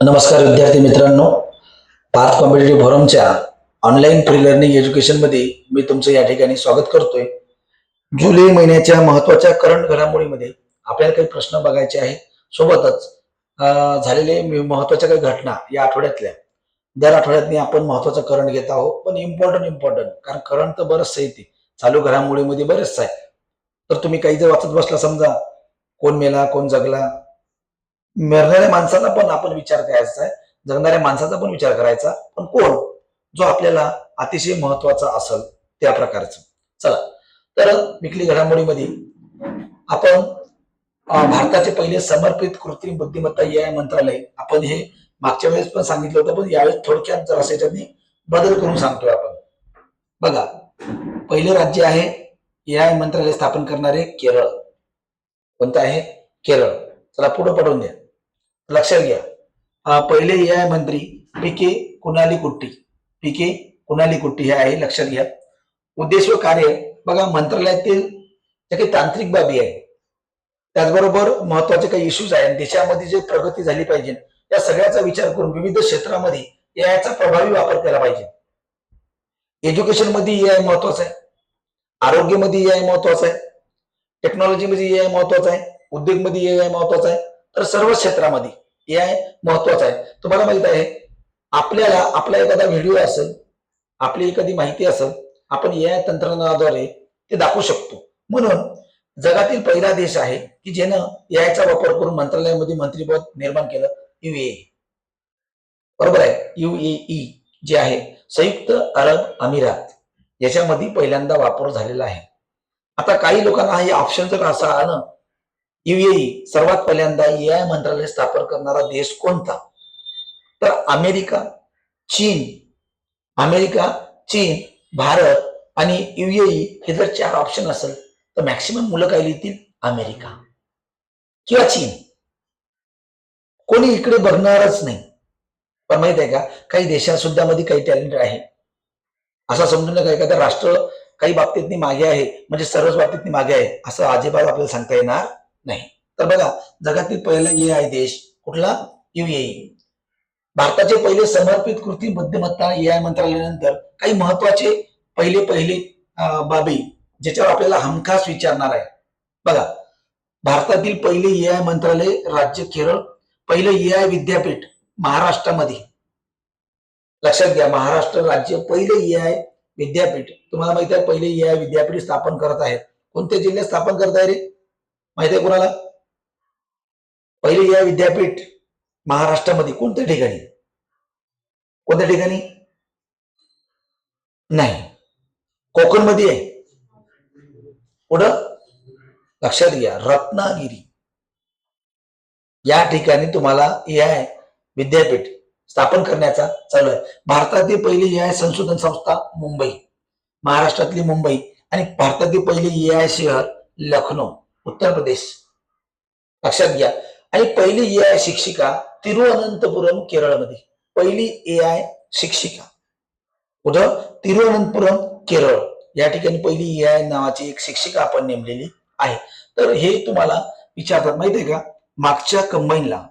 नमस्कार विद्यार्थी मित्रांनो, पार्थ कॉम्पिटेटिव्ह फोरमच्या ऑनलाईन फ्री लर्निंग एज्युकेशनमध्ये मी तुमचं या ठिकाणी स्वागत करतोय. जुलै महिन्याच्या महत्वाच्या करंट घडामोडीमध्ये आपल्याला काही प्रश्न बघायचे आहे. सोबतच झालेले महत्वाच्या काही घटना या आठवड्यातल्या दर आठवड्यातनी आपण महत्वाचं करंट घेत आहोत. पण इम्पॉर्टंट कारण करंट तर बरंचसं येते, चालू घडामोडीमध्ये बरेचसं आहे. तर तुम्ही काही जर वाचत बसला, समजा कोण मेला कोण जगला, मरणाऱ्या माणसाचा पण आपण विचार करायचा आहे, जगणाऱ्या माणसाचा पण विचार करायचा, पण कोण जो आपल्याला अतिशय महत्वाचा असेल त्या प्रकारचं. चला, तर विकली घडामोडीमध्ये आपण भारताचे पहिले समर्पित कृत्रिम बुद्धिमत्ता एआय मंत्रालय, आपण हे मागच्या वेळेस पण सांगितलं होतं, पण यावेळेस थोडक्यात जरासं याच्यात बदल करून सांगतोय आपण. बघा, पहिले राज्य आहे एआय मंत्रालय स्थापन करणारे केरळ. कोणतं आहे? केरळ. चला पुढे पडवून द्या, लक्षात घ्या. पहिले एआय मंत्री पी के कुणाली कुट्टी हे आहे, लक्षात घ्या. उद्देश व कार्य बघा, मंत्रालयातील ज्या काही तांत्रिक बाबी आहे, त्याचबरोबर महत्वाचे काही इश्यूज आहेत, देशामध्ये जे प्रगती झाली पाहिजे, या सगळ्याचा विचार करून विविध क्षेत्रामध्ये एआयचा प्रभावी वापर केला पाहिजे. एज्युकेशन मध्ये एआय महत्वाचं आहे, आरोग्यामध्ये एआय महत्वाचं आहे, टेक्नॉलॉजीमध्ये एआय महत्वाचं आहे, उद्योगमध्ये एआय महत्वाचं आहे. तर सर्व क्षेत्रामध्ये एआय महत्वाचा आहे. तुम्हाला माहित आहे, आपल्याला आपला एखादा व्हिडिओ असेल, आपली एखादी माहिती असेल, आपण एआय तंत्रज्ञानाद्वारे ते दाखवू शकतो. म्हणून जगातील पहिला देश आहे की ज्यानं एआयचा वापर करून मंत्रालयामध्ये मंत्रिपद निर्माण केलं, युएई. बरोबर आहे, युएई जे आहे संयुक्त अरब अमिरात, याच्यामध्ये पहिल्यांदा वापर झालेला आहे. आता काही लोकांना हे ऑप्शन जर असा आलं, युएई सर्वात पहिल्यांदा एआय मंत्रालय स्थापन करणारा देश कोणता? तर अमेरिका, चीन, भारत आणि युएई हे जर चार ऑप्शन असेल, तर मॅक्सिमम मुलं काय लिहितील? अमेरिका किंवा चीन. कोणी इकडे बघणारच नाही. पण माहित आहे का, काही देशात सुद्धा मध्ये काही टॅलेंट आहे. असं समजून नका एखादा राष्ट्र काही बाबतीत मागे आहे म्हणजे सर्वच बाबतीत मागे आहे असं अजिबात आपल्याला सांगता येणार नाही. तर बघा, जगातील पहिला एआय देश कुठला? युएई. भारताचे पहिले समर्पित कृत्रिम बुद्धिमत्ता एआय मंत्रालयानंतर काही महत्वाचे पहिले बाबी ज्याच्यावर आपल्याला हमखास विचारणार आहे. बघा, भारतातील पहिले एआय मंत्रालय राज्य केरळ, पहिले एआय विद्यापीठ महाराष्ट्रामध्ये. लक्षात घ्या, महाराष्ट्र राज्य पहिले एआय विद्यापीठ. तुम्हाला माहिती आहे, पहिले एआय विद्यापीठ स्थापन करत आहेत. कोणत्या जिल्ह्यात स्थापन करत आहे रे? माहिती आहे कोणाला? पहिले एआय विद्यापीठ महाराष्ट्रामध्ये. कोणत्या ठिकाणी? नाही, कोकणमध्ये आहे. पुढं लक्षात घ्या, रत्नागिरी या ठिकाणी तुम्हाला एआय विद्यापीठ स्थापन करण्याचा चालू आहे. भारतातील पहिली एआय संशोधन संस्था मुंबई, महाराष्ट्रातली मुंबई. आणि भारतातील पहिली एआय शहर लखनौ, उत्तर प्रदेश. लक्षात घ्या. आणि पहिली एआय शिक्षिका तिरुअनंतपुरम, केरळमध्ये. पहिली एआय शिक्षिका कुठं? तिरुअनंतपुरम, केरळ या ठिकाणी पहिली एआय नावाची एक शिक्षिका आपण नेमलेली आहे. तर हे तुम्हाला विचारतात. माहितीये का, मागच्या कंबाईनला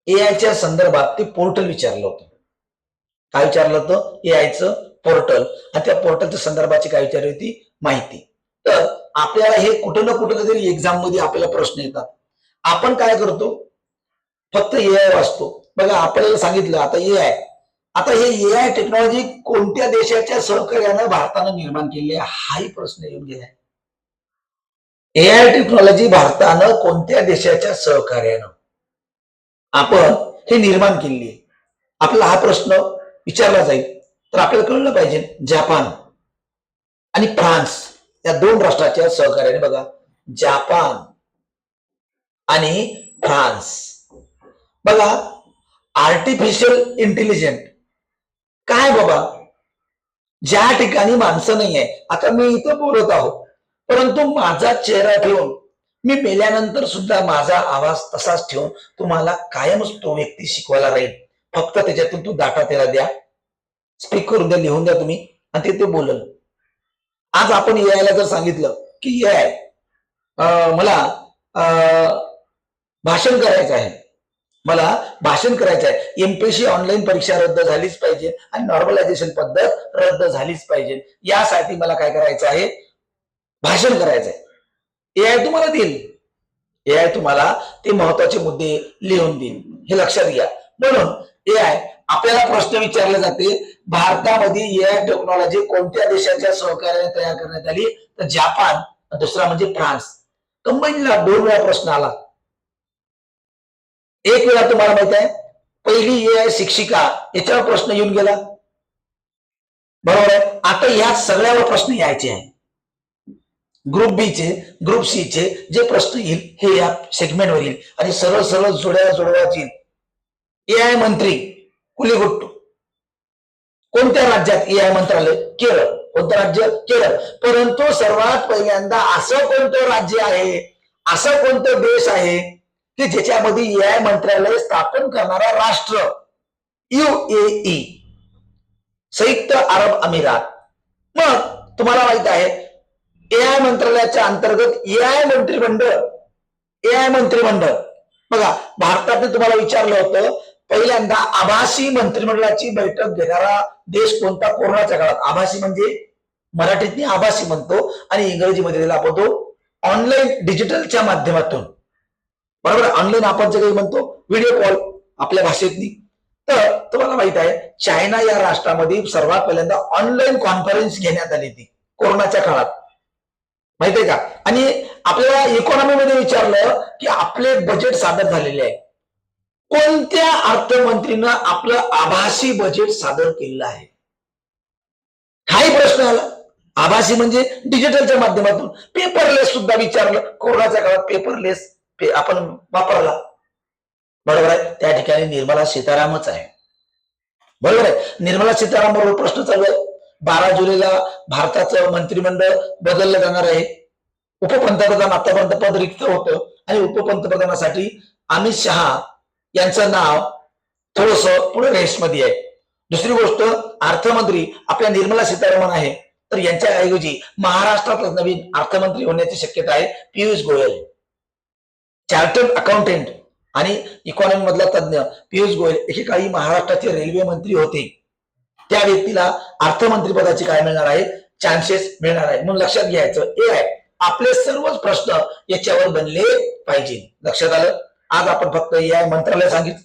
एआयच्या संदर्भात ते पोर्टल विचारलं होतं. काय विचारलं होतं? एआयचं पोर्टल. आणि त्या पोर्टलच्या संदर्भाची काय विचारली होती? माहिती. तर आपल्याला हे कुठं ना कुठं तरी एक्झाम मध्ये आपल्याला प्रश्न येतात. आपण काय करतो? फक्त एआय वाचतो. बघा, आपल्याला सांगितलं आता एआय, आता हे एआय टेक्नॉलॉजी कोणत्या देशाच्या सहकार्यानं भारतानं निर्माण केली आहे, हाही प्रश्न येऊन गेलाय. एआय टेक्नॉलॉजी भारतानं कोणत्या देशाच्या सहकार्यानं आपण हे निर्माण केली आहे, आपल्याला हा प्रश्न विचारला जाईल. तर आपल्याला कळलं पाहिजे, जपान आणि फ्रान्स या दोन राष्ट्राच्या सहकार्याने. बघा, जपान आणि फ्रान्स. बघा, आर्टिफिशियल इंटेलिजंट काय बाबा, ज्या ठिकाणी माणसं नाही आहे. आता मी इथं बोलत आहोत, परंतु माझा चेहरा ठेवून मी मेल्यानंतर सुद्धा माझा आवाज तसाच ठेवून तुम्हाला कायमच तो व्यक्ती शिकवायला राहील. फक्त त्याच्यातून तो डाटा त्याला द्या, स्पीक करून द्या, लिहून द्या तुम्ही, आणि ते बोलल. आज आपण एआयला जर सांगितलं की एआय मला भाषण करायचं आहे, मला भाषण करायचं आहे, एमपीएससी ऑनलाईन परीक्षा रद्द झालीच पाहिजे आणि नॉर्मलायझेशन पद्धत रद्द झालीच पाहिजे. यासाठी मला काय करायचं आहे, भाषण करायचं आहे. एआय तुम्हाला देईल, एआय तुम्हाला ते महत्वाचे मुद्दे लिहून देईल, हे लक्षात घ्या. म्हणून एआय आपल्याला प्रश्न विचारले जाते, भारतामध्ये एआय टेक्नॉलॉजी कोणत्या देशाच्या सहकार्याने तयार करण्यात आली, तर जापान, दुसरा म्हणजे फ्रान्स. कंबाईनला 2 वेळा प्रश्न आला. एक वेळा तुम्हाला माहित आहे, पहिली एआय शिक्षिका, याच्यावर प्रश्न येऊन गेला, बरोबर आहे. आता या सगळ्यावर प्रश्न यायचे आहे. ग्रुप बी चे, ग्रुप सी चे जे प्रश्न येईल हे या सेगमेंटवर येईल आणि सरळ सरळ जोड्याच येईल. एआय मंत्री कुलीगुट्टू, कोणत्या राज्यात एआय मंत्रालय, केरळ. कोणतं राज्य, केरळ. परंतु सर्वात पहिल्यांदा असं कोणतं राज्य आहे, असं कोणतं देश आहे की ज्याच्यामध्ये एआय मंत्रालय स्थापन करणारा राष्ट्र, UAE, संयुक्त अरब अमिरात. मग तुम्हाला माहित आहे एआय मंत्रालयाच्या अंतर्गत एआय मंत्रिमंडळ, एआय मंत्रिमंडळ. बघा, भारतात तुम्हाला विचारलं होतं पहिल्यांदा आभासी मंत्रिमंडळाची बैठक घेणारा देश कोणता कोरोनाच्या काळात. आभासी म्हणजे मराठीत आभासी म्हणतो आणि इंग्रजीमध्ये त्याला आपण तो ऑनलाईन डिजिटलच्या माध्यमातून, बरोबर. ऑनलाईन आपण जे काही म्हणतो व्हिडिओ कॉल आपल्या भाषेतनी. तर तुम्हाला माहित आहे चायना या राष्ट्रामध्ये सर्वात पहिल्यांदा ऑनलाईन कॉन्फरन्स घेण्यात आली ती कोरोनाच्या काळात, माहितीये का. आणि आपल्याला इकॉनॉमीमध्ये विचारलं की आपले बजेट सादर झालेले आहे, कोणत्या अर्थमंत्रीनं आपलं आभासी बजेट सादर केलेलं आहे, हाही प्रश्न आला. आभासी म्हणजे डिजिटलच्या माध्यमातून. पेपरलेस सुद्धा विचारलं, कोरोनाच्या काळात पेपरलेस आपण वापरला, बरोबर आहे. त्या ठिकाणी निर्मला सीतारामच आहे, बरोबर आहे. निर्मला सीताराम बरोबर प्रश्न चालू आहे. 12 जुलैला भारताचं मंत्रिमंडळ बदललं जाणार आहे. उपपंतप्रधान आतापर्यंत पद रिक्त होतं आणि उपपंतप्रधानासाठी अमित शहा यांचं नाव थोडस पुढे रेसमध्ये आहे. दुसरी गोष्ट, अर्थमंत्री आपल्या निर्मला सीतारामन आहे, तर यांच्या ऐवजी महाराष्ट्रात नवीन अर्थमंत्री होण्याची शक्यता आहे पियुष गोयल. चार्टर्ड अकाउंटंट आणि इकॉनॉमी मधला तज्ञ पियुष गोयल एकेकाळी महाराष्ट्राचे रेल्वे मंत्री होते. त्या व्यक्तीला अर्थमंत्री पदाची काय मिळणार आहे, चान्सेस मिळणार आहे. म्हणून लक्षात घ्यायचं, एआय आपले सर्वच प्रश्न याच्यावर बनले पाहिजे. लक्षात आलं. आज आपण फक्त एआय मंत्रालय सांगितलं,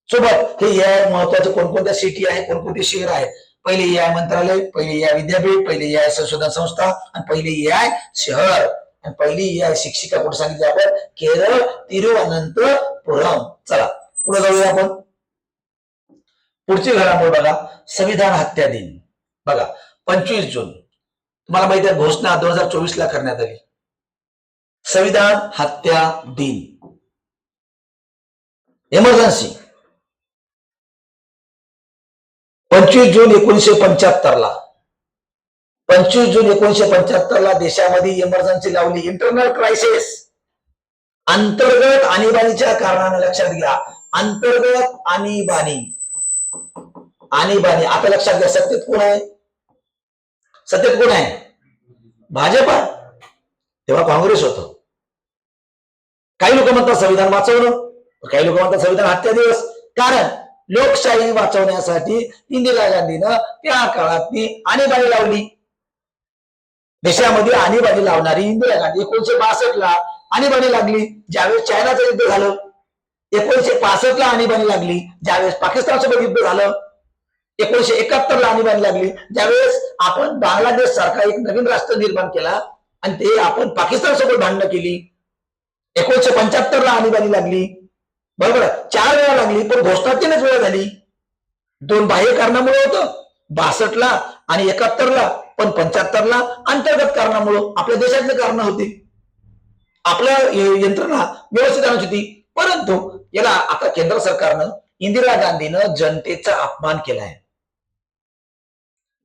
सोबत हे एआय महत्वाचे कोणकोणत्या सिटी आहे, कोणकोणते शहर आहे. पहिले एआय मंत्रालय, पहिले एआय विद्यापीठ, पहिले एआय संशोधन संस्था आणि पहिले एआय शहर आणि पहिली एआय शिक्षिका कुठे सांगितली आपण, केरळ, तिरुवनंतपुरम. चला पुढे जाऊया आपण. पुढची घडामोड बघा, संविधान हत्या दिन. बघा 25 जून तुम्हाला माहिती आहे घोषणा 2024 ला करण्यात आली, संविधान हत्या दिन, इमर्जन्सी. 25 जून 1975 ला, 25 जून 1975 ला देशामध्ये इमर्जन्सी लावली, इंटरनल क्रायसिस, अंतर्गत आणीबाणीच्या कारणाने. लक्षात घ्या, अंतर्गत आणीबाणी. आणीबाणी आता लक्षात घ्या. सत्तेत कोण आहे, सत्तेत कोण आहे, भाजपा. तेव्हा काँग्रेस होतं. काही लोक म्हणतात संविधान वाचवणं, काही लोक म्हणतात संविधान हत्या दिवस. कारण लोकशाही वाचवण्यासाठी इंदिरा गांधीनं त्या काळात आणीबाणी लावली. देशामध्ये आणीबाणी लावणारी इंदिरा गांधी 1962 ला आणीबाणी लागली ज्यावेळेस चायनाचं युद्ध झालं. 1965 ला आणीबाणी लागली ज्यावेळेस पाकिस्तानसोबत युद्ध झालं. 1971 ला आणीबाणी लागली ज्यावेळेस आपण बांगलादेश सारखा एक नवीन राष्ट्र निर्माण केला आणि ते आपण पाकिस्तानसोबत भांडणं केली. 1975 ला आणीबाणी लागली, बरोबर. 4 वेळा लागली, पण घोषणा 3च वेळा झाली. 2 बाह्य कारणामुळे होतं 62 ला आणि 71 ला, पण 75 ला अंतर्गत कारणामुळे आपल्या देशातले कारण होते. आपल्या यंत्रणा व्यवस्थित आणत होती. परंतु याला आता केंद्र सरकारनं, इंदिरा गांधीनं जनतेचा अपमान केलाय.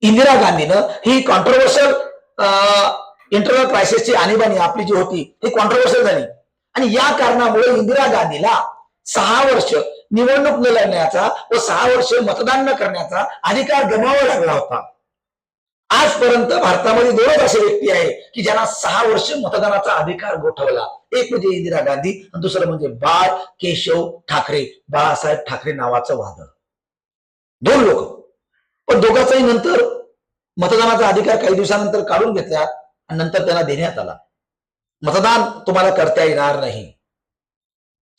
इंदिरा गांधीनं ही कॉन्ट्रोवर्शियल इंटरनल क्रायसिसची आणीबाणी आपली जी होती ती कॉन्ट्रोवर्शियल झाली आणि या कारणामुळे इंदिरा गांधीला 6 वर्ष निवडणूक न लढण्याचा व 6 वर्ष मतदान न करण्याचा अधिकार गमावावा लागला होता. आजपर्यंत भारतामध्ये दोनच असे व्यक्ती आहे की ज्यांना 6 वर्ष मतदानाचा अधिकार गोठवला. एक म्हणजे इंदिरा गांधी आणि दुसरं म्हणजे बाळ केशव ठाकरे, बाळासाहेब ठाकरे नावाचं वादळ. दोन लोक. पण दोघांचाही नंतर मतदानाचा अधिकार काही दिवसानंतर काढून घेतला आणि नंतर त्यांना देण्यात आला. मतदान तुम्हाला करता येणार नाही.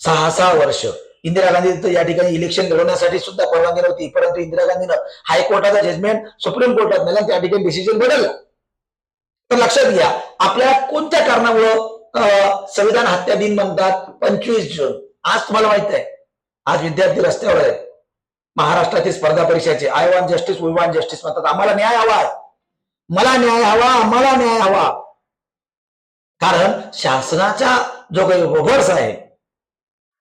6 वर्ष. इंदिरा गांधी तर या ठिकाणी इलेक्शन लढवण्यासाठी सुद्धा परवानगी नव्हती, परंतु इंदिरा गांधीनं हायकोर्टाचा जजमेंट सुप्रीम कोर्टात नेला, त्या ठिकाणी डिसिजन बदलला. तर लक्षात घ्या, आपल्या कोणत्या कारणामुळं संविधान हत्या दिन म्हणतात 25 जून. आज तुम्हाला माहित आहे, आज विद्यार्थी रस्त्यावर आहेत. महाराष्ट्रातील स्पर्धा परीक्षेचे I want justice we want justice म्हणतात. आम्हाला न्याय हवा आहे, मला न्याय हवा, आम्हाला न्याय हवा. कारण शासनाचा जो काही ओव्हर्स आहे,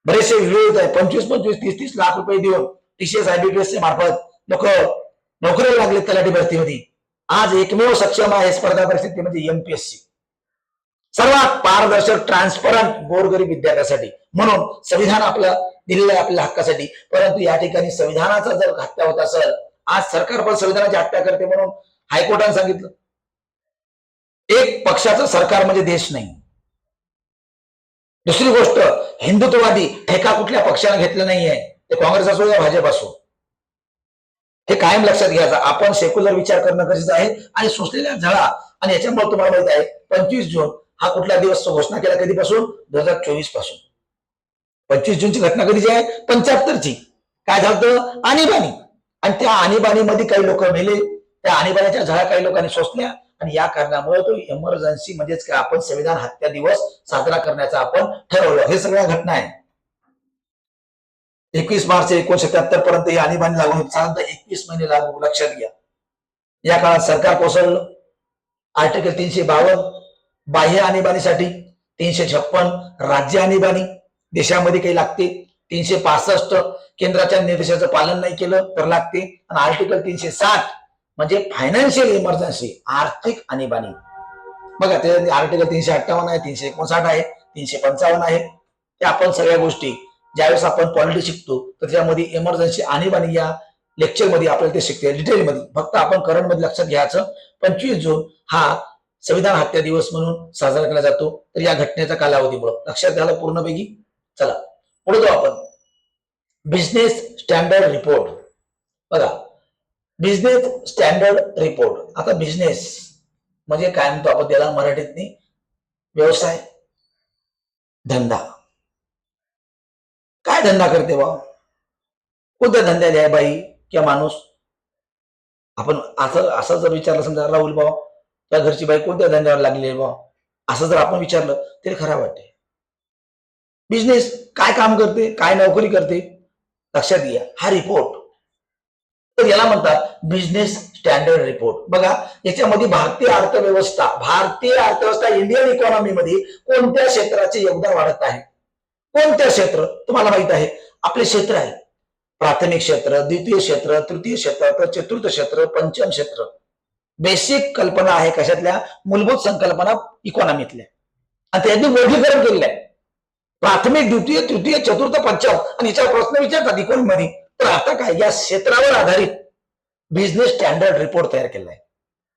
बरेचसे व्हिडिओ येत आहे, 25-25, 30-30 लाख रुपये देऊन टीसीएस IBPS मार्फत लोक नोकरीला लागले तलाठी भरतीमध्ये. आज एकमेव सक्षम आहे स्पर्धा परीक्षेत म्हणजे MPSC. सर्वात पारदर्शक ट्रान्सपरंट गोरगरीब विद्यार्थ्यासाठी. म्हणून संविधान आपलं दिलेलं आहे आपल्या हक्कासाठी. परंतु या ठिकाणी संविधानाचा जर हत्या होत असेल, आज सरकार पण संविधानाची हत्या करते म्हणून हायकोर्टाने सांगितलं. एक पक्षाचं सरकार म्हणजे देश नाही. दुसरी गोष्ट, हिंदुत्ववादी ठेका कुठल्या पक्षाने घेतला नाहीये, ते काँग्रेस असो या भाजप असो. हे कायम लक्षात घ्यायचं. आपण सेक्युलर विचार करणं गरजेचं आहे आणि सोसलेल्या झळा. आणि याच्यामुळे तुम्हाला माहित आहे 25 जून हा कुठला दिवस घोषणा केला कधीपासून? 2024 पासून. 25 जूनची घटना कधीची आहे? 75ची. काय झालं? आणीबाणी. आणि त्या आणीबाणीमध्ये काही लोक मेले, त्या आणीबाणीच्या झळा काही लोकांनी सोसल्या आणि या कारणामुळे तो इमर्जन्सी म्हणजेच काय, आपण संविधान हत्या दिवस साजरा करण्याचा आपण ठरवलं. हे सगळ्या घटना आहे. 21 मार्च 1977 पर्यंत ही आणीबाणी लागू होती. साधारणतः 21 महिने लागू. लक्षात घ्या, या काळात सरकार कोसळलं. आर्टिकल 352 बाह्य आणीबाणीसाठी, 356 राज्य आणीबाणी देशामध्ये काही लागते, 365 केंद्राच्या निर्देशाचं पालन नाही केलं तर लागते, आणि आर्टिकल 360 म्हणजे फायनान्शियल इमर्जन्सी, आर्थिक आणीबाणी. बघा, ते आर्टिकल 358 आहे, 359 आहे, 355 आहे. ते आपण सगळ्या गोष्टी ज्यावेळेस आपण पॉलिटिक्स शिकतो तर त्यामध्ये इमर्जन्सी आणीबाणी या लेक्चर मध्ये आपल्याला ते शिकते डिटेलमध्ये. फक्त आपण करंट मध्ये लक्षात घ्यायचं, 25 जून हा संविधान हत्या दिवस म्हणून साजरा केला जातो. तर या घटनेचा कालावधीमुळे लक्षात घ्यायला पूर्णपैकी. चला पुढे जाऊ आपण. Business standard report. बघा, बिझनेस स्टँडर्ड रिपोर्ट. आता बिझनेस म्हणजे काय म्हणतो आपण त्याला मराठीत? व्यवसाय, धंदा. काय धंदा करते बा? कोणत्या धंद्याला आहे बाई किंवा माणूस? आपण असं जर विचारलं, समजा राहुल भाऊ त्या घरची बाई कोणत्या धंद्यावर लागली आहे बा, असं जर आपण विचारलं तरी खराब वाटते. बिझनेस काय काम करते, काय नोकरी करते? लक्षात घ्या, हा रिपोर्ट तर याला म्हणतात बिझनेस स्टँडर्ड रिपोर्ट. बघा, याच्यामध्ये भारतीय अर्थव्यवस्था इंडियन इकॉनॉमीमध्ये कोणत्या क्षेत्राचे योगदान वाढत आहे, कोणत्या क्षेत्र तुम्हाला माहित आहे. आपले क्षेत्र आहे प्राथमिक क्षेत्र, द्वितीय क्षेत्र, तृतीय क्षेत्र, चतुर्थ क्षेत्र, पंचम क्षेत्र. बेसिक कल्पना आहे कशातल्या? मूलभूत संकल्पना इकॉनॉमीतल्या, आणि त्यांनी वर्गीकरण केलेलं आहे प्राथमिक, द्वितीय, तृतीय, चतुर्थ, पंचम. आणि याच्यावर प्रश्न विचारतात इकॉनॉमीमध्ये. तर आता काय, या क्षेत्रावर आधारित बिझनेस स्टँडर्ड रिपोर्ट तयार केला आहे.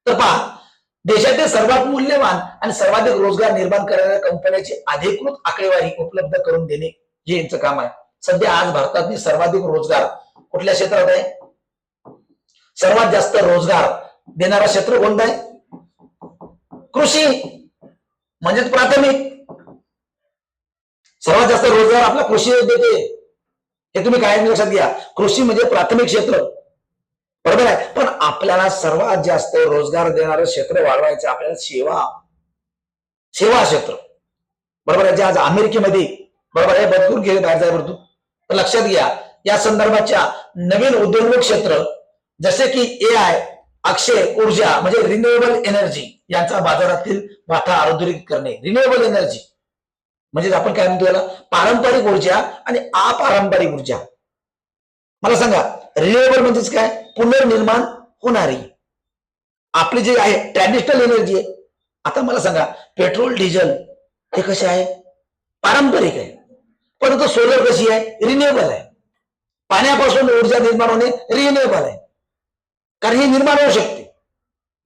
तर पहा, देशातील सर्वात मूल्यवान आणि सर्वाधिक रोजगार निर्माण करणाऱ्या कंपन्यांची अधिकृत आकडेवारी उपलब्ध करून देणे हे यांचं काम आहे. सध्या आज भारतातील सर्वाधिक रोजगार कुठल्या क्षेत्रात आहे? सर्वात जास्त रोजगार देणारा क्षेत्र कोणतं आहे? कृषी, म्हणजेच प्राथमिक. सर्वात जास्त रोजगार आपला कृषी देते, हे तुम्ही कायम लक्षात घ्या. कृषी म्हणजे प्राथमिक क्षेत्र, बरोबर आहे. पण आपल्याला सर्वात जास्त रोजगार देणारं क्षेत्र वाढवायचं, आपल्याला सेवा क्षेत्र, बरोबर आहे. जे आज अमेरिकेमध्ये, बरोबर आहे, भरपूर गेले बाहेर जाय भरपूर. तर लक्षात घ्या, या संदर्भाच्या नवीन उद्योन्मुख क्षेत्र जसे की AI, अक्षय ऊर्जा म्हणजे रिन्युएबल एनर्जी यांचा बाजारातील वाटा अधोरेखित करणे. रिन्युएबल एनर्जी म्हणजे आपण काय म्हणतो याला? पारंपरिक ऊर्जा आणि अपारंपरिक ऊर्जा. मला सांगा, रिन्युएबल म्हणजेच काय? पुनर्निर्माण होणारी. आपली जे आहे ट्रॅडिशनल एनर्जी आहे. आता मला सांगा, पेट्रोल डिझेल हे कसे आहे? पारंपरिक आहे. परंतु सोलर कशी आहे? रिन्युएबल आहे. पाण्यापासून ऊर्जा निर्माण होणे रिन्युएबल आहे, कारण ही निर्माण होऊ शकते.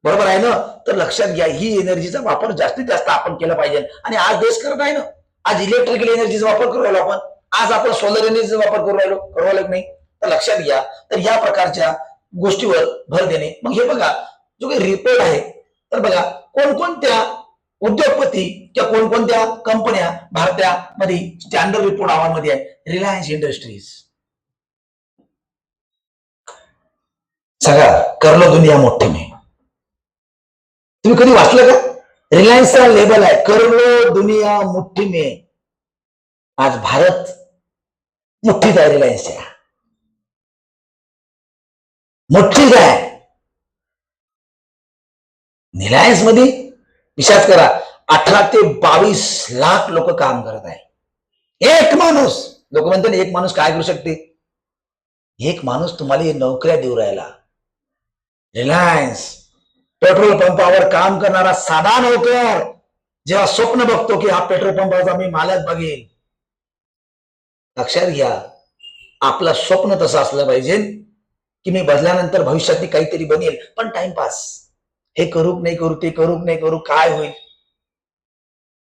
बरोबर आहे ना? तर लक्षात घ्या, ही एनर्जीचा वापर जास्तीत जास्त आपण केला पाहिजे. आणि आज देश करत आहे ना, आज इलेक्ट्रिकल एनर्जीचा वापर करू राहिलो आपण, आज आपण सोलर एनर्जीचा वापर करू राहिलो की नाही? तर लक्षात घ्या, तर या प्रकारच्या गोष्टीवर भर देणे. मग हे बघा, जो काही रिपोर्ट आहे, तर बघा कोणकोणत्या उद्योगपती किंवा कोणकोणत्या कंपन्या भारतामध्ये स्टँडर्ड रिपोर्ट नावामध्ये आहे. रिलायन्स इंडस्ट्रीज सगळा करलो दुनिया मोठे में. तुम्ही कधी वाचलं का? रिलायन्सचा लेबल आहे, करलो दुनिया मुठ्ठी में. आज भारत मुठ्ठीत आहे, रिलायन्सच्या मुठ्ठीत आहे. रिलायन्स मध्ये विचार करा, 18 ते 22 लाख लोक काम करत आहे. एक माणूस, लोक म्हणतात एक माणूस काय करू शकते? एक माणूस तुम्हाला नोकऱ्या देऊ राहिला. रिलायन्स पेट्रोल पंपावर काम करणारा साधा नोकर जेव्हा स्वप्न बघतो की हा पेट्रोल पंपाचा मी मालक बघेल, लक्षात घ्या, आपलं स्वप्न तसं असलं पाहिजे की मी बदल्यानंतर भविष्यात काहीतरी बनेल, पण टाइमपास, हे करू नाही करू, ते करू नाही करू, काय होईल,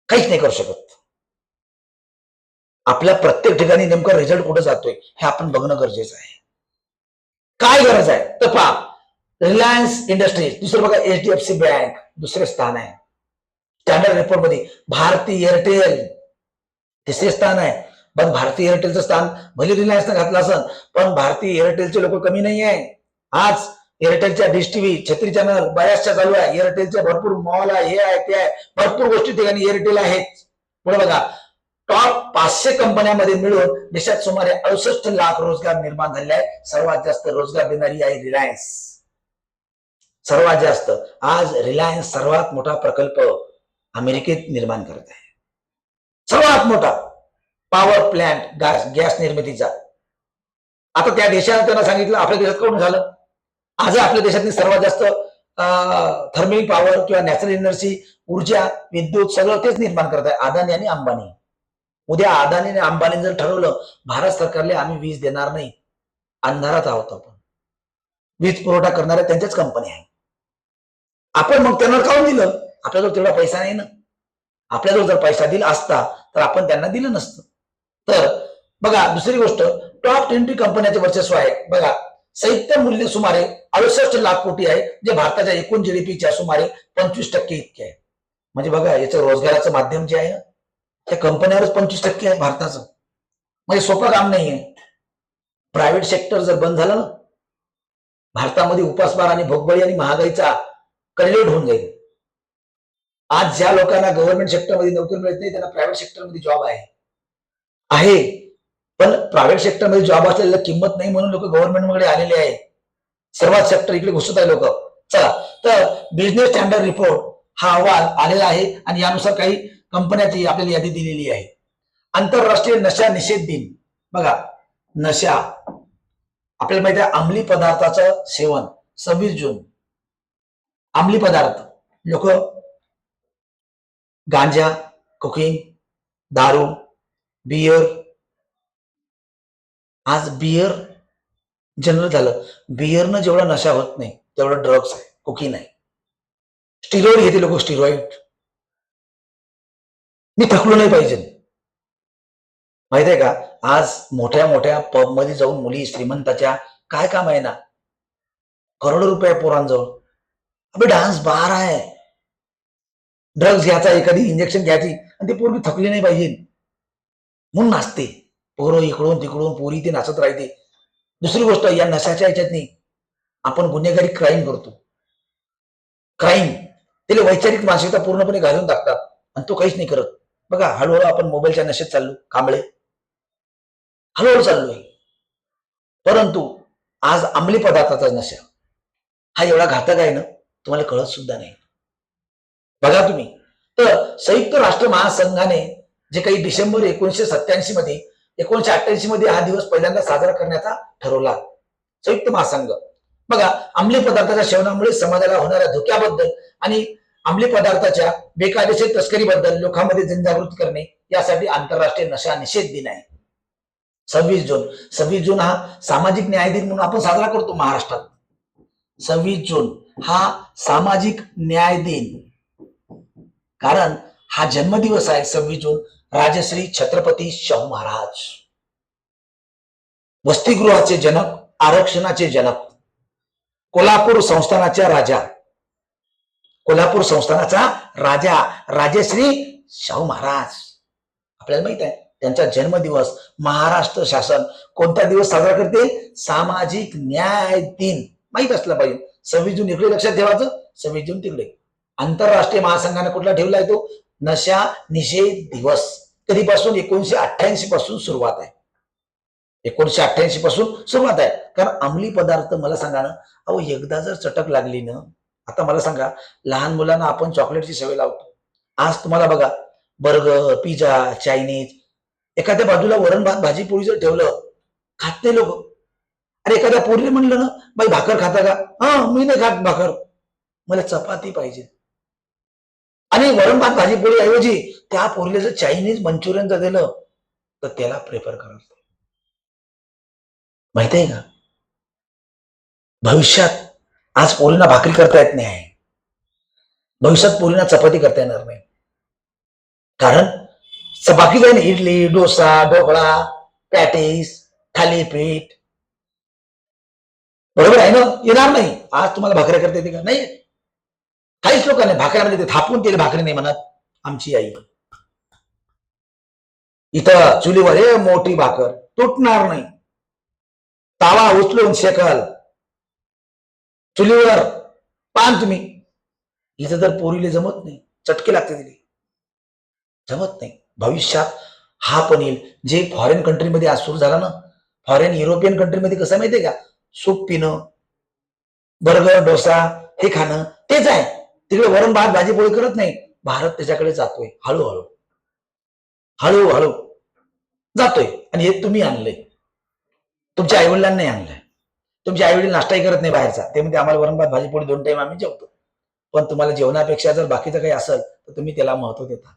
काहीच नाही करू शकत. आपल्या प्रत्येक ठिकाणी नेमका रिझल्ट कुठे जातोय हे आपण बघणं गरजेचं आहे. काय गरज आहे तर पहा, रिलायन्स इंडस्ट्रीज. दुसरं बघा, HDFC बँक दुसरे स्थान आहे स्टँडर्ड रिपोर्ट मध्ये. भारती एअरटेल तिसरे स्थान आहे. पण भारती एअरटेलचं स्थान भले रिलायन्सनं घातलं असं, पण भारती एअरटेलचे लोक कमी नाही आहे. आज एअरटेलच्या डिश टीव्ही, छत्री चॅनल बऱ्याचशा चालू आहे. एअरटेलच्या भरपूर मॉल आहे, हे आहे ते आहे, भरपूर गोष्टी ठिकाणी एअरटेल आहेत. पुढे बघा, टॉप 500 कंपन्यांमध्ये मिळून देशात सुमारे 68 लाख रोजगार निर्माण झाले आहे. सर्वात जास्त रोजगार देणारी आहे रिलायन्स, सर्वात जास्त. आज रिलायन्स सर्वात मोठा प्रकल्प अमेरिकेत निर्माण करत आहे, सर्वात मोठा पॉवर प्लांट गॅस निर्मितीचा. आता त्या देशाने त्यांना सांगितलं आपल्या देशात कोण झालं. आज आपल्या देशातली सर्वात जास्त थर्मल पॉवर किंवा नॅचरल एनर्जी, ऊर्जा, विद्युत सगळं तेच निर्माण करत आहे, अदानी आणि अंबानी. उद्या अदानी आणि अंबानी जर ठरवलं भारत सरकारला आम्ही वीज देणार नाही, अंधारात आहोत आपण. वीज पुरवठा करणाऱ्या त्यांच्याच कंपन्या आहे. आपण मग त्यांना काढून दिलं? आपल्याजवळ तेवढा पैसा नाही ना. आपल्याजवळ जर पैसा दिला असता तर आपण त्यांना दिलं नसतं. तर बघा, दुसरी गोष्ट, टॉप 20 कंपन्यांचे वर्चस्व आहे. बघा, साहित्य मूल्य सुमारे 68 लाख कोटी आहे, जे भारताच्या एकूण जीडीपीच्या सुमारे 25% इतके आहे. म्हणजे बघा, याचं रोजगाराचं माध्यम जे आहे त्या कंपन्यावरच 25% आहे भारताचं. म्हणजे सोपं काम नाही आहे. प्रायव्हेट सेक्टर जर बंद झालं ना, भारतामध्ये उपासमार आणि भोगबळी आणि महागाईचा कल्लोळ होऊन जाईल. आज ज्या लोकांना गव्हर्नमेंट सेक्टरमध्ये नोकरी मिळत नाही, त्यांना प्रायव्हेट सेक्टरमध्ये जॉब आहे. पण प्रायव्हेट सेक्टरमध्ये जॉब असलेल्याला किंमत नाही म्हणून लोक गव्हर्नमेंटमध्ये आलेले आहे. सर्वात सेक्टर इकडे घुसत आहे लोक. चला, तर बिझनेस स्टँडर्ड रिपोर्ट हा अहवाल आलेला आहे आणि यानुसार काही कंपन्याची आपल्याला यादी दिलेली आहे. आंतरराष्ट्रीय नशा निषेध दिन. बघा, नशा आपल्याला माहिती आहे, अंमली पदार्थाचं सेवन 26 जून. अंमली पदार्थ, लोक गांजा, कोकीन, दारू, बियर. आज बियर जनरल झालं. बियरनं जेवढा नशा होत नाही तेवढा ड्रग्स आहे, कोकीन आहे. स्टिरॉइड घेते लोक, स्टिरॉइड. मी थकलो नाही पाहिजे, माहित आहे का? आज मोठ्या मोठ्या पब मध्ये जाऊन मुली श्रीमंताच्या काय काम आहे ना, करोडो रुपये पोरांजवळ. अबे डान्स बार आहे, ड्रग्ज घ्यायचा, एखादी इंजेक्शन घ्यायची आणि ती पोरगी थकली नाही पाहिजे म्हणून नाचते. पोरं इकडून तिकडून पोरी ते नाचत राहते. दुसरी गोष्ट, या नशाच्या ह्याच्यात नाही आपण गुन्हेगारी क्राईम करतो. क्राईम त्याला वैचारिक मानसिकता पूर्णपणे घालून टाकतात आणि तो काहीच नाही करत. बघा, हळूहळू आपण मोबाईलच्या नशेत चाललो, कांबळे हळूहळू चाललोय. परंतु आज अंमली पदार्थाचा नशा हा एवढा घातक आहे ना, तुम्हाला कळत सुद्धा नाही. बघा तुम्ही, तर संयुक्त राष्ट्र महासंघाने जे काही डिसेंबर 1987 मध्ये 1988 मध्ये हा दिवस पहिल्यांदा साजरा करण्याचा ठरवला, संयुक्त महासंघ. बघा, अंमली पदार्थाच्या सेवनामुळे समाजाला होणाऱ्या धोक्याबद्दल आणि अंमली पदार्थाच्या बेकायदेशीर तस्करीबद्दल लोकांमध्ये जनजागृती करणे यासाठी आंतरराष्ट्रीय नशा निषेध दिन आहे 26 जून. 26 जून हा सामाजिक न्याय दिन म्हणून आपण साजरा करतो महाराष्ट्रात. 26 जून हा सामाजिक न्याय दिन, कारण हा जन्मदिवस आहे 26 जून राजश्री छत्रपती शाहू महाराज, वसतिगृहाचे जनक, आरक्षणाचे जनक, कोल्हापूर संस्थानाच्या राजा, कोल्हापूर संस्थानाचा राजा राजश्री शाहू महाराज. आपल्याला माहित आहे त्यांचा जन्मदिवस महाराष्ट्र शासन कोणता दिवस साजरा करते? सामाजिक न्याय दिन. माहित असलं पाहिजे. 26 जून इकडे लक्षात ठेवायचं, 26 जून तिकडे. आंतरराष्ट्रीय महासंघाने कुठला ठेवलाय तो? नशा निषेध दिवस. कधीपासून? 1988 पासून सुरुवात आहे. 1988 पासून सुरुवात आहे. कारण अंमली पदार्थ, मला सांगा ना, अहो एकदा जर चटक लागली ना, आता मला सांगा, लहान मुलांना आपण चॉकलेटची सवय लावतो. आज तुम्हाला बघा, बर्गर, पिझ्झा, चायनीज, एखाद्या बाजूला वरण भात भाजी पोळी जर ठेवलं, खात नाही लोक. अरे एखाद्या पोरीने म्हणलं ना, बाई भाकर खाता का? हा, मी नाही खात भाकर, मला चपाती पाहिजे. आणि वरण भात भाजी पोळी ऐवजी त्या पोरीला जर चायनीज मंचुरियन जर दिलं तर त्याला प्रेफर करत. माहित आहे का, भविष्यात आज पोरींना भाकरी करता येत नाही, भविष्यात पोरींना चपाती करता येणार नाही. कारण बाकी काही नाही, इडली, डोसा, ढोकळा, पॅटीस, थालीपीठ, बरोबर आहे ना? येणार नाही. आज तुम्हाला भाकऱ्या करता येते का? नाही. काहीच लोकांना भाकऱ्यामध्ये ते थापून केले भाकरी नाही म्हणत. आमची आई इथं चुलीवर हे मोठी भाकर तुटणार नाही, तावा उचलून शेकल चुलीवर, पान तुम्ही. इथं तर पोरीले जमत नाही, चटके लागते तिथे, जमत नाही. भविष्यात हा पण येईल. जे फॉरेन कंट्रीमध्ये आज सुरू झाला ना, फॉरेन युरोपियन कंट्रीमध्ये कसं माहितीये का, सूप पिणं, बर्गर, डोसा हे खाणं तेच आहे. तिकडे वरण भात भाजी पोळी करत नाही. भारत त्याच्याकडे जातोय हळूहळू, हळूहळू जातोय. आणि हे तुम्ही आणलंय, तुमच्या आईवडिलांनी नाही आणलंय. तुमचे आईवडील नाश्ताही करत नाही बाहेरचा, ते म्हणजे आम्हाला वरण भात भाजी पोळी 2 टाइम आम्ही जेवतो. पण तुम्हाला जेवणापेक्षा जर बाकीचं काही असेल तर तुम्ही त्याला महत्व देता,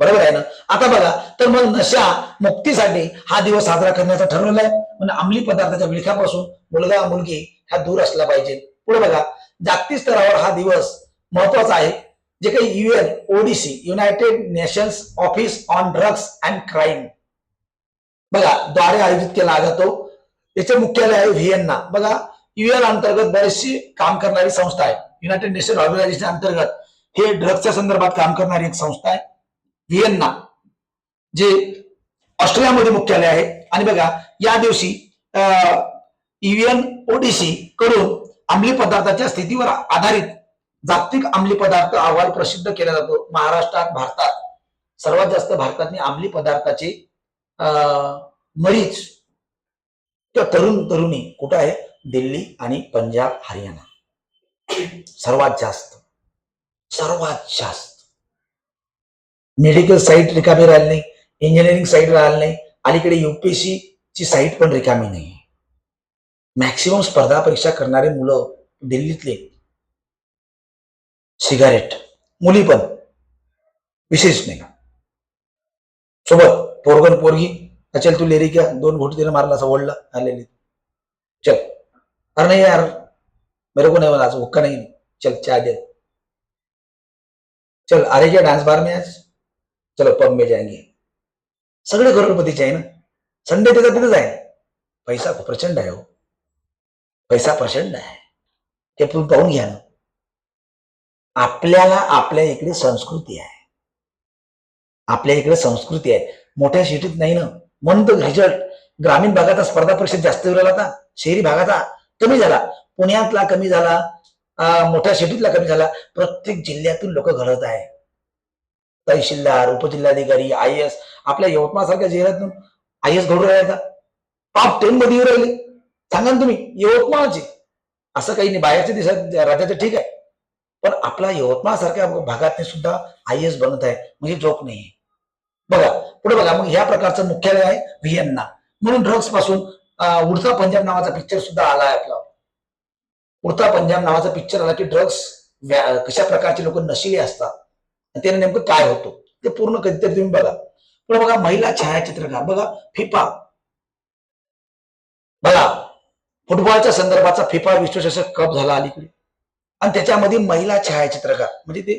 बरोबर आहे ना? आता बघा, तर मग नशा मुक्तीसाठी हा दिवस साजरा करण्याचं ठरवलंय. म्हणजे अंमली पदार्थाच्या विळख्यापासून मुलगा मुलगी ह्या दूर असला पाहिजे. पुढे बघा, जागतिक स्तरावर हा दिवस महत्वाचा आहे. जे काही UNODC, United nations office on drugs and crime, बघा, द्वारे आयोजित केला जातो. त्याचे मुख्यालय आहे व्हिएन्ना. बघा, UN अंतर्गत बरीचशी काम करणारी संस्था आहे. युनायटेड नेशन ऑर्गनायझेशन अंतर्गत हे ड्रग्सच्या संदर्भात काम करणारी एक संस्था आहे व्हिएन्ना, जे ऑस्ट्रेलियामध्ये मुख्यालय आहे. आणि बघा, या दिवशी UNODC कडून अंमली पदार्थाच्या स्थितीवर आधारित जागतिक अंमली पदार्थ अहवाल प्रसिद्ध केला जातो. महाराष्ट्रात, भारतात सर्वात जास्त भारतातली अंमली पदार्थाचे मरीज किंवा तरुण तरुणी कुठं आहे? दिल्ली आणि पंजाब, हरियाणा. सर्वात जास्त, सर्वात जास्त. मेडिकल साईट रिकामी राहिली नाही, इंजिनिअरिंग साईट राहिली नाही, अलीकडे UPSC ची साईट पण रिकामी नाही. मॅक्सिमम स्पर्धा परीक्षा करणारे मुलं दिल्लीतले सिगारेट, मुली पण विशेष नाही. सोबत पोरगन पोरगी, चल तू लेरी क्या, 2 घोट तिने मारला, असं ओढला, आलेली, चल. अरे नाही यार, मेरे को नहीं बना, हुक्का नहीं, चल चाय दे, चल अरे क्या डांस बार में आज, चलो पब में जाएंगे. सगळे करोडपतीचे आहे ना. संडे त्याचा तिथेच आहे. पैसा प्रचंड आहे हो, पैसा प्रचंड आहे. ते तुम्ही पाहून घ्या ना. आपल्याला आपल्या इकडे संस्कृती आहे, आपल्या इकडे संस्कृती आहे. मोठ्या सिटीत नाही ना, म्हणून तो रिझल्ट ग्रामीण भागाचा स्पर्धा परीक्षेत जास्त वेळ झाला, शहरी भागाचा कमी झाला. पुण्यातला कमी झाला, मोठ्या सिटीतला कमी झाला. प्रत्येक जिल्ह्यातून लोक घडत आहे. तहसीलदार, उपजिल्हाधिकारी, IAS. आपल्या यवतमाळ सारख्या जिल्ह्यातून IAS घडून राहिले का? टॉप 10 मध्ये येऊ राहिले. सांगा ना तुम्ही, यवतमाळचे. असं काही नाही, बाहेरच्या देशात राज्याचं ठीक आहे, पण आपला यवतमाळ सारख्या भागात सुद्धा IAS बनत आहे, म्हणजे जोक नाही. बघा पुढे बघा, मग ह्या प्रकारचं मुख्यालय आहे व्हिएन्ना. म्हणून ड्रग्स पासून उडता पंजाब नावाचा पिक्चर सुद्धा आला आहे. आपला उडता पंजाब नावाचा पिक्चर आला की ड्रग्स कशा प्रकारचे लोक नशिले असतात, त्याने नेमकं काय होतं ते पूर्ण कधीतरी तुम्ही बघा. पुढे बघा, महिला छायाचित्रकार. बघा, फिफा, बघा फुटबॉलच्या संदर्भाचा फिफा विश्वचषक कप झाला अलीकडे आणि त्याच्यामध्ये महिला छायाचित्रकार म्हणजे ते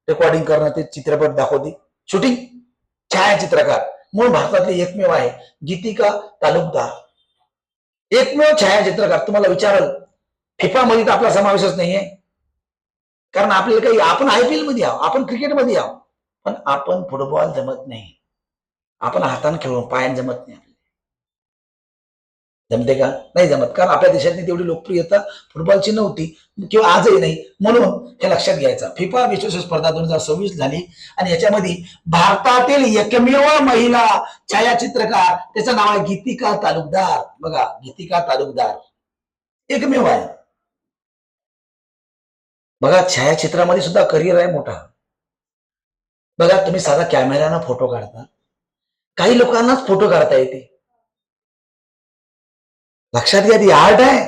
रेकॉर्डिंग करणं, ते चित्रपट दाखवते, शूटिंग, छायाचित्रकार म्हणून भारतातले एकमेव आहे गीतिका तालुकदार. एकमेव छायाचित्रकार. तुम्हाला विचारल फिफा मध्ये तर आपला समावेशच नाहीये, कारण आपल्याला काही, आपण आयपीएल मध्ये आहोत, आपण क्रिकेटमध्ये आहोत, पण आपण फुटबॉल जमत नाही. आपण हाताने खेळून पायाने जमत नाही. जमते का? नाही जमत, कारण आपल्या देशातली तेवढी लोकप्रियता फुटबॉलची नव्हती किंवा आजही नाही. म्हणून हे लक्षात घ्यायचं. फिफा विश्वचषक स्पर्धा 2026 झाली आणि याच्यामध्ये भारतातील एकमेव महिला छायाचित्रकार, त्याचं नाव आहे गीतिका तालुकदार. बघा, गीतिका तालुकदार एकमेव आहे. बघा, छायाचित्रामध्ये सुद्धा करिअर आहे मोठा. बघा, तुम्ही साधा कॅमेऱ्यानं फोटो काढता, काही लोकांनाच फोटो काढता येते. लक्षात घ्या, ती आर्ट आहे.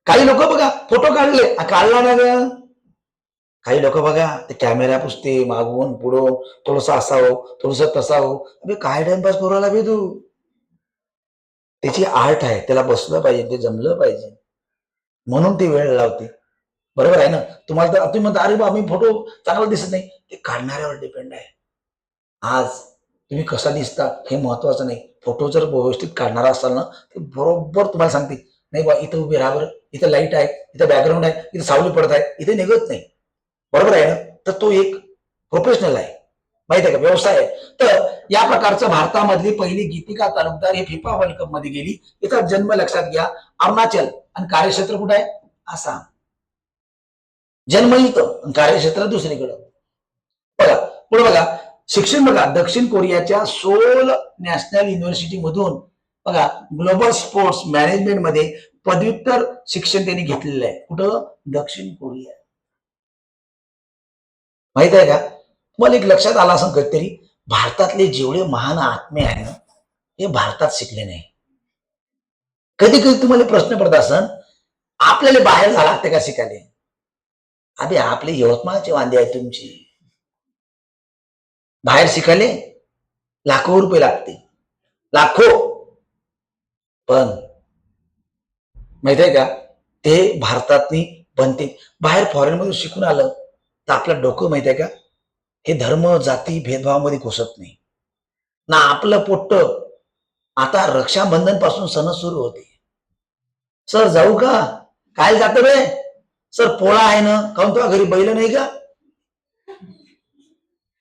काही लोक बघा फोटो काढला ना ग, काही लोक बघा ते कॅमेरा पुसते मागून पुढं, थोडस असावं थोडस तसावं. अबे काय टाइमपास करू लागला बे तू? त्याची आर्ट आहे, त्याला बसलं पाहिजे, ते जमलं पाहिजे, म्हणून ती वेळ लावते. बरोबर आहे ना? तुम्हाला तर तुम्ही म्हणता अरे बा मी फोटो चांगला दिसत नाही, ते काढणाऱ्यावर डिपेंड आहे. आज तुम्ही कसा दिसता हे महत्वाचं नाही, फोटो जर व्यवस्थित काढणारा असाल ना, ते बरोबर तुम्हाला सांगते, नाही बा इथं उभे राहा बरं, इथं लाईट आहे, इथं बॅकग्राऊंड आहे, इथं सावली पडत आहे, इथे निघत नाही. बरोबर आहे ना? तर तो एक प्रोफेशनल आहे, माहिती आहे का, व्यवसाय आहे. तर या प्रकारचं भारतामधली पहिली गीतिका तालुकदार हे फिफा वर्ल्ड कप मध्ये गेली. तिचा जन्म लक्षात घ्या अरुणाचल आणि कार्यक्षेत्र कुठे आहे? आसाम. जन्म इथं, कार्यक्षेत्र दुसरीकडं. बघा पुढे बघा, शिक्षण बघा, दक्षिण कोरियाच्या सोल नॅशनल युनिव्हर्सिटी मधून बघा ग्लोबल स्पोर्ट्स मॅनेजमेंट मध्ये पदव्युत्तर शिक्षण त्यांनी घेतलेलं आहे. कुठं? दक्षिण कोरिया. माहित आहे का? तुम्हाला एक लक्षात आला असं कधीतरी, भारतातले जेवढे महान आत्मे आहे ना, हे भारतात शिकले नाही. कधी कधी तुम्हाला प्रश्न पडत असन, आपल्याला बाहेर जावं लागते का शिकायला? अबे आपले यवतमाळचे वांदे आहे तुमची. बाहेर शिकायले लाखो रुपये लागते, लाखो. पण माहित आहे का, ते भारतातनी बनते. बाहेर फॉरेन मध्ये शिकून आलं तर आपलं डोकं माहित आहे का, हे धर्म जाती भेदभावामध्ये घुसत नाही ना. आपलं पोट्ट आता रक्षाबंधन पासून सण सुरू होते. सर जाऊ का? काय जातं बे? सर पोळा आहे ना. काऊन तुझ्या घरी बैल नाही का?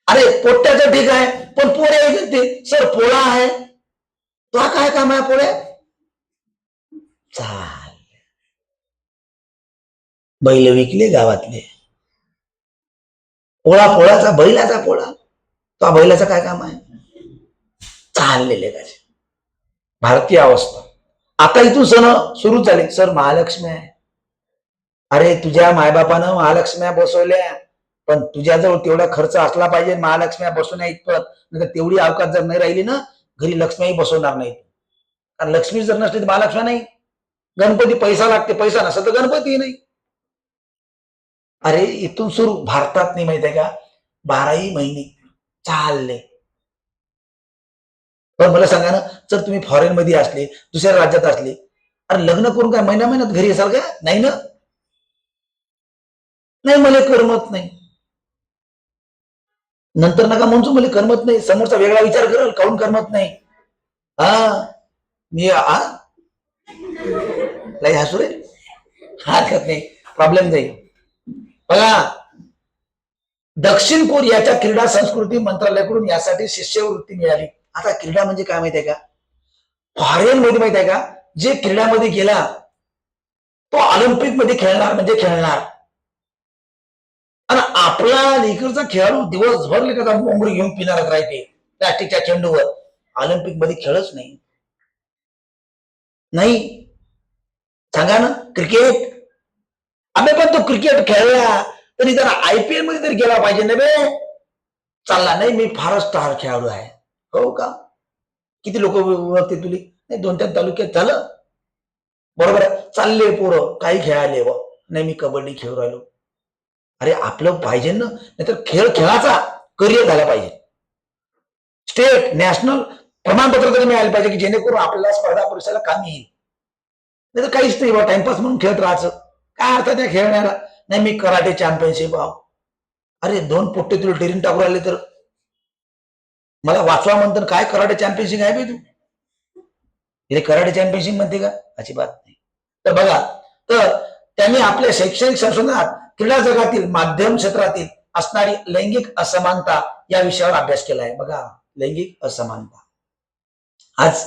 अरे पोट्ट्याचं ठीक आहे, पण पोळ्या येतात ते. सर पोळा आहे, तुला काय काम आहे पोळ्या? चाल, बैल विकले गावातले, पोळाचा बैलाचा पोळा, तो बैलाचा काय काम आहे? चाललेले काय भारतीय अवस्था. आता इथून सण सुरू झाले. सर महालक्ष्मी आहे. अरे तुझ्या मायबापानं महालक्ष्म्या बसवल्या, पण तुझ्याजवळ तेवढा खर्च असला पाहिजे महालक्ष्म्या बसवण्या इतपत. नाही तेवढी अवकाश जर नाही राहिली ना, घरी लक्ष्मीही बसवणार नाही. कारण लक्ष्मी जर नसली तर महालक्ष्म्या नाही. गणपती पैसा लागते, पैसा नसला तर गणपती नाही. अरे इथून सुरू भारतात नाही, माहित आहे का, 12ही महिने चालले. पण मला सांगा ना, जर तुम्ही फॉरेन मध्ये असले, दुसऱ्या राज्यात असले, अरे लग्न करून काय महिना महिन्यात घरी असाल का? नाही ना. नाही मला करमत नाही. नंतर नका म्हणतो मला करमत नाही, समोरचा वेगळा विचार करेल काऊन करमत नाही. हा मी लय हसू रे, हरकत नाही, प्रॉब्लेम जाईल. बघा, दक्षिण कोरियाच्या क्रीडा संस्कृती मंत्रालयाकडून यासाठी शिष्यवृत्ती मिळाली. आता क्रीडा म्हणजे काय माहिती आहे का? फॉरेन मध्ये माहित आहे का, जे क्रीडामध्ये गेला तो ऑलिम्पिक मध्ये खेळणार म्हणजे खेळणार. आणि आपला इकडचा खेळाडू दिवसभर लेखा मोंगरी घेऊन पिणारच राहते प्लास्टिकच्या चेंडूवर. ऑलिम्पिक मध्ये खेळच नाही. नाही सांगा ना, क्रिकेट, आम्ही पण तो क्रिकेट खेळला तरी जरा आयपीएल मध्ये तरी गेला पाहिजे ना बे. चालला नाही, मी फारच स्टार खेळाडू आहे. हो का? किती लोक ओळखते तुली? नाही 2-3 तालुक्यात झालं. बरोबर आहे, चालले पोरं काही खेळाले व नाही मी कबड्डी खेळू राहिलो. अरे आपलं पाहिजे ना, नाहीतर खेळ खेळाचा करिअर झाला पाहिजे. स्टेट नॅशनल प्रमाणपत्र तरी मिळालं पाहिजे की जेणेकरून आपल्याला स्पर्धा परीक्षेला कामी येईल. नाही तर काहीच नाही बा, टाइमपास म्हणून खेळत राहायचं. काय अर्थ त्या खेळण्याला? नाही मी कराटे चॅम्पियनशिप. अरे 2 पोट्टे तुला टेरीन टाकून राहिले तर मला वाचवा म्हणतात. काय कराटे चॅम्पियनशिप आहे बे तू? हे कराटे चॅम्पियनशिप म्हणते का? अजिबात नाही. तर बघा, तर त्यांनी आपल्या शैक्षणिक संशोधनात क्रीडा जगातील माध्यम क्षेत्रातील असणारी लैंगिक असमानता या विषयावर अभ्यास केला आहे. बघा, लैंगिक असमानता. आज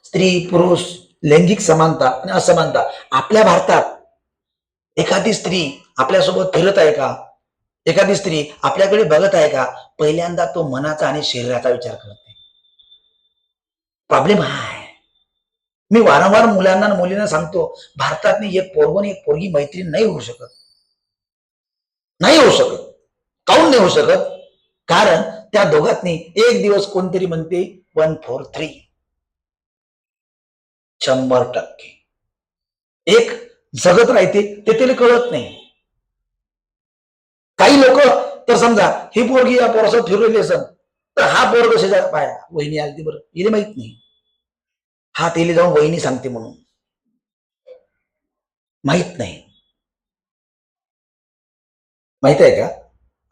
स्त्री पुरुष लैंगिक समानता आणि असमानता. आपल्या भारतात एखादी स्त्री आपल्यासोबत फिरत आहे का? एखादी स्त्री आपल्याकडे बघत आहे का? पहिल्यांदा तो मनाचा आणि शरीराचा विचार करते. प्रॉब्लेम हा आहे. मी वारंवार मुलांना आणि मुलींना सांगतो, भारतात एक पोरगं आणि एक पोरगी मैत्रीण नाही होऊ शकत. नाही होऊ शकत. काऊन नाही होऊ शकत? कारण त्या दोघांनी एक दिवस कोणतरी म्हणते 143. 100%. एक जगत राहते ते त्याला कळत नाही. काही लोक तर समजा ही पोरगी या पोरासोबत फिरवली असेल तर हा पोर कशाच्या पाया वहिनी आली बरं, हिला माहित नाही. हा तिला जाऊन वहिनी सांगते म्हणून माहित नाही. माहित आहे का?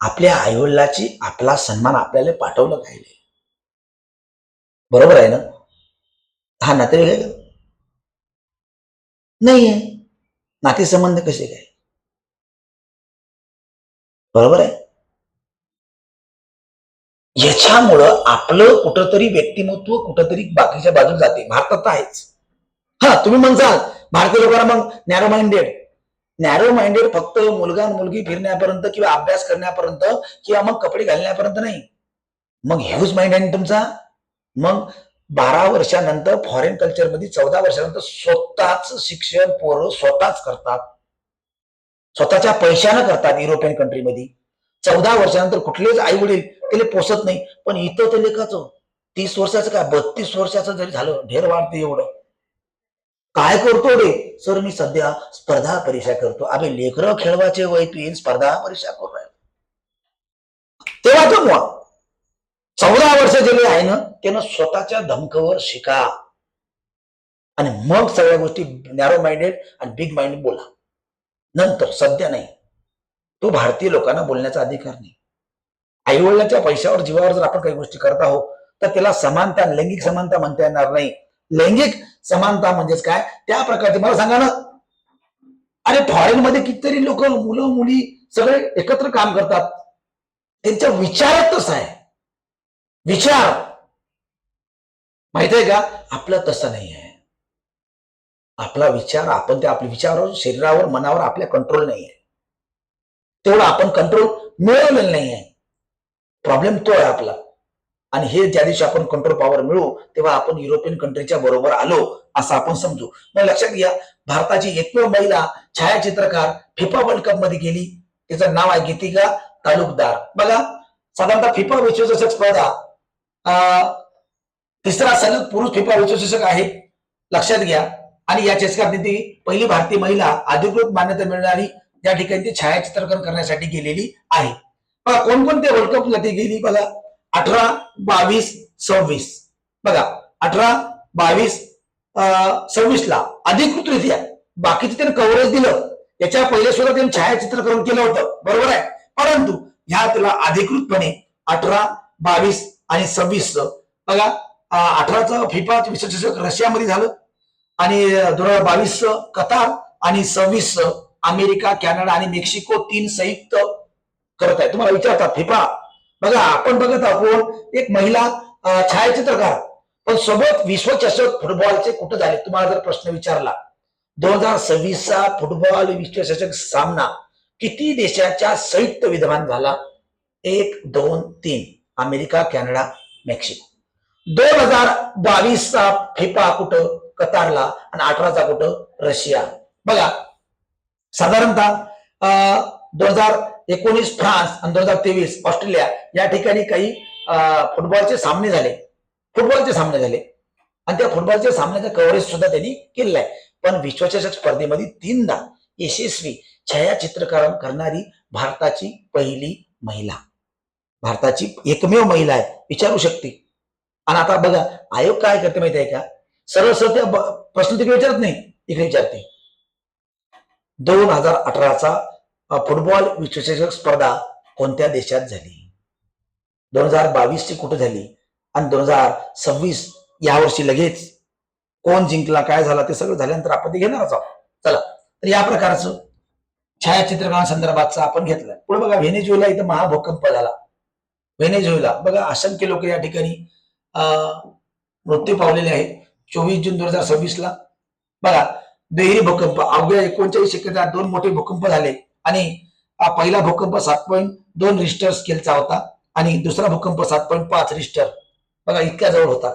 आपल्या आईवडिलाची आपला सन्मान आपल्याला पाठवलं पाहिजे. बरोबर आहे ना? हा नातेवाईक आहे का? नाहीये. नातेसंबंध कसे काय? बरोबर आहे. याच्यामुळं आपलं कुठंतरी व्यक्तिमत्व कुठंतरी बाकीच्या बाजूला जाते. भारतात आहेच. हा, तुम्ही म्हणसाल भारतीय लोकांना मग नॅरो माइंडेड फक्त मुलगा मुलगी फिरण्यापर्यंत किंवा अभ्यास करण्यापर्यंत किंवा मग कपडे घालण्यापर्यंत नाही. मग ह्यूज माइंड आहे तुमचा. मग 12 वर्षानंतर फॉरेन कल्चरमध्ये 14 वर्षानंतर स्वतःच शिक्षण पोरं स्वतःच करतात. स्वतःच्या पैशानं करतात. युरोपियन कंट्रीमध्ये 14 वर्षानंतर कुठलेच आई वडील त्याला पोसत नाही. पण इथं ते लेखाचं 30 वर्षाचं काय 32 वर्षाचं जरी झालं ढेर वाढते. एवढं काय करतो रे? सर मी सध्या स्पर्धा परीक्षा करतो. अबे लेकरं खेळवाचे वय तू स्पर्धा परीक्षा करू राहिला. तेव्हा तो 14 वर्ष जे आहे ना त्यानं स्वतःच्या धमकावर शिका आणि मग सगळ्या गोष्टी नॅरो माइंडेड आणि बिग माइंडेड बोला. नंतर सध्या नाही. तो भारतीय लोकांना बोलण्याचा अधिकार नाही. आईवडिलांच्या पैशावर जीवावर जर आपण काही गोष्टी करत आहोत तर त्याला समानता लैंगिक समानता म्हणता येणार नाही. लैंगिक समानता म्हणजेच काय? त्या प्रकारचे मला सांगा ना. अरे फॉरेन मध्ये कितीतरी लोक मुलं मुली सगळे एकत्र काम करतात. त्यांचा विचारच तसा आहे. विचार माहित आहे का? आपलं तसं नाही आहे. आपला विचार आपण त्या आपल्या विचारावर शरीरावर मनावर आपल्या कंट्रोल नाही आहे. तेवढं आपण कंट्रोल मिळवलेलं नाही आहे. प्रॉब्लेम तो आहे आपला. आणि हे ज्या दिवशी आपण कंट्रोल पॉवर मिळू तेव्हा आपण युरोपियन कंट्रीच्या बरोबर आलो असं आपण समजू. मग लक्षात घ्या, भारताची एकमेव महिला छायाचित्रकार फिफा वर्ल्ड कप मध्ये गेली. तिचं नाव आहे गीतिका तालुकदार. बघा, साधारणतः फिफा विश्वचषक स्पर्धा तिसरा सलग पुरुष फिफा विश्वचषक आहे. लक्षात घ्या. आणि या चषकात ती पहिली भारतीय महिला अधिकृत मान्यता मिळणारी या ठिकाणी ती छायाचित्रकरण करण्यासाठी गेलेली आहे. बघा कोणकोणत्या वर्ल्ड कपला ती गेली. बघा 18, 22, 26. बघा 18, 22, 26 ला अधिकृतरित्या. बाकीचे त्याने कव्हरेज दिलं. याच्या पहिले सुद्धा त्यांनी छायाचित्रकरण केलं होतं. बरोबर आहे. परंतु ह्या त्याला अधिकृतपणे 18, 22 आणि 26 बघा 18चं फिफा विश्वचषक रशियामध्ये झालं आणि 2022 कतार आणि 26 अमेरिका, कॅनडा आणि मेक्सिको 3 संयुक्त करत आहे. तुम्हाला विचारतात फिफा. बघा आपण बघत आहोत एक महिला छायाचित्रकार, पण सोबत विश्वचषक फुटबॉलचे कुठे झाले? तुम्हाला जर प्रश्न विचारला 2026चा फुटबॉल विश्वचषक सामना किती देशाच्या संयुक्त विद्यमान झाला? 1, 2, 3 अमेरिका, कॅनडा, मेक्सिको. 2022चा फिफा कुठं? कतारला. आणि 18चा कुठं? रशिया. बघा साधारणतः 2019 फ्रान्स आणि 2023 ऑस्ट्रेलिया या ठिकाणी काही फुटबॉलचे सामने झाले. आणि त्या फुटबॉलच्या सामन्याचा कव्हरेज सुद्धा त्यांनी केलेला आहे. पण विश्वचषक स्पर्धेमध्ये 3दा यशस्वी छायाचित्रकरण करणारी भारताची पहिली महिला, भारताची एकमेव महिला आहे. विचारू शकते. आणि आता बघा आयोग काय करते माहिती आहे का? सरळ सरळ त्या प्रश्न तिकडे विचारत नाही, इकडे विचारते 2018चा फुटबॉल विश्वचषक स्पर्धा कोणत्या देशात झाली? 2022 ची कुठे झाली? आणि 2026 यावर्षी लगेच कोण जिंकला, काय झाला, ते सगळं झाल्यानंतर आपण ते घेणारच आहोत. चला, तर या प्रकारचं छायाचित्रकरणासंदर्भातचं आपण घेतलं. पुढे बघा, व्हेनेझुएला इथं महाभूकंप झाला. व्हेनेझुएला बघा, असंख्य लोक या ठिकाणी मृत्यू पावलेले आहेत. 24 जून 2026 ला बघा, दुहेरी भूकंप, अवघ्या 39 सेकंदात 2 मोठे भूकंप झाले. आणि पहिला भूकंप 7.2 रिश्टर स्केलचा होता आणि दुसरा भूकंप 7.5 रिश्टर, बघा इतक्या जवळ होता.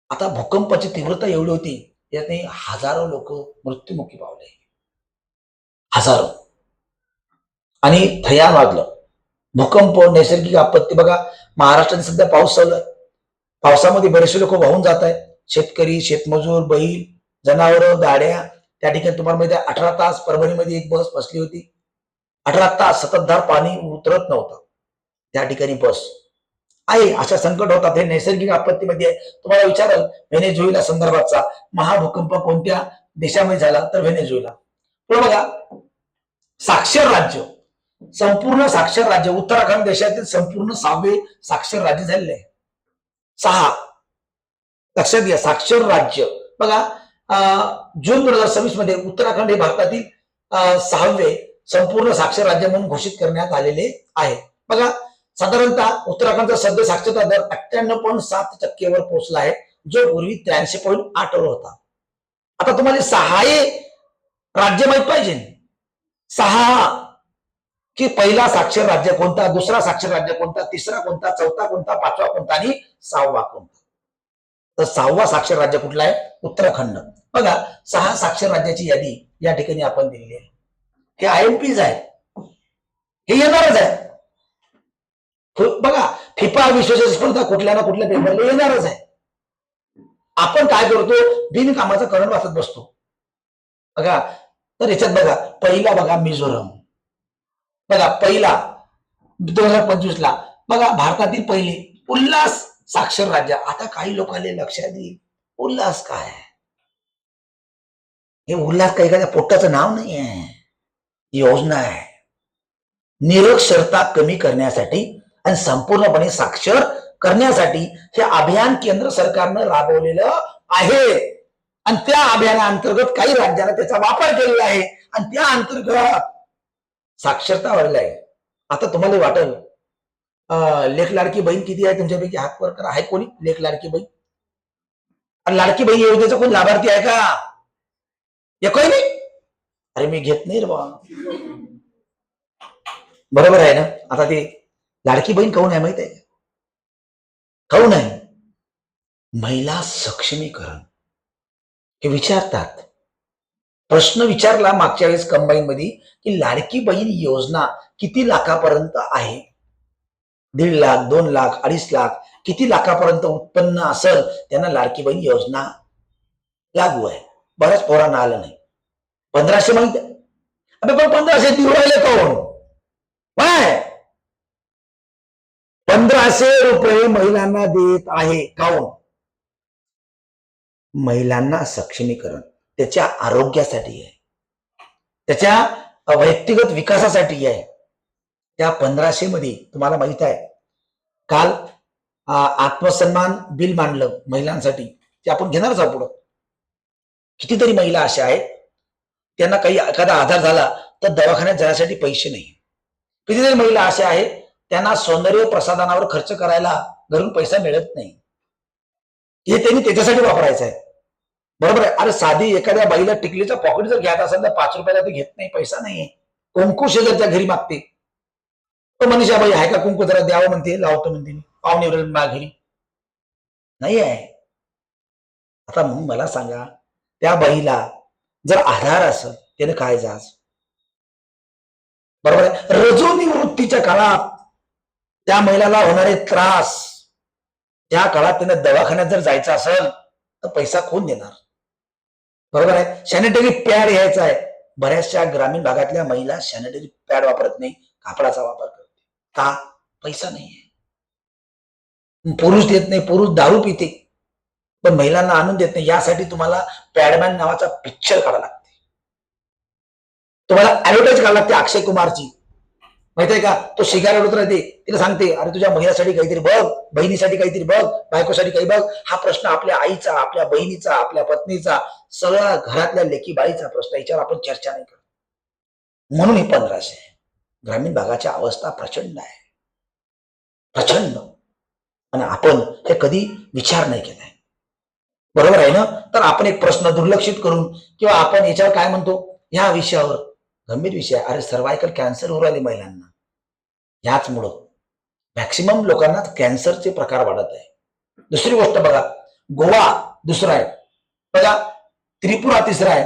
आता भूकंपाची तीव्रता एवढी होती, याने हजारो लोक मृत्युमुखी पावले, हजारो. आणि थैयान वाजलं. भूकंप, नैसर्गिक आपत्ती, बघा महाराष्ट्रात सध्या पाऊस चालू आहे. पावसामध्ये बरेचसे लोक वाहून जात आहेत. शेतकरी, शेतमजूर, बैल, जनावरं, गाड्या. त्या ठिकाणी तुम्हाला माहिती आहे, 18 तास परभणीमध्ये एक बस फसली होती. 18 तास सततधार पाणी उतरत नव्हतं त्या ठिकाणी बस आहे. अशा संकट होतात. हे नैसर्गिक आपत्तीमध्ये तुम्हाला विचारल, व्हेनेझुएला संदर्भातचा महाभूकंप कोणत्या देशामध्ये झाला, तर व्हेनेझुएला. पुढे बघा, साक्षर राज्य, संपूर्ण साक्षर राज्य, उत्तराखंड देशातील संपूर्ण 6वे साक्षर राज्य झालेले आहे. 6, लक्षात घ्या, साक्षर राज्य. बघा, जून 2026 मध्ये उत्तराखंड हे भारतातील 6वे संपूर्ण साक्षर राज्य म्हणून घोषित करण्यात आलेले आहे. बघा, साधारणतः उत्तराखंडचा सध्या साक्षरता दर 98.7% पोहोचला आहे, जो पूर्वी 83.8 होता. आता तुम्हाला 6 राज्य माहित पाहिजे. 6 की पहिला साक्षर राज्य कोणता, दुसरा साक्षर राज्य कोणता, तिसरा कोणता, चौथा कोणता, 5वा कोणता आणि 6वा कोणता. तर 6वा साक्षर राज्य कुठला आहे? उत्तराखंड. बघा, 6 साक्षर राज्याची यादी या ठिकाणी आपण दिलेली आहे. हे IMPs आहे, हे येणारच आहे. बघा, फिफा विश्वचषक स्पर्धा कुठल्या ना कुठल्या पेपरला येणारच आहे. आपण काय करतो, बिनकामाचा करंट वाचत बसतो. बघा, तर याच्यात बघा, पहिला बघा मिझोरम. बघा, पहिला 2025 ला बघा, भारतातील पहिले उल्हास साक्षर राज्य. आता काही लोकांना लक्षात येईल, उल्हास काय? हे उल्हास काही एखाद्या पोटाचं नाव नाही आहे, योजना आहे. निरक्षरता कमी करण्यासाठी आणि संपूर्णपणे साक्षर करण्यासाठी हे अभियान केंद्र सरकारनं राबवलेलं आहे. आणि त्या अभियानाअंतर्गत काही राज्यांना त्याचा वापर केलेला आहे आणि त्या अंतर्गत साक्षरता वाढली आहे. आता तुम्हाला वाटेल, लेख लाडकी बहीण किती आहे तुमच्यापैकी? हात वर करा. आहे कोणी लेख लाडकी बहीण? आणि लाडकी बहीण योजनेचा कोण लाभार्थी आहे का? एकही नाही. अरे मी घेत नाही रे बा. बरोबर आहे ना? आता ते लाडकी बहीण काऊन आहे माहित आहे? काऊन आहे? महिला सक्षमीकरण हे विचारतात. प्रश्न विचारला मागच्या वेळेस कंबाईन मध्ये की लाडकी बहीण योजना किती लाखापर्यंत आहे? 1.5 लाख, 2 लाख, 2.5 लाख, किती लाखापर्यंत उत्पन्न असेल त्यांना लाडकी बहीण योजना लागू आहे. बऱ्याच पोरांना आलं नाही. 1500 माहित आहे? अबे पण 1500 देऊ राहिले कोण? 1500 रुपये महिलांना देत आहे. काऊन? महिलांना सक्षमीकरण त्याच्या आरोग्यासाठी आहे, त्याच्या वैयक्तिक विकासासाठी आहे. त्या 1500 मध्ये तुम्हाला माहित आहे, काल आत्मसन्मान बिल मांडलं महिलांसाठी, ते आपण घेणारच आहोत पुढं. कितीतरी महिला अशा आहेत, त्यांना काही एखादा आधार झाला तर दवाखान्यात जाण्यासाठी पैसे नाही. कितीतरी महिला अशा आहेत, त्यांना सौंदर्य प्रसाधनावर खर्च करायला घरून पैसा मिळत नाही. हे त्यांनी त्याच्यासाठी वापरायचं आहे. बरोबर आहे? अरे साधी एखाद्या बाईला टिकलीचा पॉकेट जर घ्यायचा असेल तर 5 रुपयाला ते घेत नाही, पैसा नाही. कुंकू शेजारच्या घरी मागते, तो मनीषा बाई आहे का कुंकू जरा द्यावं म्हणते, लावतो म्हणते, पाहुणे घरी नाही आहे. आता मग मला सांगा, त्या बाईला जर आधार असेल त्याने काय जाज? बरोबर आहे? रजो निवृत्तीच्या काळात त्या महिलाला होणारे त्रास, त्या काळात त्याने दवाखान्यात जर जायचं असेल तर पैसा कोण देणार? बरोबर आहे? सॅनिटरी पॅड घ्यायचा आहे. बऱ्याचशा ग्रामीण भागातल्या महिला सॅनिटरी पॅड वापरत नाही, कापडाचा वापर करते. का? पैसा नाही आहे. पुरुष देत नाही, पुरुष दारू पिते पण महिलांना आणून देत नाही. यासाठी तुम्हाला पॅडमॅन नावाचा पिक्चर काढावा लागते. तुम्हाला ऍडव्हर्टाईज करायला लागते अक्षय कुमारची, माहितीये का? तो शिकायला होत राहते, तिला सांगते अरे तुझ्या महिलासाठी काहीतरी बघ, बहिणीसाठी काहीतरी बघ, बायकोसाठी काही बघ. हा प्रश्न आपल्या आईचा, आपल्या बहिणीचा, आपल्या पत्नीचा, सगळ्या घरातल्या लेकी बाळीचा प्रश्न, याच्यावर आपण चर्चा नाही करत. म्हणून ही 1500 आहे. ग्रामीण भागाची अवस्था प्रचंड आहे, प्रचंड. आणि आपण हे कधी विचार नाही केलाय, बरोबर आहे ना? तर आपण एक प्रश्न दुर्लक्षित करून किंवा आपण याच्यावर काय म्हणतो, ह्या विषयावर गंभीर विषय, अरे सर्वायकल कॅन्सर होऊ राहिले महिलांना, याचमुळं मॅक्सिमम लोकांना कॅन्सरचे प्रकार वाढत आहे. दुसरी गोष्ट बघा, गोवा दुसरा आहे बघा, त्रिपुरा तिसरा आहे,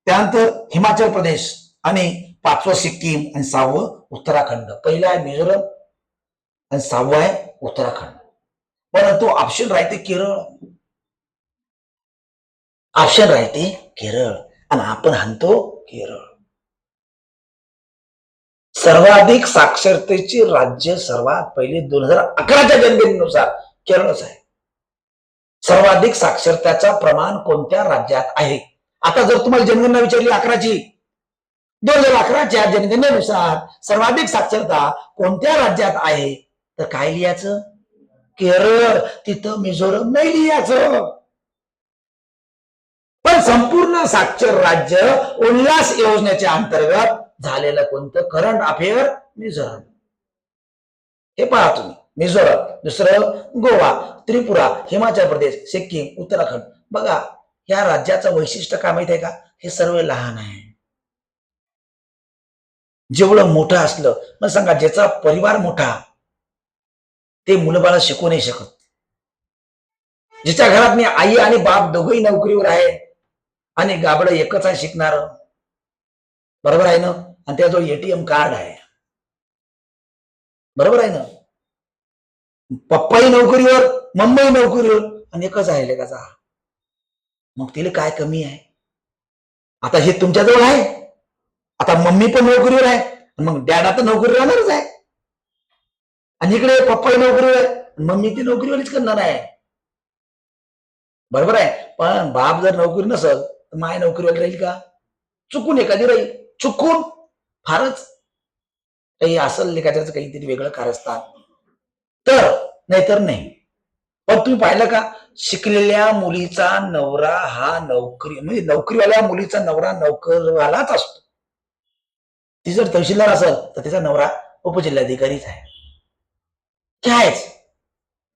त्यानंतर हिमाचल प्रदेश, आणि 5वं सिक्कीम, आणि 6वं उत्तराखंड. पहिला आहे मिझोरम आणि 6वं आहे उत्तराखंड. परंतु ऑप्शन राहते केरळ, ऑप्शन राहते केरळ, आणि आपण म्हणतो केरळ. सर्वाधिक साक्षरतेचे राज्य सर्वात पहिले 2011च्या जनगणनेनुसार केरळच आहे. सर्वाधिक साक्षरतेचं प्रमाण कोणत्या राज्यात आहे? आता जर तुम्हाला जनगणना विचारली 11ची, 2011च्या जनगणनेनुसार सर्वाधिक साक्षरता कोणत्या राज्यात आहे, तर काय लिहायचं? केरळ. तिथं मिझोरम नाही लिहायचं. पण संपूर्ण साक्षर राज्य उल्हास योजनेच्या अंतर्गत झालेलं कोणतं? Current affair Mizoram. हे पहा तुम्ही, मिझोरम, दुसरं गोवा, त्रिपुरा, हिमाचल प्रदेश, सिक्कीम, उत्तराखंड. बघा, या राज्याचं वैशिष्ट्य काय माहिती आहे का? हे सर्व लहान आहे. जेवढं मोठं असलं, मग सांगा, ज्याचा परिवार मोठा ते मुलं बाळ शिकू नाही शकत. ज्याच्या घरात मी आई आणि बाप दोघंही नोकरीवर आहे आणि गाबडं एकच आहे शिकणार, बरोबर आहे ना, आणि त्याजवळ एटीएम कार्ड आहे, बरोबर आहे ना, पप्पाही नोकरीवर, मम्मीही नोकरीवर, आणि एकच आहे लेकाचा, मग तिला काय कमी आहे? आता हे तुमच्याजवळ आहे, आता मम्मी पण नोकरीवर आहे, मग डॅड आता नोकरी राहणारच आहे, आणि इकडे पप्पाही नोकरीवर आहे, मम्मी ती नोकरीवरच करणार आहे, बरोबर आहे. पण बाप जर नोकरी नसल तर माय नोकरीवर राहील का? चुकून एखादी राहील, चुकून, फारच काही असल लेखाचं काहीतरी वेगळं कारस्थान, तर नाहीतर नाही. पण तुम्ही पाहिलं का, शिकलेल्या मुलीचा नवरा हा नोकरी, म्हणजे नोकरीवाल्या मुलीचा नवरा नोकरवालाच असतो. ती जर तहसीलदार असेल तर तिचा नवरा उपजिल्हाधिकारीच आहे, कायच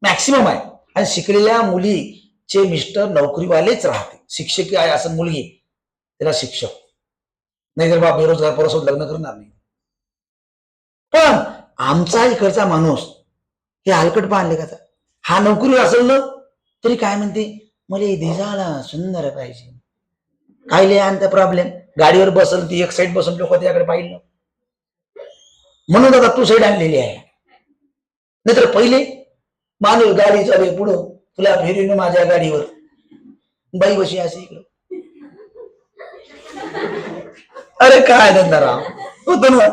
मॅक्सिमम आहे. आणि शिकलेल्या मुलीचे मिस्टर नोकरीवालेच राहते, शिक्षकी आहे असं मुलगी, त्याला शिक्षक, नाही तर बाप बेरोजगार परसोत लग्न करणार नाही. पण आमचा इकडचा माणूस हे हलकट आणले का, हा नोकरीवर असेल ना तरी काय म्हणते, मला दिसायला सुंदर पाहिजे. काय लिहा आणि प्रॉब्लेम, गाडीवर बसल ती एक साईड बसून लोक त्याकडे पाहिलं, म्हणून आता तू साईड आणलेली आहे. नाहीतर पहिले माणूस गाडी चालू पुढं, तुला फिरवून माझ्या गाडीवर, बाई बशी असे इकडं. अरे काय धंदाराव होतो ना.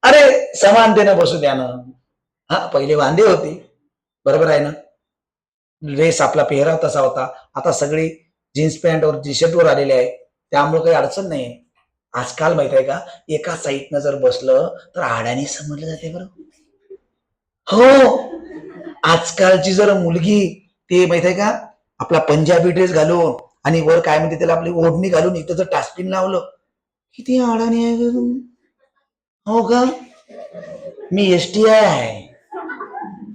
अरे समानतेनं बसू द्या ना. हा, पहिले वांदे होते, बरोबर आहे ना, ड्रेस आपला पेहराव तसा होता. आता सगळे जीन्स पॅन्ट वर टी शर्ट वर आलेले आहे, त्यामुळे काही अडचण नाही. आजकाल माहित आहे का, एका साईडनं जर बसलं तर आड्याने समजलं जाते बरं. हो, आजकालची जर मुलगी ते माहित आहे का, आपला पंजाबी ड्रेस घालून आणि वर काय म्हणते त्याला आपली ओढणी घालून इथं जर टास्पिन लावलं, किती आडाणी आहे. हो का, मी STI आहे,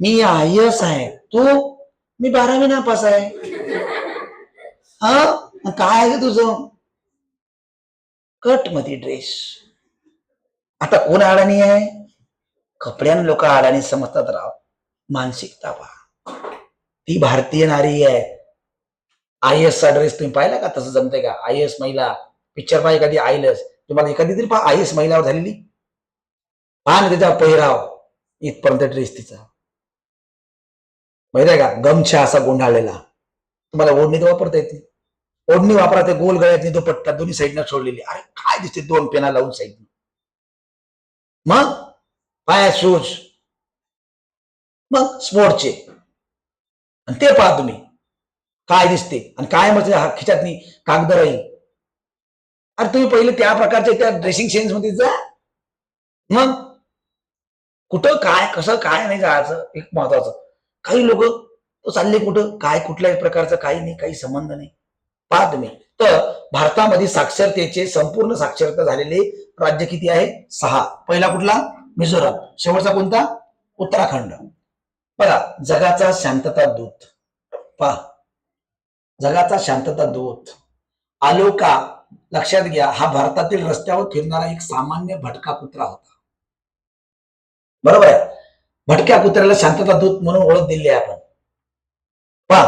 मी IAS आहे, तू? मी 12वी नापास आहे. हा, काय आहे तुझं? कट मध्ये ड्रेस. आता कोण अडाणी आहे? कपड्यानं लोक अडाणी समजतात राव. मानसिकता पहा, ती भारतीय नारी आहे. IAS चा ड्रेस तुम्ही पाहिला का? तसं जमतंय का? IAS महिला पिक्चर पाहिजे कधी आयलस, तुम्हाला एखादी तरी पहा IAS महिलावर झालेली, पहा ना त्याचा पहिराव, इथपर्यंत ड्रेस तिचा, माहित आहे का, गमछा असा गोंढाळलेला. तुम्हाला ओढणी तर वापरता येते, ओढणी वापरा, ते गोल गळ्यातनी दुपट्टा दोन्ही साईडनं सोडलेली, अरे काय दिसते, 2 पेना लावून साईड. मग पाया शूज, मग स्पोर्टचे, आणि ते पहा तुम्ही काय दिसते, आणि काय म्हणजे खिच्यातनी कागद राहील, अरे तुम्ही पहिले त्या प्रकारच्या त्या ड्रेसिंग सेन्स मध्ये जा. मग कुठं काय कसं काय नाही जायचं एक महत्वाचं. काही लोक चालले कुठं काय कुठल्याही प्रकारचं काही नाही, काही संबंध नाही. पहा तुम्ही, तर भारतामध्ये साक्षरतेचे संपूर्ण साक्षरता झालेले राज्य किती आहे? 6. पहिला कुठला? मिझोराम. शेवटचा कोणता? उत्तराखंड. बघा, जगाचा शांतता दूत. पहा, जगाचा शांतता दूत आलोका, लक्षात घ्या, हा भारतातील रस्त्यावर फिरणारा एक सामान्य भटका कुत्रा होता. बरोबर आहे. भटक्या कुत्र्याला शांतता दूत म्हणून ओळख दिली आहे आपण. पहा,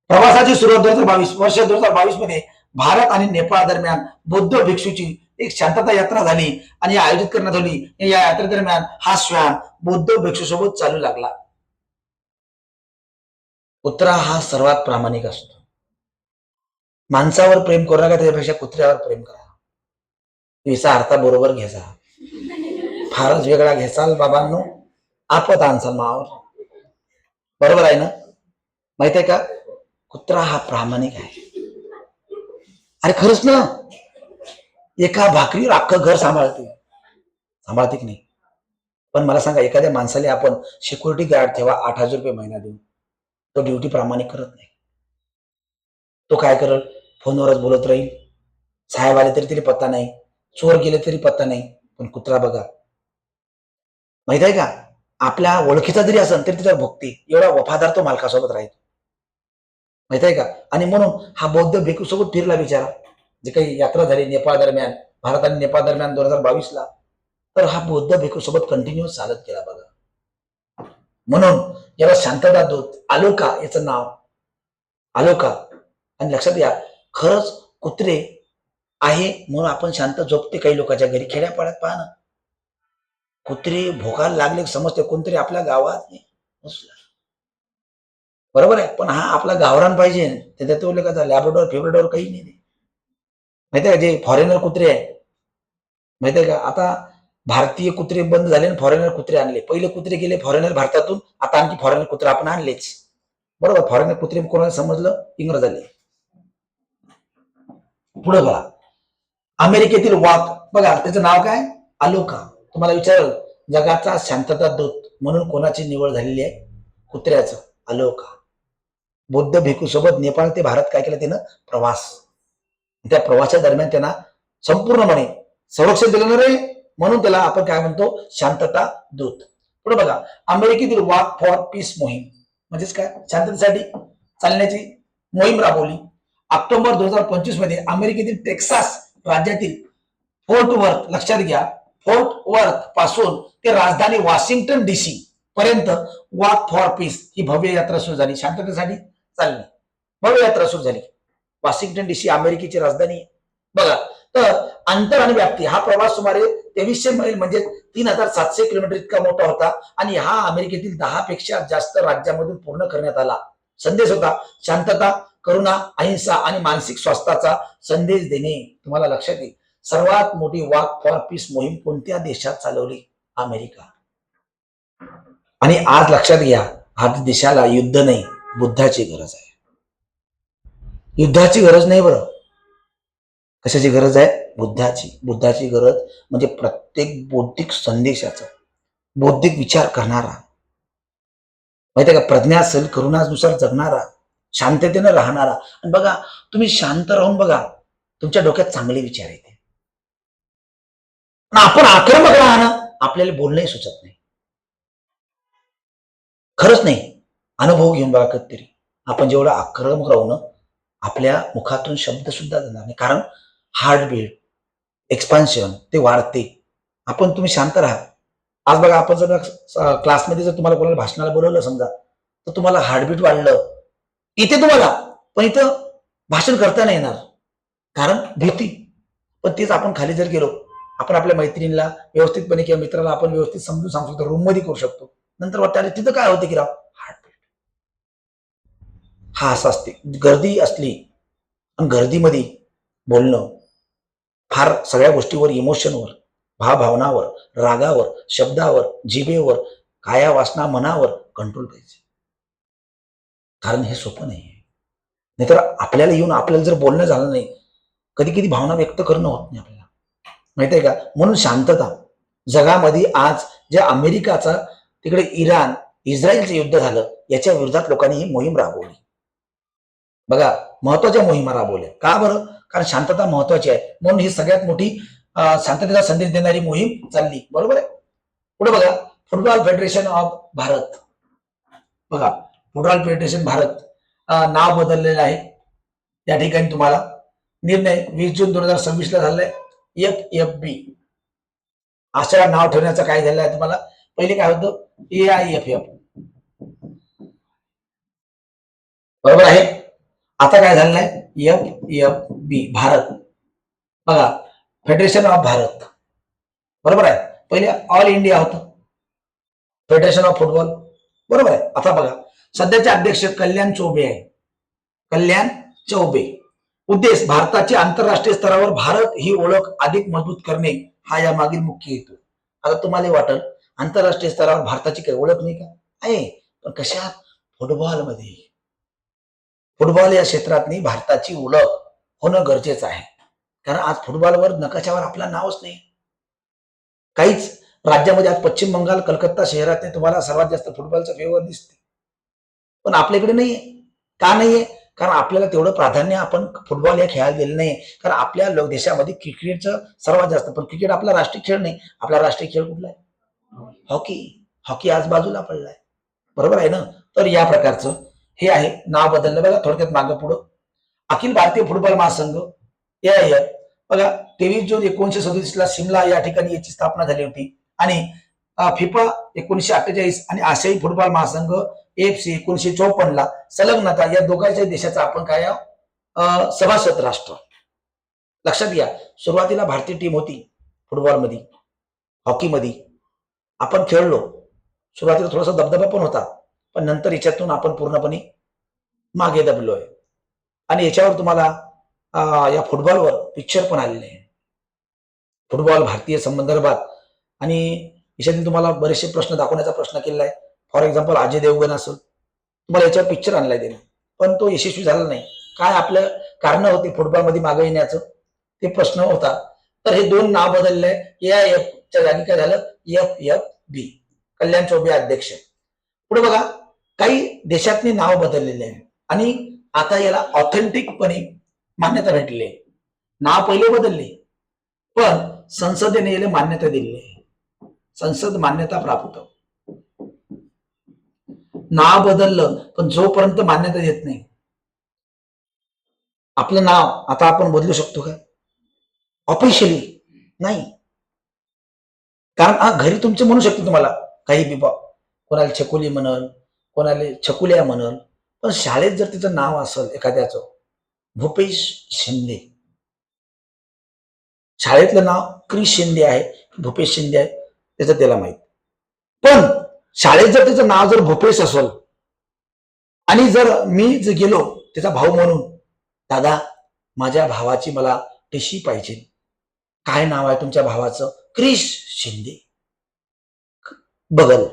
प्रवासाची सुरुवात 2022 मध्ये भारत आणि नेपाळ दरम्यान बौद्ध भिक्षूची एक शांतता यात्रा झाली आणि आयोजित करण्यात आली. या यात्रेदरम्यान हा श्वान बौद्ध भिक्षू सोबत चालू लागला. कुत्रा हा सर्वात प्रामाणिक असतो. माणसावर प्रेम करू नका, त्याच्यापेक्षा कुत्र्यावर प्रेम करा. विसा अर्था बरोबर घ्यायचा. फारच वेगळा घ्याचाल बाबांनो, आपत आणसाल मावर. बरोबर आहे ना? माहित आहे का, कुत्रा हा प्रामाणिक आहे. अरे खरंच ना, एका भाकरीवर अख्खं घर सांभाळते की नाही? पण मला सांगा, एखाद्या माणसाला आपण सिक्युरिटी गार्ड ठेवा 8,000 रुपये महिना देऊन, तो ड्युटी प्रामाणिक करत नाही. तो काय करल? फोनवरच बोलत राहील. साहेब आले तरी पत्ता नाही, चोर गेले तरी पत्ता नाही. पण कुत्रा बघा, माहित आहे का, आपल्या ओळखीचा जरी असेल तरी त्याच्यावर भक्ती, एवढा वफादार तो मालकासोबत राहील. माहित आहे का? आणि म्हणून हा बौद्ध भिक्खू सोबत फिरला बिचारा. जे काही यात्रा झाली नेपाळ दरम्यान, भारत आणि नेपाळ दरम्यान 2022 तर हा बौद्ध भिक्खू सोबत कंटिन्यू चालत गेला बघा. म्हणून याला शांतता दूत आलोका याचं नाव, आलोका. आणि लक्षात घ्या, खरंच कुत्रे आहे म्हणून आपण शांत झोपते. काही लोकांच्या घरी खेड्यापाड्यात पहा ना, कुत्रे भोकायला लागले समजते कोणतरी आपल्या गावात नाही. बरोबर आहे, पण हा आपला गावरान पाहिजे. त्याच्यात का लॅब्राडोर फेब्राडोर काही नाही. माहिती आहे का, जे फॉरेनर कुत्रे आहे, माहिती आहे का, आता भारतीय कुत्रे बंद झाले आणि फॉरेनर कुत्रे आणले. पहिले कुत्रे गेले फॉरेनर भारतातून, आता आणखी फॉरेनर कुत्रे आपण आणलेच. बरोबर, फॉरेनर कुत्रे कोणाला समजलं? इंग्रजाले. पुढे बघा, अमेरिकेतील वाघ बघा, त्याचं नाव काय? आलोका. तुम्हाला विचारल, जगाचा शांतता दूत म्हणून कोणाची निवड झालेली आहे? कुत्र्याचं, आलोका. बौद्ध भिक्खू सोबत नेपाळ ते भारत काय केलं त्यानं? प्रवास. त्या प्रवासा दरम्यान त्यांना संपूर्णपणे संरक्षण दिलं ना रे, म्हणून त्याला आपण काय म्हणतो? शांतता दूत. पुढे बघा, अमेरिकेतील वॉक फॉर पीस मोहीम म्हणजेच काय? शांततेसाठी चालण्याची मोहीम राबवली. ऑक्टोबर 2025 मध्ये अमेरिकेतील टेक्सास राज्यातील फोर्ट वर्थ, लक्षात घ्या, फोर्ट वर्थ पासून ते राजधानी वॉशिंग्टन DC पर्यंत वॉक फॉर पीस ही भव्य यात्रा सुरू झाली. शांततेसाठी चालली भव्य यात्रा सुरू झाली. वॉशिंग्टन DC अमेरिकेची राजधानी बघा. तर अंतर आणि व्याप्ती, हा प्रवास सुमारे 2300 मैल म्हणजे 3700 किलोमीटर इतका मोठा होता आणि हा अमेरिकेतील 10 पेक्षा जास्त राज्यामधून पूर्ण करण्यात आला. संदेश होता शांतता, करुणा, अहिंसा आणि मानसिक स्वास्थ्याचा संदेश देणे. तुम्हाला लक्षात येईल, सर्वात मोठी वॉक फॉर पीस मोहीम कोणत्या देशात चालवली? अमेरिका. आणि आज लक्षात घ्या, आज देशाला युद्ध नाही, बुद्धाची गरज आहे. युद्धाची गरज नाही बरं. कशाची गरज आहे? बुद्धाची गरज म्हणजे प्रत्येक बौद्धिक संदेशाचा, बौद्धिक विचार करणारा, माहिती का, प्रज्ञा असेल, करुणानुसार जगणारा, शांततेनं राहणारा. आणि बघा, तुम्ही शांत राहून बघा, तुमच्या डोक्यात चांगले विचार येते. आपण आक्रमक राहणं, आपल्याला बोलणंही सुचत नाही. खरंच नाही, अनुभव घेऊन बघा कधीतरी. आपण जेवढं आक्रमक राहू ना, आपल्या मुखातून शब्द सुद्धा जाणार नाही. कारण हार्टबीट, एक्सपान्शन ते वाढते. तुम्ही शांत राहा. आज बघा, आपण जर क्लासमध्ये जर तुम्हाला कोणाला भाषणाला बोलवलं समजा, तर तुम्हाला हार्टबीट वाढलं इथे तुम्हाला, पण इथं भाषण करता नाही येणार, कारण भीती. पण तेच आपण खाली जर गेलो, आपण आपल्या मैत्रिणीला व्यवस्थितपणे किंवा मित्राला आपण व्यवस्थित समजून सांगू शकतो, रूम मध्ये करू शकतो. नंतर वाटतं तिथं काय होते की राव, हार्टबीट हा असं असते. गर्दी असली आणि गर्दीमध्ये बोलणं, फार सगळ्या गोष्टीवर, इमोशनवर, भावनावर, रागावर, शब्दावर, जिभेवर, काया वासना, मनावर कंट्रोल पाहिजे. कारण हे सोपं नाही. नाहीतर आपल्याला येऊन आपल्याला जर बोलणं झालं नाही, कधी कधी भावना व्यक्त करणं होत नाही आपल्याला, माहित आहे का? म्हणून शांतता जगामध्ये आज जे अमेरिकाचा तिकडे इराण इस्रायलचं युद्ध झालं याच्या विरोधात लोकांनी ही मोहीम राबवली. बघा, महत्वाच्या मोहिमा राबवल्या. का बरं? कारण शांतता महत्वाची आहे म्हणून ही सगळ्यात मोठी शांततेचा संदेश देणारी मोहीम चालली. बरोबर आहे. पुढे बघा, फुटबॉल फेडरेशन ऑफ भारत. बघा, फुटबॉल फेडरेशन भारत नाव बदललेलं आहे. या ठिकाणी तुम्हाला निर्णय 20 जून 2026 ला झालाय. FFB अशा नाव ठेवण्याचं काय झालं आहे तुम्हाला? पहिले काय होतं? AIFF. बरोबर आहे. आता काय झालेलं आहे? FFB भारत. बघा, फेडरेशन ऑफ भारत. बरोबर आहे. पहिले ऑल इंडिया होतं फेडरेशन ऑफ फुटबॉल. बरोबर आहे. आता बघा, सध्याचे अध्यक्ष कल्याण चौबे आहे. कल्याण चौबे. उद्देश भारताची आंतरराष्ट्रीय स्तरावर भारत ही ओळख अधिक मजबूत करणे हा या मागील मुख्य हेतू. आता तुम्हाला वाटेल आंतरराष्ट्रीय स्तरावर भारताची काही ओळख नाही का? आहे, पण कशात? फुटबॉलमध्ये. फुटबॉल या क्षेत्रातनी भारताची ओळख होणं गरजेचं आहे. कारण आज फुटबॉलवर नकाशावर आपलं नावच नाही. काहीच राज्यामध्ये आज पश्चिम बंगाल, कलकत्ता शहरात तुम्हाला सर्वात जास्त फुटबॉलचा फेवर दिसते, पण आपल्याकडे नाहीये. का नाहीये? कारण आपल्याला तेवढं प्राधान्य आपण फुटबॉल या खेळाला दिलं नाही. कारण आपल्या देशामध्ये क्रिकेटचं सर्वात जास्त, पण क्रिकेट आपला राष्ट्रीय खेळ नाही. आपला राष्ट्रीय खेळ कुठला आहे? हॉकी. हॉकी आज बाजूला पडलाय. बरोबर आहे ना? तर या प्रकारचं हे आहे. नाव बदललं बघा, थोडक्यात मागं पुढं. अखिल भारतीय फुटबॉल महासंघ AIF. बघा, 23 जून 1937 ला शिमला या ठिकाणी याची स्थापना झाली होती. आणि फिफा 1948 आणि आशियाई फुटबॉल महासंघ AFC 1954 ला संलग्नता या दोघांच्या देशाचा आपण काय सभासद राष्ट्र. लक्षात घ्या, सुरुवातीला भारतीय टीम होती फुटबॉलमध्ये, हॉकीमध्ये आपण खेळलो. सुरुवातीला थोडासा दबदबा पण होता, पण नंतर याच्यातून आपण पूर्णपणे मागे दबलोय. आणि याच्यावर तुम्हाला या फुटबॉलवर पिक्चर पण आलेले आहे, फुटबॉल भारतीय संदर्भात. आणि याच्यातून तुम्हाला बरेचसे प्रश्न दाखवण्याचा प्रश्न केलेला आहे. फॉर एक्झाम्पल अजय देवगण असेल, तुम्हाला याच्यावर पिक्चर आणलाय त्याने, पण तो यशस्वी झाला नाही. काय आपलं कारण होते फुटबॉलमध्ये मागे येण्याचं? ते प्रश्न होता. तर हे दोन नाव बदललंय. AIF च्या जागी काय झालं? FFB. कल्याण चौबे अध्यक्ष. पुढे बघा, काही देशातली नाव बदललेले आहे आणि आता याला ऑथेंटिकपणे मान्यता भेटली आहे. नाव पहिले बदलले, पण संसदेने याला मान्यता दिली आहे. संसद मान्यता प्राप्त. नाव बदललं, पण जोपर्यंत मान्यता देत नाही, आपलं नाव आता आपण बदलू शकतो का? ऑफिशियली नाही. कारण घरी तुमचे म्हणू शकते तुम्हाला काही बिबा, कोणाला छकुली म्हणल, कोणाला छकुल्या म्हणल, पण शाळेत जर तिचं नाव असेल एखाद्याचं भूपेश शिंदे, शाळेतलं नाव क्रिश शिंदे आहे, भूपेश शिंदे आहे, त्याचं त्याला माहित. पण शाळेत जर त्याचं नाव जर भूपेश असेल आणि जर मी जर गेलो त्याचा भाऊ म्हणून, दादा माझ्या भावाची मला टीशी पाहिजे. काय नाव आहे तुमच्या भावाचं? क्रिश शिंदे. बगल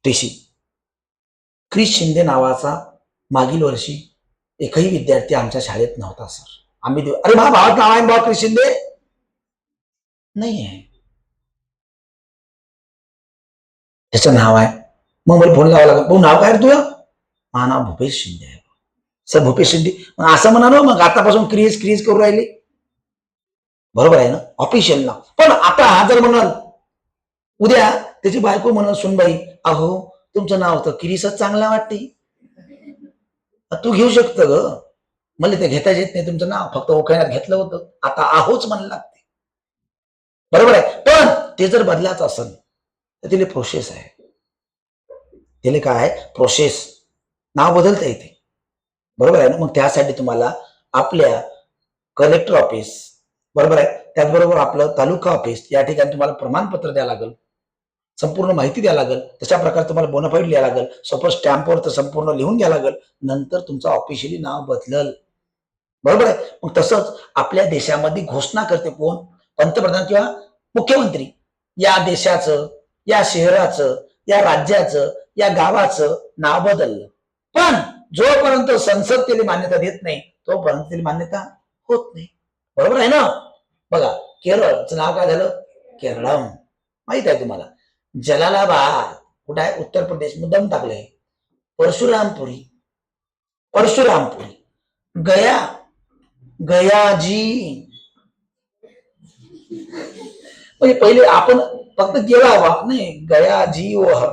टीशी. क्रिश शिंदे नावाचा मागील वर्षी एकही विद्यार्थी आमच्या शाळेत नव्हता सर. आम्ही देऊ, अरे माझ्या भावात नाव आहे बा क्रिश शिंदे, नाही आहे, त्याचं नाव आहे. मग मला फोन लावा लागला, भाऊ नाव काय रे तुझं? हा नाव भूपेश शिंदे आहे. सर भूपेश शिंदे, मग असं म्हणा ना, मग आतापासून क्रिज क्रिज करू राहिले. बरोबर आहे ना, ऑफिशियल नाव. पण आता हा जर म्हणाल, उद्या त्याची बायको म्हणाल, सुनबाई अहो तुमचं नाव तर क्रिसच चांगला वाटते, तू घेऊ शकतं ग, मला ते घेता येत नाही तुमचं नाव, फक्त ओळखण्यात घेतलं होतं, आता आहोच म्हणायला लागते. बरोबर आहे. पण ते जर बदलायचं असेल तर तिला प्रोसेस आहे. तिला काय आहे? प्रोसेस. नाव बदलता येते. बरोबर आहे ना. मग त्यासाठी तुम्हाला आपल्या कलेक्टर ऑफिस, बरोबर आहे, त्याचबरोबर आपलं तालुका ऑफिस या ठिकाणी तुम्हाला प्रमाणपत्र द्यावं लागेल, संपूर्ण माहिती द्यावं लागेल, तशा प्रकारे तुम्हाला बोनाफाईड लिहावं लागेल, स्वतः स्टॅम्पवर तर संपूर्ण लिहून घ्यावं लागेल, नंतर तुमचं ऑफिशियली नाव बदलल. बरोबर आहे. मग तसंच आपल्या देशामध्ये घोषणा करते कोण? पंतप्रधान किंवा मुख्यमंत्री. या देशाचं, या शहराचं, या राज्याचं, या गावाचं नाव बदललं, पण जोपर्यंत संसद त्याला मान्यता देत नाही तोपर्यंत त्याला मान्यता होत नाही. बरोबर आहे ना? बघा, केरळचं नाव काय झालं? केरळम. माहित आहे तुम्हाला. जलालाबाद कुठं आहे? उत्तर प्रदेश. मुद्दाम टाकलंय. परशुरामपुरी, परशुरामपुरी. गया, गयाजी. म्हणजे पहिले आपण फक्त गेला हवा नाही, गयाजी ओह,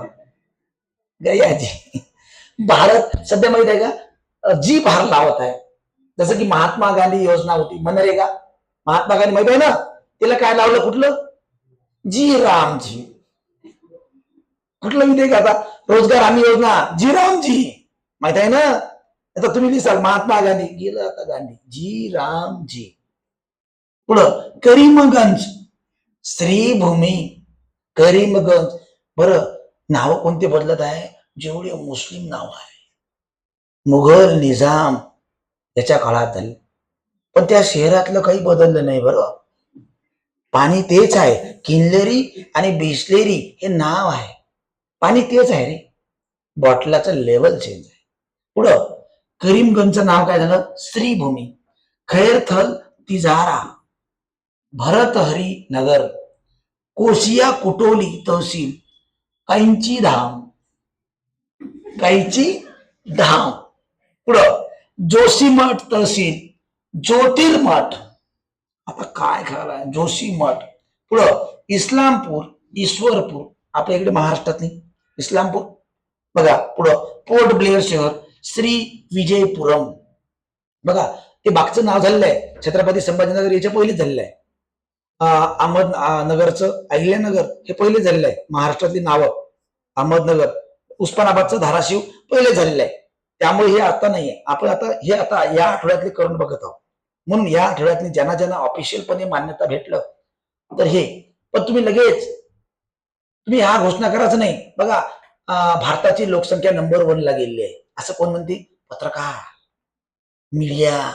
गयाजी. भारत सध्या माहित आहे का, जी फार लावत आहे. जसं की महात्मा गांधी योजना होती मनरेगा. महात्मा गांधी माहित आहे ना, तिला काय लावलं? कुठलं? जी रामजी. कुठलं विधेयक आता? रोजगार हमी योजना, जी रामजी. माहित आहे ना? आता तुम्ही लिसाल महात्मा गांधी, गेलं आता गांधी, जी रामजी. पुढं करीमगंज, श्रीभूमी, करीमगंज. बरं, नाव कोणते बदलत आहे? जेवढे मुस्लिम नाव आहे, मुघल निजाम याच्या काळात झाले, पण त्या शहरातलं काही बदललं नाही. बरं, पाणी तेच आहे. किनलेरी आणि बिस्लेरी हे नाव आहे, पाणी तेच आहे रे, बॉटलाचं लेवल चेंज आहे. पुढं करीमगंजचं नाव काय झालं? श्रीभूमी. खैरथल तिजारा, भरतहरी नगर, कोशिया कुटोली तहसील, कैंची धाम, कैची धाम. पुढं जोशीमठ तहसील, ज्योतिर्मठ. आता काय खरं, जोशीमठ. पुढं इस्लामपूर, ईश्वरपूर, आपल्या इकडे महाराष्ट्रातली इस्लामपूर. बघा पुढं पोर्ट ब्लेअर शहर, श्री विजयपुरम. बघा, ते बागचं नाव झालेलं आहे छत्रपती संभाजीनगर याच्या पहिलेच झालेलं आहे. अहमदनगरचं अहिल्यानगर हे पहिले झालेलं आहे. महाराष्ट्रातली नावं अहमदनगर, उस्मानाबादचं धाराशिव पहिले झालेलं आहे. त्यामुळे हे आता नाहीये. आपण आता या आठवड्यातले करून बघत आहोत. म्हणून या आठवड्यातली ज्यांना ज्यांना ऑफिशियलपणे मान्यता भेटलं तर हे. पण तुम्ही लगेच तुम्ही हा घोषणा करायचं नाही. बघा, भारताची लोकसंख्या नंबर 1 ला गेलेली आहे असं कोण म्हणते? पत्रकार, मीडिया.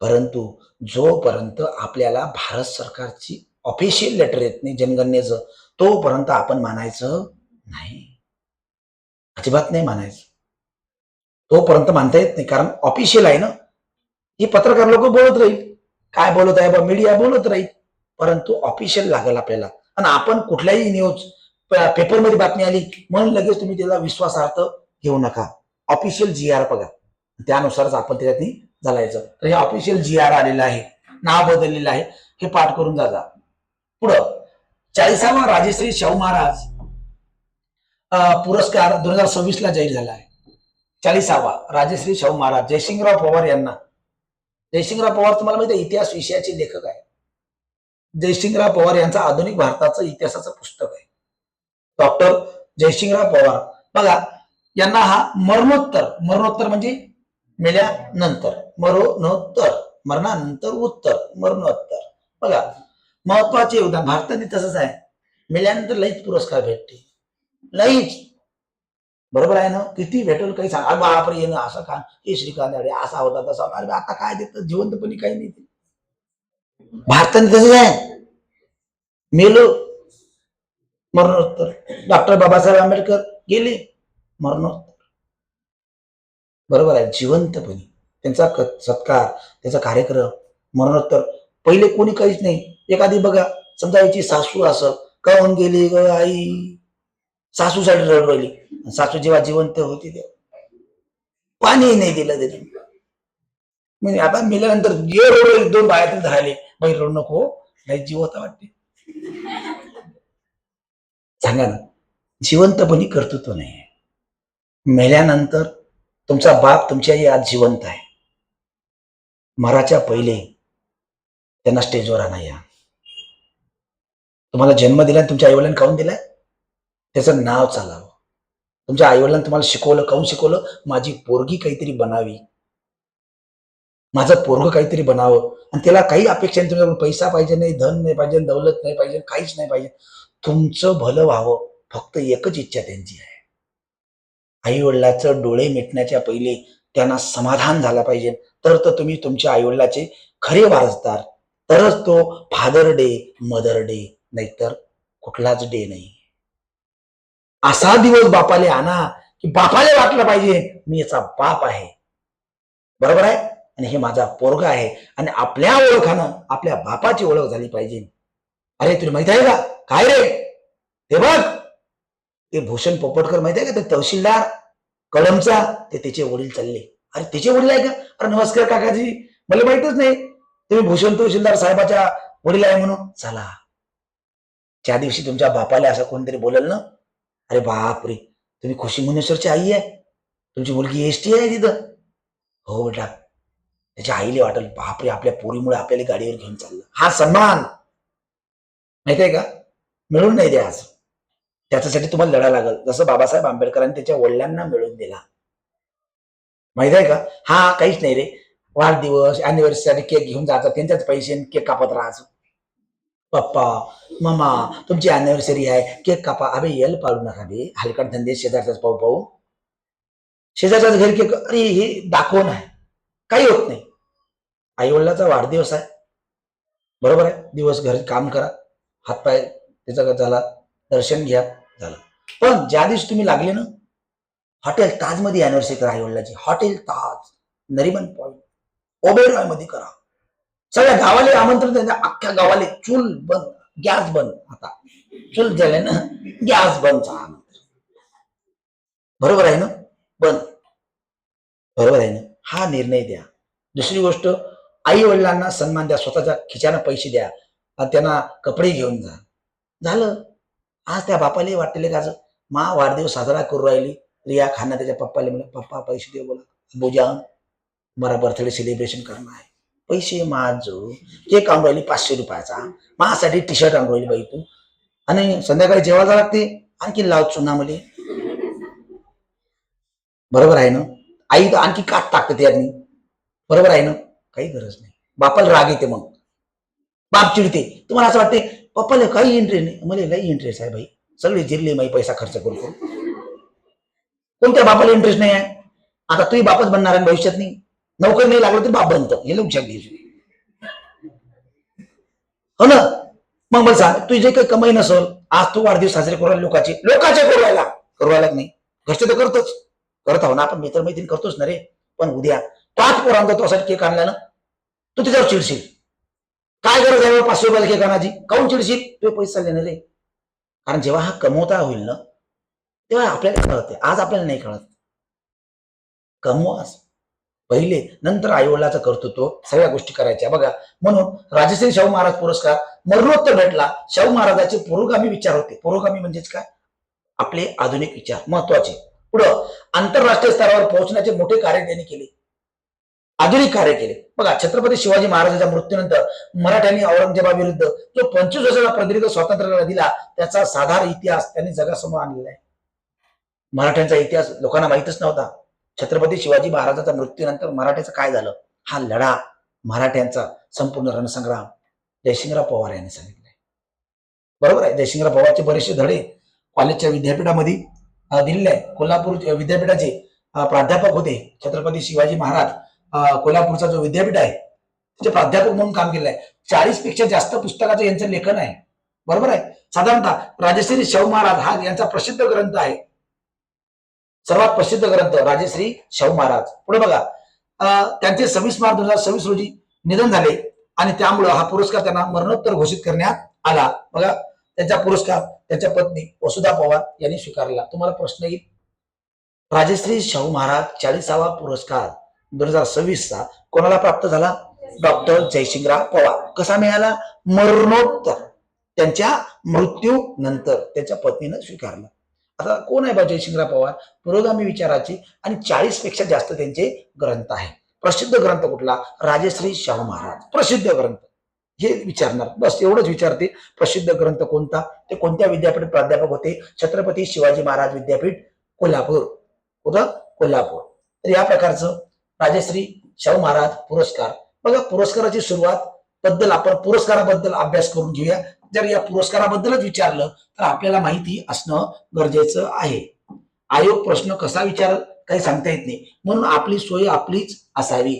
परंतु जोपर्यंत आपल्याला भारत सरकारची ऑफिशियल लेटर येत नाही जनगणनेचं, तोपर्यंत आपण मानायचं नाही, अजिबात नाही मानायचं. तोपर्यंत मानता येत नाही, कारण ऑफिशियल आहे ना. ही पत्रकार लोक बोलत राहील, काय बोलत आहे बा, मीडिया बोलत राहील, परंतु ऑफिशियल लागेल आपल्याला. आणि आपण कुठल्याही न्यूज पेपरमध्ये बातमी आली म्हणून लगेच तुम्ही त्याला विश्वासार्थ घेऊ नका. ऑफिशियल GR बघा, त्यानुसारच आपण त्याच्यात चालायचं. तर हे ऑफिशियल GR आलेलं आहे, नाव बदललेलं आहे, हे पाठ करून जा. पुढं 40वा राजश्री शाहू महाराज पुरस्कार 2026 ला जाहीर झाला आहे. 40वा राजश्री शाहू महाराज जयसिंगराव पवार यांना. जयसिंगराव पवार तुम्हाला माहिती आहे, इतिहास विषयाचे लेखक आहे. जयसिंगराव पवार यांचा आधुनिक भारताचं इतिहासाचं पुस्तक आहे. डॉक्टर जयसिंगराव पवार. बघा, यांना हा मरणोत्तर म्हणजे मेल्यानंतर, मरणानंतर उत्तर, मरणोत्तर. बघा, महत्वाचे योगदान भारताने तसंच आहे. मेल्यानंतर लईच पुरस्कार भेटते, लईच. बरोबर आहे ना? किती भेटेल काही सांग. बापरे, येणं असं का, हे श्रीकांत असा होता तसा होता. अरे आता काय देतं, जिवंतपणी काही नाही. भारताने तसंच आहे, मेलो मरणोत्तर. डॉक्टर बाबासाहेब आंबेडकर गेले, मरणोत्तर. बरोबर आहे, जिवंतपणी त्यांचा सत्कार, त्याचा कार्यक्रम, मरणोत्तर. पहिले कोणी काहीच नाही. एखादी बघा, समजा याची सासू असं, काहून गेली ग आई, सासूसाठी रडवली. सासू जेव्हा जिवंत होती तेव्हा पाणी नाही दिलं त्याने. म्हणजे आता मेल्यानंतर जे रडवली, 2 बायातील धारले, बाई रडू नको, नाही जीव होता वाटते. सांगा ना, जिवंतपणी कर्तृत्व नाही. मेल्यानंतर तुमचा बाप, तुमची आई आज जिवंत आहे, मराच्या पहिले त्यांना स्टेजवर आणा. या तुम्हाला जन्म दिला, तुमच्या आईवडिलांनी काऊन दिलाय? त्याचं नाव चालावं. तुमच्या आईवडिलांनी तुम्हाला शिकवलं, काऊन शिकवलं? माझी पोरगी काहीतरी बनावी, माझं पोरग काहीतरी बनावं. आणि त्याला काही अपेक्षा नाही. तुमच्याकडून पैसा पाहिजे नाही, धन नाही पाहिजे, दौलत नाही पाहिजे, काहीच नाही पाहिजे. तुमचं भलं व्हावं, फक्त एकच इच्छा त्यांची आहे. आई वडिलाचं डोळे मिटण्याच्या पहिले त्यांना समाधान झाला पाहिजे. तर तुम्ही तुमच्या आई वडिलाचे खरे वारसदार. तरच तो फादर डे, मदर डे, नाहीतर कुठलाच डे नाही. असा दिवस बापाले आणा की बापाले वाटलं पाहिजे मी याचा बाप आहे. बरोबर आहे? आणि हे माझा पोरगा आहे आणि आपल्या ओळखानं आपल्या बापाची ओळख झाली पाहिजे. अरे तुला माहित आहे का काय रे, ते बघ ते भूषण पोपटकर माहित आहे का, ते तहसीलदार कळमचा, ते त्याचे वडील चालले. अरे त्याचे वडील आहे का? अरे नमस्कार काकाजी, मला माहितच नाही तुम्ही भूषण तहसीलदार साहेबाच्या वडील आहे म्हणून. चला, ज्या दिवशी तुमच्या बापाला असं कोणतरी बोलल ना, अरे बाप रे, तुम्ही खुशी मुनेश्वरची आई आहे, तुमची मुलगी एसटी आहे तिथं. हो बेटा, त्याच्या आईले वाटेल बापरे आपल्या पोरीमुळे आपल्याला गाडीवर घेऊन चाललं. हा सन्मान माहित आहे का, मिळून नाही द्या आज. त्याच्यासाठी तुम्हाला लढा लागल, जसं बाबासाहेब आंबेडकरांनी त्याच्या वडिलांना मिळवून दिला. माहित आहे का, हा काहीच नाही रे, वाढदिवस अॅनिव्हर्सरी केक घेऊन जायचा, त्यांच्याच पैसे केक कापत राहायचं. पप्पा मम्मा तुमची अॅनिव्हर्सरी आहे, केक कापा. अबे यल पाडू नका बे, हलकट धंदे शेजारचाच पाहू पाहू, शेजारच्याच घरी केक. अरे हे दाखवून आहे, काही होत नाही. आई वडिलाचा वाढदिवस आहे, बरोबर आहे, दिवस घरी काम करा, हातपाय त्याचा झाला, दर्शन घ्या, झालं. पण ज्या दिवशी तुम्ही लागले ना, हॉटेल ताज मध्ये अॅनिव्हर्सरी करा आई वडिलाची. हॉटेल ताज, नरिमन पॉइंट, ओबेरॉय मध्ये करा. सगळ्या गावाले आमंत्रण द्या, अख्ख्या गावाले. चूल बंद, गॅस बंद. आता चूल झाले ना, गॅस बंद. बरोबर आहे ना, बंद. बरोबर आहे ना, हा निर्णय द्या. दुसरी गोष्ट, आई वडिलांना सन्मान द्या, स्वतःच्या खिशाने पैसे द्या, त्यांना कपडे घेऊन जा. झालं. आज त्या बापाला वाटले का मा वाढदिवस साजरा करू राहिली रिया खाना, त्याच्या पप्पाला म्हणा पप्पा पैसे दे, बोला बोजान मला बर्थडे सेलिब्रेशन करणार आहे, पैसे माझो. केक आणून राहिली 500 रुपयाचा, माझ्यासाठी टी शर्ट आणून राहिली बाई तू, आणि संध्याकाळी जेवायला लागते आणखी लाव चुना मध्ये. बरोबर आहे ना, आई तर आणखी काट टाकते त्यांनी. बरोबर आहे ना, काही गरज नाही. बापाला राग येते, मग बाप चिडते. तुम्हाला असं वाटते पप्पाला काही इंटरेस्ट नाही, मला लई इंटरेस्ट आहे भाई, सगळे जिरले माही पैसा खर्च करू. कोणत्या बापाला इंटरेस्ट नाही आहे? आता तुम्ही बापच बनणार आहे भविष्यात. नाही नोकर नाही लागलं तर बाप बनतं, हे लक्षात घ्यायचं, हो ना. मग मला सांग, तू जे काही कमाई नसल, आज तू वाढदिवस साजरे करू लोकांचे करू राहिला नाही, घरचे तर करतोच, करत आहो ना आपण, मित्र मैत्रीण करतोच ना रे. पण उद्या पाच पोरांचा तो असा केक आणला ना, तू त्याच्यावर चिडशील. काय गरज आहे 500 रुपयाला केक आणायची, काऊन चिडशील? तू पैसे चालले ना रे. कारण जेव्हा हा कमवता होईल ना, तेव्हा आपल्याला कळते, आज आपल्याला नाही कळत. कमवास पहिले, नंतर आईवडिलाचं कर्तृत्व, सगळ्या गोष्टी करायच्या. बघा, म्हणून राजश्री शाहू महाराज पुरस्कार मरणोत्तर भेटला. शाहू महाराजांचे पुरोगामी विचार होते. पुरोगामी म्हणजेच काय, आपले आधुनिक विचार महत्वाचे. पुढं आंतरराष्ट्रीय स्तरावर पोहोचण्याचे मोठे कार्य त्यांनी केले, आधुनिक कार्य केले. बघा, छत्रपती शिवाजी महाराजांच्या मृत्यूनंतर मराठ्यांनी औरंगजेबाविरुद्ध जो 25 वर्षाचा प्रदीर्घ स्वातंत्र्य दिला, त्याचा साधार इतिहास त्यांनी जगासमोर आणलेला आहे. मराठ्यांचा इतिहास लोकांना माहितच नव्हता. छत्रपती शिवाजी महाराजांच्या मृत्यूनंतर मराठ्याचं काय झालं, हा लढा मराठ्यांचा संपूर्ण रणसंग्राम जयसिंगराव पवार यांनी सांगितलंय. बरोबर आहे, जयसिंगराव पवारचे बरेचसे धडे कॉलेजच्या विद्यापीठामध्ये दिलेले आहे. कोल्हापूर विद्यापीठाचे प्राध्यापक होते छत्रपती शिवाजी महाराज. कोल्हापूरचा जो विद्यापीठ आहे त्याचे प्राध्यापक म्हणून काम केलं आहे. 40 पेक्षा जास्त पुस्तकाचं यांचं लेखन आहे. बरोबर आहे. साधारणतः राजश्री शाहू महाराज हा यांचा प्रसिद्ध ग्रंथ आहे, सर्वात प्रसिद्ध ग्रंथ राजश्री शाहू महाराज. पुढे बघा, त्यांचे 26 मार्च 2026 रोजी निधन झाले आणि त्यामुळे हा पुरस्कार त्यांना मरणोत्तर घोषित करण्यात आला. बघा, त्यांचा पुरस्कार त्यांच्या पत्नी वसुधा पवार यांनी स्वीकारला. तुम्हाला प्रश्न येईल, राजश्री शाहू महाराज 40वा पुरस्कार 2026 कोणाला प्राप्त झाला? डॉक्टर जयसिंगराव पवार. कसा मिळाला? मरणोत्तर, त्यांच्या मृत्यू नंतर त्यांच्या पत्नीनं स्वीकारला. आता कोण आहे बा जयसिंगराव पवार? पुरोगामी विचाराचे आणि 40 पेक्षा जास्त त्यांचे ग्रंथ आहे. प्रसिद्ध ग्रंथ कुठला? राजश्री शाहू महाराज, प्रसिद्ध ग्रंथ. हे विचारणार, बस एवढंच विचारते. प्रसिद्ध ग्रंथ कोणता? ते कोणत्या विद्यापीठ प्राध्यापक होते? छत्रपती शिवाजी महाराज विद्यापीठ, कोल्हापूर. कुठं? कोल्हापूर. तर या प्रकारचं राजश्री शाहू महाराज पुरस्कार. बघा, पुरस्काराची सुरुवात बद्दल आपण पुरस्काराबद्दल अभ्यास करून घेऊया. जर या पुरस्काराबद्दलच विचारलं तर आपल्याला माहिती असणं गरजेचं आहे. आयोग प्रश्न कसा विचार काही सांगता येत नाही, म्हणून आपली सोय आपलीच असावी.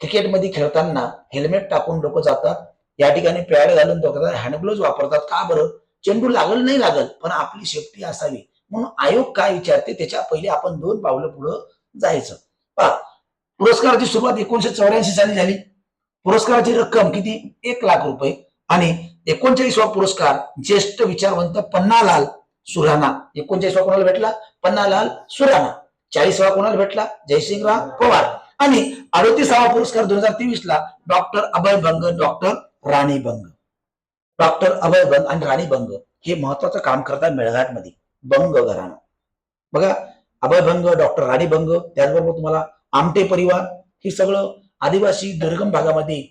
क्रिकेटमध्ये खेळताना हेल्मेट टाकून लोक जातात, या ठिकाणी पॅड घालून जातात, हँडग्लोव्ह वापरतात. का बरं? चेंडू लागल नाही लागल, पण आपली सेफ्टी असावी. म्हणून आयोग काय विचारते त्याच्या पहिले आपण 2 पावलं पुढे जायचं. पुरस्काराची सुरुवात 1984 साली झाली. पुरस्काराची रक्कम किती? 1,00,000 रुपये. आणि 39वा पुरस्कार ज्येष्ठ विचारवंत पन्नालाल सुराणा. 39वा कोणाला भेटला? पन्नालाल सुराणा. 40वा कोणाला भेटला? जयसिंगराव पवार. आणि 38वा पुरस्कार 2023ला doctor Abhay Bang, doctor Rani Bang. Doctor Abhay Bang आणि राणी बंग हे महत्वाचं काम करतात मेळघाटमध्ये. बंग घराणं बघा, अभय बंग, डॉक्टर राणी बंग, त्याचबरोबर तुम्हाला आमटे परिवार, हे सगळं आदिवासी दुर्गम भागामध्ये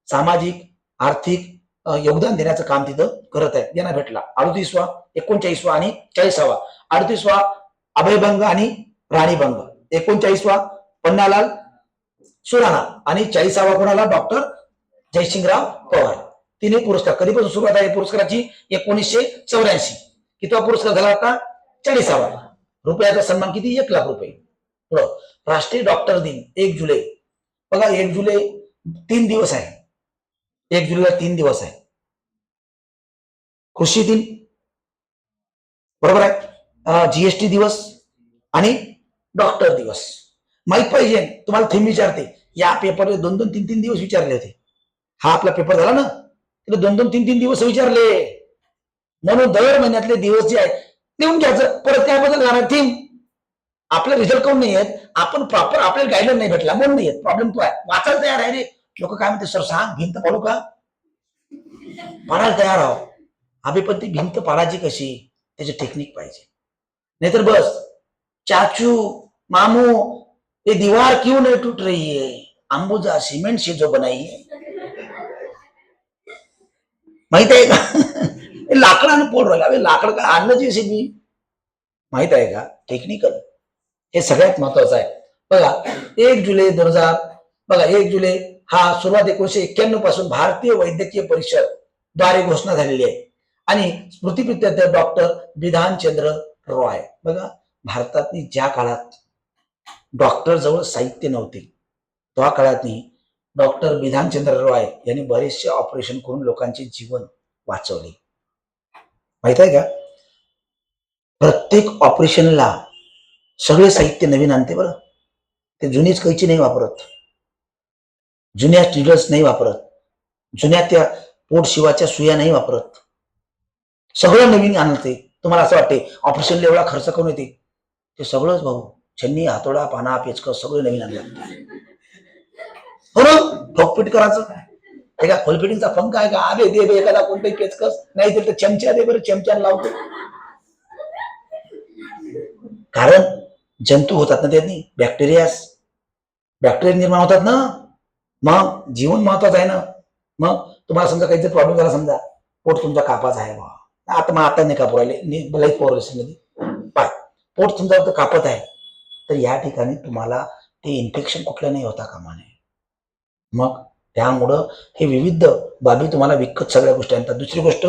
सामाजिक आर्थिक योगदान देण्याचं काम तिथं करत आहे. यांना भेटला 38वा, 39वा आणि 40वा. 38वा अभय बंग आणि राणी बंग, 39वा पन्नालाल सुराणा आणि 40वा कोणाला? डॉक्टर जयसिंगराव पवार. तिन्ही पुरस्कार. कधीपासून सुरुवात आहे पुरस्काराची? 1984. कितवा पुरस्कार झाला आता? 40वा. रुपयाचा सन्मान किती? 1,00,000 रुपये. पुढं राष्ट्रीय डॉक्टर दिन 1 जुलै. बघा 1 जुलै 3 दिवस आहे. 1 जुलैला 3 दिवस आहे. कृषी दिन, बरोबर आहे, जीएसटी दिवस आणि डॉक्टर दिवस. माहित पाहिजे तुम्हाला. थीम विचारते या पेपरला 2-2, 3-3 दिवस विचारले होते. हा आपला पेपर झाला ना, तिला 2-2, 3-3 दिवस विचारले. म्हणून दर महिन्यातले दिवस जे आहे लिहून घ्यायचं. परत त्याबद्दल जाणार थीम. आपला रिझल्ट कोण नाही येत, आपण प्रॉपर आपल्याला गाईडलाईन नाही भेटला म्हणून नाही येत. प्रॉब्लेम तो आहे. वाचायला तयार आहे रे. लोक काय म्हणते, सर सांग भिंत पाडू का? पाडायला तयार आहो आम्ही, पण ती भिंत पाडायची कशी, त्याची टेक्निक पाहिजे. नाहीतर बस चाचू मामू ये दीवार क्यों नहीं टूट रही है, अंबुजा सीमेंट से जो बनाई है. माहित आहे का? लाकडानं पोड राहिला. लाकड काय आणलं जेसीबी? माहित आहे का? टेक्निकल हे सगळ्यात महत्वाचं आहे. बघा 1 जुलै 2000, बघा 1 जुलै हा सुरुवात 1991 पासून भारतीय वैद्यकीय परिषद द्वारे घोषणा झालेली आहे. आणि स्मृतिप्रीत्यर्थ डॉक्टर बिधानचंद्र रॉय. बघा भारतातली ज्या काळात डॉक्टर जवळ साहित्य नव्हते, त्या काळात डॉक्टर बिधानचंद्र रॉय यांनी बरेचसे ऑपरेशन करून लोकांचे जीवन वाचवले. माहित आहे का? प्रत्येक ऑपरेशनला सगळे साहित्य नवीन आणते बरं. ते जुनीच कैची नाही वापरत, जुन्या स्टिलर्स नाही वापरत, जुन्या त्या पोट शिवाच्या सुया नाही वापरत. सगळं नवीन आणते. तुम्हाला असं वाटते ऑपरेशनला एवढा खर्च करून येते, ते सगळंच भाऊ छन्नी, हातोडा, पाना, पेचकस सगळं नवीन आणलं. हो ना, ठोकपीट करायचं. हे का खोलपिटींचा पंख आहे का? आले दे एखादा कोणतंही पेचकस, नाही तर चमचा दे बरं, चमच्यानं लावतो. कारण जंतू होतात ना त्यांनी, बॅक्टेरिया निर्माण होतात ना. मग जीवन महत्वाचं आहे ना. मग तुम्हाला समजा काहीतरी प्रॉब्लेम झाला, समजा पोट तुमचा कापाचा आहे, आता नाही कापू राहिले, लई पाय पोट तुमचा कापत आहे, तर या ठिकाणी तुम्हाला ते इन्फेक्शन कुठलं नाही होता कामा नये. मग त्यामुळं हे विविध बाबी तुम्हाला विकत सगळ्या गोष्टी आणतात. दुसरी गोष्ट,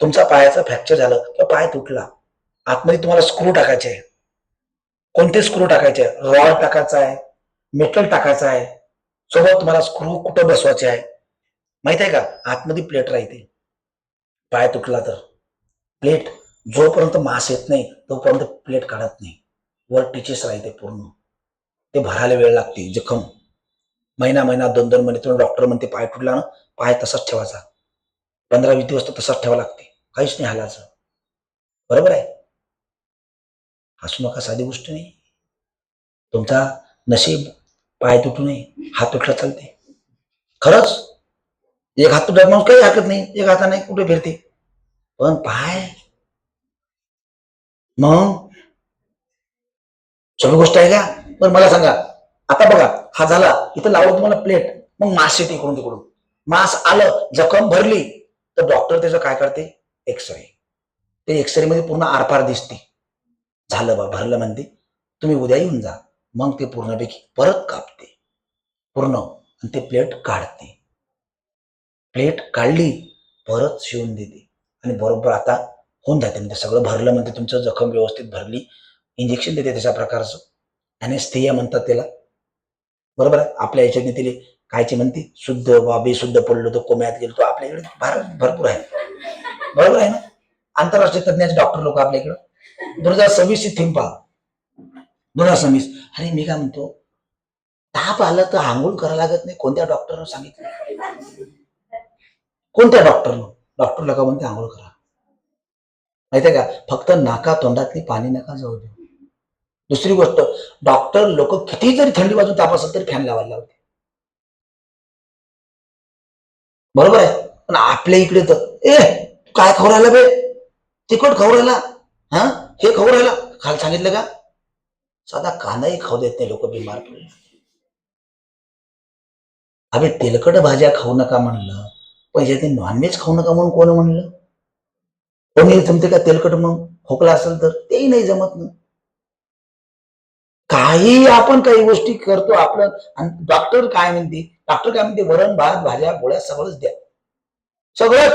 तुमचा पायाचा फ्रॅक्चर झालं किंवा पाय तुटला, आतमध्ये तुम्हाला स्क्रू टाकायचे आहे. कोणते स्क्रू टाकायचे? रॉड टाकायचा आहे, मेटल टाकायचं आहे, सोबत तुम्हाला स्क्रू कुठं बसवायचे आहे माहित आहे का? आतमध्ये प्लेट राहते. पाय तुटला तर प्लेट जोपर्यंत मास येत नाही तोपर्यंत प्लेट काढत नाही. वर टिचेस राहते पूर्ण, ते भरायला वेळ लागते. जखम महिना 2-2 महिने तुम्ही डॉक्टर म्हणते पाय तुटला ना, पाय तसाच ठेवायचा. 15-20 दिवस तर तसाच ठेवा लागते, काहीच नाही हालायचं. बरोबर आहे? हसू नका, साधी गोष्ट नाही. तुमचा नशीब पाय तुटू नये, हात तुटला चालते. खरंच एक हात तुटला माणूस काही हरकत नाही, एक हाताने कुठे फिरते, पण पाय मग सगळी गोष्ट आहे का? पण मला सांगा, आता बघा हा झाला, इथं लावलं तुम्हाला प्लेट, मग मास येते इकडून तिकडून. मास आलं, जखम भरली, तर डॉक्टर त्याचं काय करते? एक्सरे. ते एक्सरे मध्ये पूर्ण आरपार दिसते. झालं बा, भरलं म्हणते, तुम्ही उद्या येऊन जा. मग ते पूर्णपैकी परत कापते पूर्ण, आणि ते प्लेट काढते. प्लेट काढली, परत शिवून देते, आणि बरोबर आता होऊन जाते. म्हणजे सगळं भरलं म्हणते, तुमचं जखम व्यवस्थित भरली. इंजेक्शन देते त्याच्या प्रकारचं, ॲनेस्थेसिया म्हणतात त्याला. बरोबर आहे? आपल्या याच्यातनी तिला कायचे म्हणते, शुद्ध वा बेशुद्ध पडलो तर कोम्यात गेलो, तो आपल्या इकडे भरपूर आहे. बरोबर आहे ना? आंतरराष्ट्रीय तज्ञाचे डॉक्टर लोक आपल्या इकडं. 2026 ची थीम पहा, 2026. अरे मी काय म्हणतो, ताप आला तर आंघोळ करायला लागत नाही. कोणत्या डॉक्टरनं सांगितलं? कोणत्या डॉक्टरनं? डॉक्टर लोक म्हणते आंघोळ करा. माहितीये का? फक्त नाका तोंडातली पाणी नका जाऊ देऊ. दुसरी गोष्ट, डॉक्टर लोक किती जरी थंडी वाजून ताप असेल तरी फॅन लावायला लावते. बरोबर आहे. पण आपल्या इकडे तर काय खाऊ राहिला बे, तिखट खाऊ राहिला, हा हे खाऊ राहिला, काल सांगितलं का? साधा कांदाही खाऊ देत नाही लोक, बिमार पडले. अबे तेलकट भाज्या खाऊ नका म्हणलं, पण ते नॉनव्हेज खाऊ नका म्हणून कोण म्हणलं? पनीर जमते का तेलकट? मग खोकला असेल तर तेही नाही जमत ना. काही आपण काही गोष्टी करतो आपलं. आणि डॉक्टर काय म्हणते? वरण भात भाज्या पोळ्या सगळंच द्या, सगळंच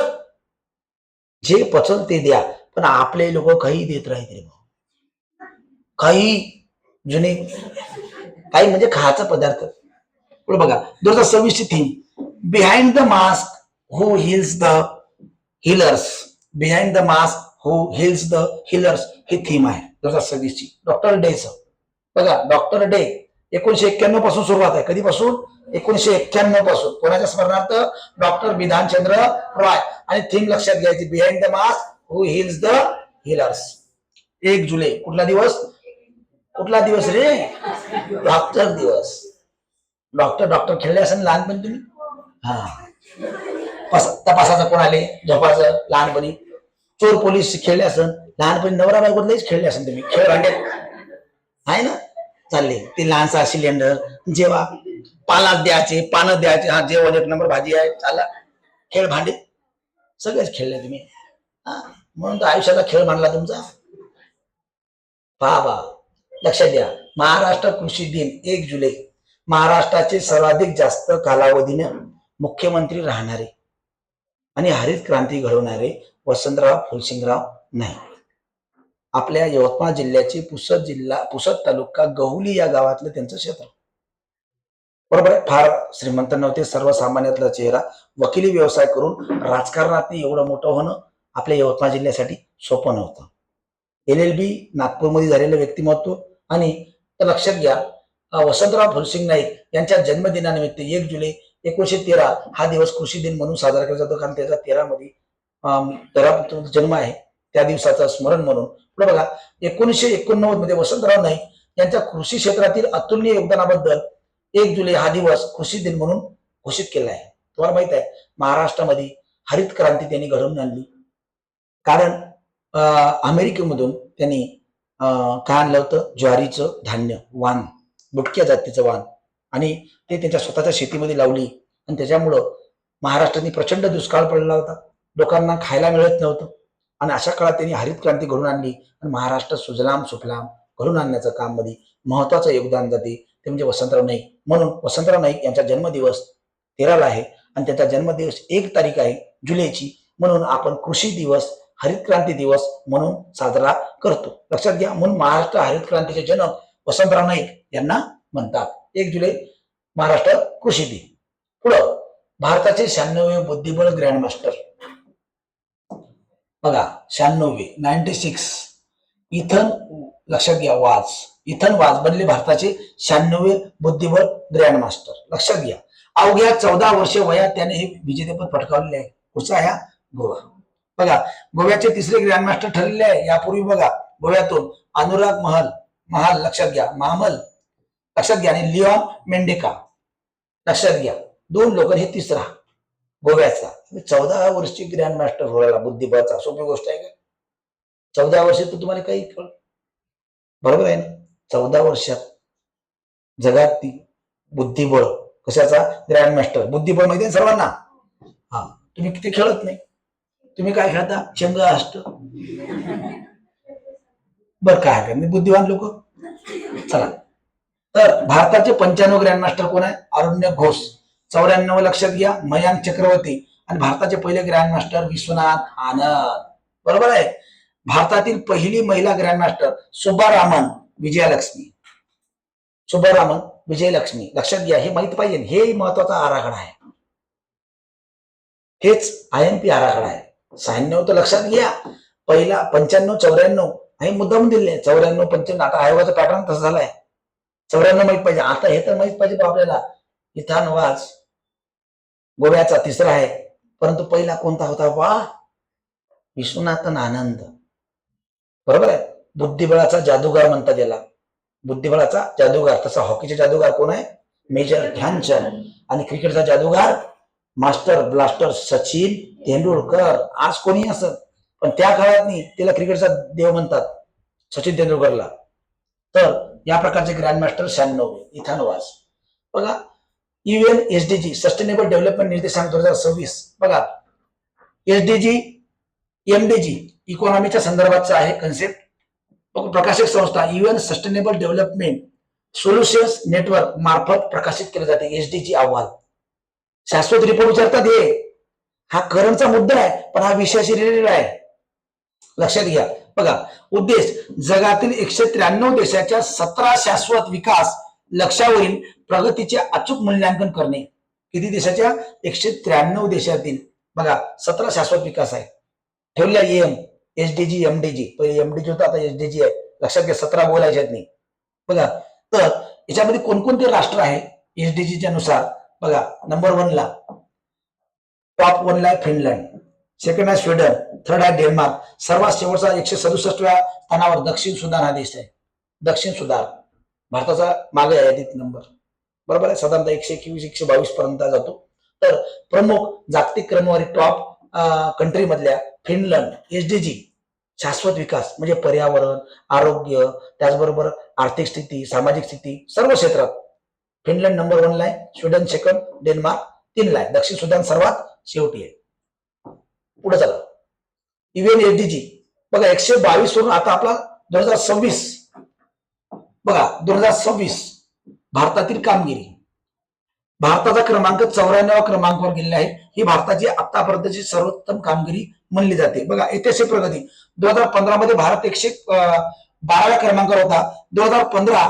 जे पचन ते द्या. पण आपले लोक काही देत राहते रे. काही जुने काही म्हणजे खायचा पदार्थ. पुढे बघा 2026 ची theme, behind the mask who hills the हिलर्स. Behind the mask who hills the हिलर्स he theme आहे 2026 ची. डॉक्टर डेच बघा, डॉक्टर डे 1991 पासून सुरुवात आहे. कधीपासून? 1991 पासून. कोणाच्या स्मरणार्थ? डॉक्टर बिधानचंद्र रॉय. आणि थीम लक्षात घ्यायची, behind the mask who hills the हिलर्स. 1 जुलै कुठला दिवस? कुठला दिवस रे? डॉक्टर दिवस. डॉक्टर खेळले असेल लहानपणी तुम्ही? हा, तपासाचं कोण आले, झोपाचं लहानपणी. चोर पोलीस खेळले असेल लहानपणी. नवरा बायकोतलेच खेळले असेल तुम्ही. खेळ भांडे आहे ना चालले, ते लहानसा सिलेंडर, जेव्हा पानात द्यायचे, पानं द्यायचे, हा जेवण 1 नंबर भाजी आहे, चाला खेळ भांडे सगळेच खेळले तुम्ही. हा, म्हणून तर आयुष्याचा खेळ मानला तुमचा. पहा, लक्षात द्या. महाराष्ट्र कृषी दिन 1 जुलै. महाराष्ट्राचे सर्वाधिक जास्त कालावधीने मुख्यमंत्री राहणारे आणि हरित क्रांती घडवणारे वसंतराव फुलसिंगराव नाईक. आपल्या यवतमाळ जिल्ह्याचे पुसद तालुका गहुली या गावातलं त्यांचं क्षेत्र. बरोबर आहे. फार श्रीमंत नव्हते, सर्वसामान्यातला चेहरा. वकिली व्यवसाय करून राजकारणात एवढं मोठं होणं आपल्या यवतमाळ जिल्ह्यासाठी सोपं नव्हतं. LLB नागपूरमध्ये झालेलं व्यक्तिमत्व. आणि लक्षात घ्या, वसंतराव फुलसिंग नाईक यांच्या जन्मदिनानिमित्त 1 जुलै 1913 हा दिवस कृषी दिन म्हणून साजरा केला जातो. कारण त्याचा 13 मध्ये जन्म आहे. त्या दिवसाचं स्मरण म्हणून. पुढे बघा, 1989 मध्ये वसंतराव नाईक यांच्या कृषी क्षेत्रातील अतुलनीय योगदानाबद्दल 1 जुलै हा दिवस कृषी दिन म्हणून घोषित केला आहे. तुम्हाला माहित आहे, महाराष्ट्रामध्ये हरित क्रांती त्यांनी घडवून आणली. कारण अमेरिकेमधून त्यांनी काय आणलं होतं? ज्वारीचं धान्य, वाण, बुटक्या जातीचं वाण. आणि ते त्यांच्या स्वतःच्या शेतीमध्ये लावली. आणि त्याच्यामुळं महाराष्ट्राने प्रचंड दुष्काळ पडला होता, लोकांना खायला मिळत नव्हतं. आणि अशा काळात त्यांनी हरित क्रांती घडून आणली. आणि महाराष्ट्र सुजलाम सुफलाम घडून आणण्याचं काम मध्ये महत्वाचं योगदान जाते ते म्हणजे वसंतराव नाईक. म्हणून वसंतराव नाईक यांचा जन्मदिवस 13 ला आहे. आणि त्यांचा जन्मदिवस 1 तारीख आहे जुलैची. म्हणून आपण कृषी दिवस, हरित क्रांती दिवस म्हणून साजरा करतो. लक्षात घ्या. म्हणून महाराष्ट्र हरित क्रांतीचे जनक वसंतराव नाईक यांना म्हणतात. 1 जुलै महाराष्ट्र कृषी दिन. पुढं, भारताचे 96वे बुद्धिबळ ग्रँडमास्टर. बघा, 96 इथन लक्षात घ्या, इथन वाज बनले भारताचे 96वे बुद्धिबळ ग्रँडमास्टर. लक्षात घ्या. अवघ्या 14 वर्षे वयात त्याने हे विजेतेपद पटकावलेले आहे. कुठचा आहे? गोवा. बघा, गोव्याचे 3रे ग्रँडमास्टर ठरलेले आहे. यापूर्वी बघा, गोव्यातून अनुराग महाल लक्षात घ्या, महामल लक्षात घ्या, आणि लिओन मेंडेका लक्षात घ्या. 2 लोक. हे 3रा गोव्याचा. 14 वर्षी ग्रँडमास्टर व्हायला बुद्धिबळाचा सोपी गोष्ट आहे का? 14 वर्ष तर तुम्हाला काही कळ, बरोबर आहे ना? 14 वर्षात जगात बुद्धिबळ कशाचा? ग्रँडमास्टर. बुद्धिबळ माहिती आहे सर्वांना? हा, तुम्ही किती खेळत नाही. तुम्ही काय खेळता? चंग अष्ट. बर, काय बुद्धिवान लोक. चला, तर भारताचे 95 ग्रँडमास्टर कोण आहे? अरण्य घोष. 94 लक्षात घ्या, मयांक चक्रवर्ती. आणि भारताचे पहिले ग्रँडमास्टर विश्वनाथ आनंद. बरोबर आहे. भारतातील पहिली महिला ग्रँडमास्टर सुब्बारामन विजयलक्ष्मी. लक्षात घ्या, हे माहित पाहिजे. हे महत्वाचा आराखडा आहे. हेच IMP आराखडा आहे. 96 तर लक्षात घ्या. पहिला 95, 94 आणि मुद्दाम दिले 94, 95. आता आयोगाचा पॅटर्न तसा झालाय. 94 माहित पाहिजे. आता हे तर माहित पाहिजे आपल्याला, इथान वाज गोव्याचा तिसरा आहे, परंतु पहिला कोणता होता वा, विश्वनाथन आनंद. बरोबर आहे. बुद्धिबळाचा जादूगार म्हणतात याला, बुद्धिबळाचा जादूगार. तसा हॉकीचा जादूगार कोण आहे? मेजर ध्यानचंद. आणि क्रिकेटचा जादूगार मास्टर ब्लास्टर सचिन तेंडुलकर. आज कोणी असत, पण त्या काळात नाही त्याला क्रिकेटचा देव म्हणतात, सचिन तेंडुलकरला. तर या प्रकारचे ग्रँडमास्टर 96 इथान वाज. बघा, UNSDG सस्टेनेबल डेव्हलपमेंट निर्देशांक 2026. बघा, SDG MDG इकॉनॉमीच्या संदर्भाचा आहे कन्सेप्ट. प्रकाशक संस्था UN sustainable development solutions network मार्फत प्रकाशित केले जाते SDG अहवाल. शाश्वत रिपोर्ट विचारतात हे. हा करंटचा मुद्दा आहे, पण हा विषयाशी रिलेटेड आहे, लक्षात घ्या. बघा, उद्देश जगातील 193 देशाच्या 17 शाश्वत विकास लक्ष्यावरील प्रगतीचे अचूक मूल्यांकन करणे. किती देशाच्या? 193 देशातील बघा 17 शाश्वत विकास आहे ठेवल्या. SDG MDG, पहिले MDG होता, आता SDG आहे. लक्षात घ्या, 17 बोलायच्यात नाही. बघा, तर याच्यामध्ये कोणकोणते राष्ट्र आहे SDGच्या नुसार? बघा, नंबर 1 ला, टॉप 1 ला फिनलंड, सेकंड आहे स्वीडन, थर्ड आहे डेन्मार्क, सर्वात शेवटचा 167व्या स्थानावर दक्षिण सुदान हा देश आहे. दक्षिण सुदान भारताचा मागे आहे यादीत नंबर. बरोबर आहे. साधारणतः 121 122 पर्यंत जातो. तर प्रमुख जागतिक क्रमवारी टॉप कंट्री मधल्या फिनलंड, SDG शाश्वत विकास म्हणजे पर्यावरण, आरोग्य, त्याचबरोबर आर्थिक स्थिती, सामाजिक स्थिती, सर्व क्षेत्रात फिनलंड नंबर 1 ला आहे, स्वीडन सेकंड, डेन्मार्क 3 ला आहे, दक्षिण सुदान सर्वात शेवटी आहे. पुढे चला, UNSDG बघा 122 वरून आता आपला 2026. बघा 2026 भारतातील कामगिरी. भारताचा क्रमांक 94 क्रमांकावर गेलेला आहे. ही भारताची आतापर्यंतची सर्वोत्तम कामगिरी म्हणली जाते. बघा, ऐतिहासिक प्रगती. 2015 मध्ये भारत 112व्या क्रमांकावर होता. 2015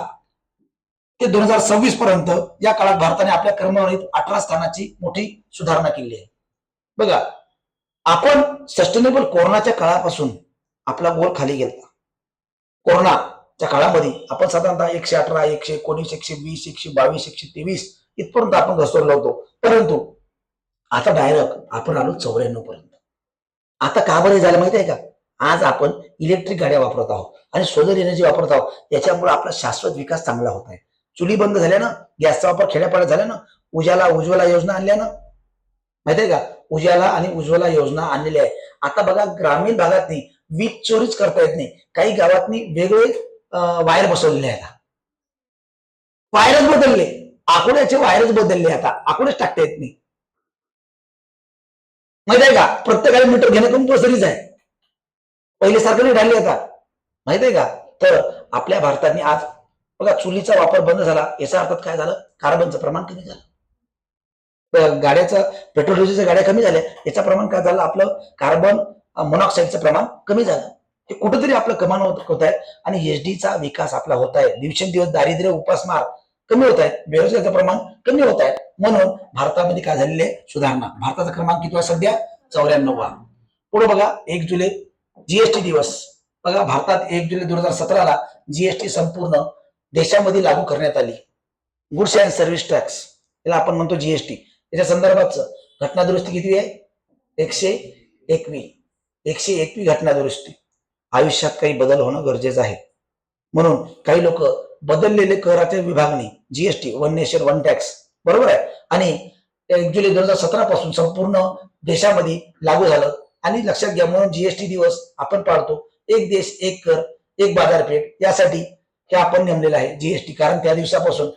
ते 2026 पर्यंत या काळात भारताने आपल्या क्रमवारीत 18 स्थानाची मोठी सुधारणा केली आहे. बघा, आपण सस्टेनेबल कोरोनाच्या काळापासून आपला गोल खाली गेला. कोरोनाच्या काळामध्ये आपण साधारणतः 118, 119, 120, 122, 123 इथपर्यंत आपण घसरलो होतो, परंतु आता डायरेक्ट आपण आलो 94 पर्यंत. आता का बरं झालं माहिती आहे का? आज आपण इलेक्ट्रिक गाड्या वापरत आहोत आणि सोलर एनर्जी वापरत आहोत. त्याच्यामुळे आपला शाश्वत विकास चांगला होत आहे. चुली बंद झाल्यानं, गॅसचा वापर खेड्यापाड्यात झाल्यानं, उज्ज्वला योजना आणल्यानं, माहिती आहे का, उज्ज्वला आणि उज्ज्वला योजना आणलेल्या आहे. आता बघा, ग्रामीण भागात वीज चोरीच करता येत नाही. काही गावातनी वेगळे वायर बसवलेले आहेत. वायरच बदलले, आकुड्याचे वायरच बदलले. आता आकुडेच टाकता येत नाही. माहित आहे का, प्रत्येकाला मीटर घेणं कंपल्सरीच आहे. पहिले सारखं नाही राहिले आता, माहित आहे का. तर आपल्या भारताने आज बघा चुलीचा वापर बंद झाला. याचा अर्थ काय झालं? कार्बनचं प्रमाण कमी झालं. गाड्याचं, पेट्रोल डिझेलच्या गाड्या कमी झाल्या, याचं प्रमाण काय झालं? आपलं कार्बन मोनॉक्साईडचं प्रमाण कमी झालं. हे कुठेतरी आपलं कमान होत आहे. आणि SDGचा विकास आपला होत आहे. दिवसेंदिवस दारिद्र्य, उपासमार कमी होत आहे, बेरोजगारीचं प्रमाण कमी होत आहे. म्हणून भारतामध्ये काय झालेली आहे? सुधारणा. भारताचा क्रमांक किती आहे सध्या? 94वा. पुढे बघा, 1 जुलै GST दिवस. बघा, भारतात 1 जुलै 2017ला GST संपूर्ण देशामध्ये लागू करण्यात आली. गुड्स अँड सर्व्हिस टॅक्स, याला आपण म्हणतो GST. त्याच्या संदर्भात घटना दुरुस्ती किती आहे? 121 घटना दुरुस्ती. आयुष्यात काही बदल होणं गरजेचं आहे. म्हणून काही लोक बदललेले कराच्या विभागणी GST, one nation one tax, बरोबर आहे, आणि 1 जुलै 2017 पासून संपूर्ण देशामध्ये लागू झालं. आणि लक्षात घ्या, म्हणून GST दिवस आपण पाळतो. एक देश एक कर, एक बाजारपेठ, यासाठी हे आपण नेमलेलं आहे GST. कारण त्या दिवसापासून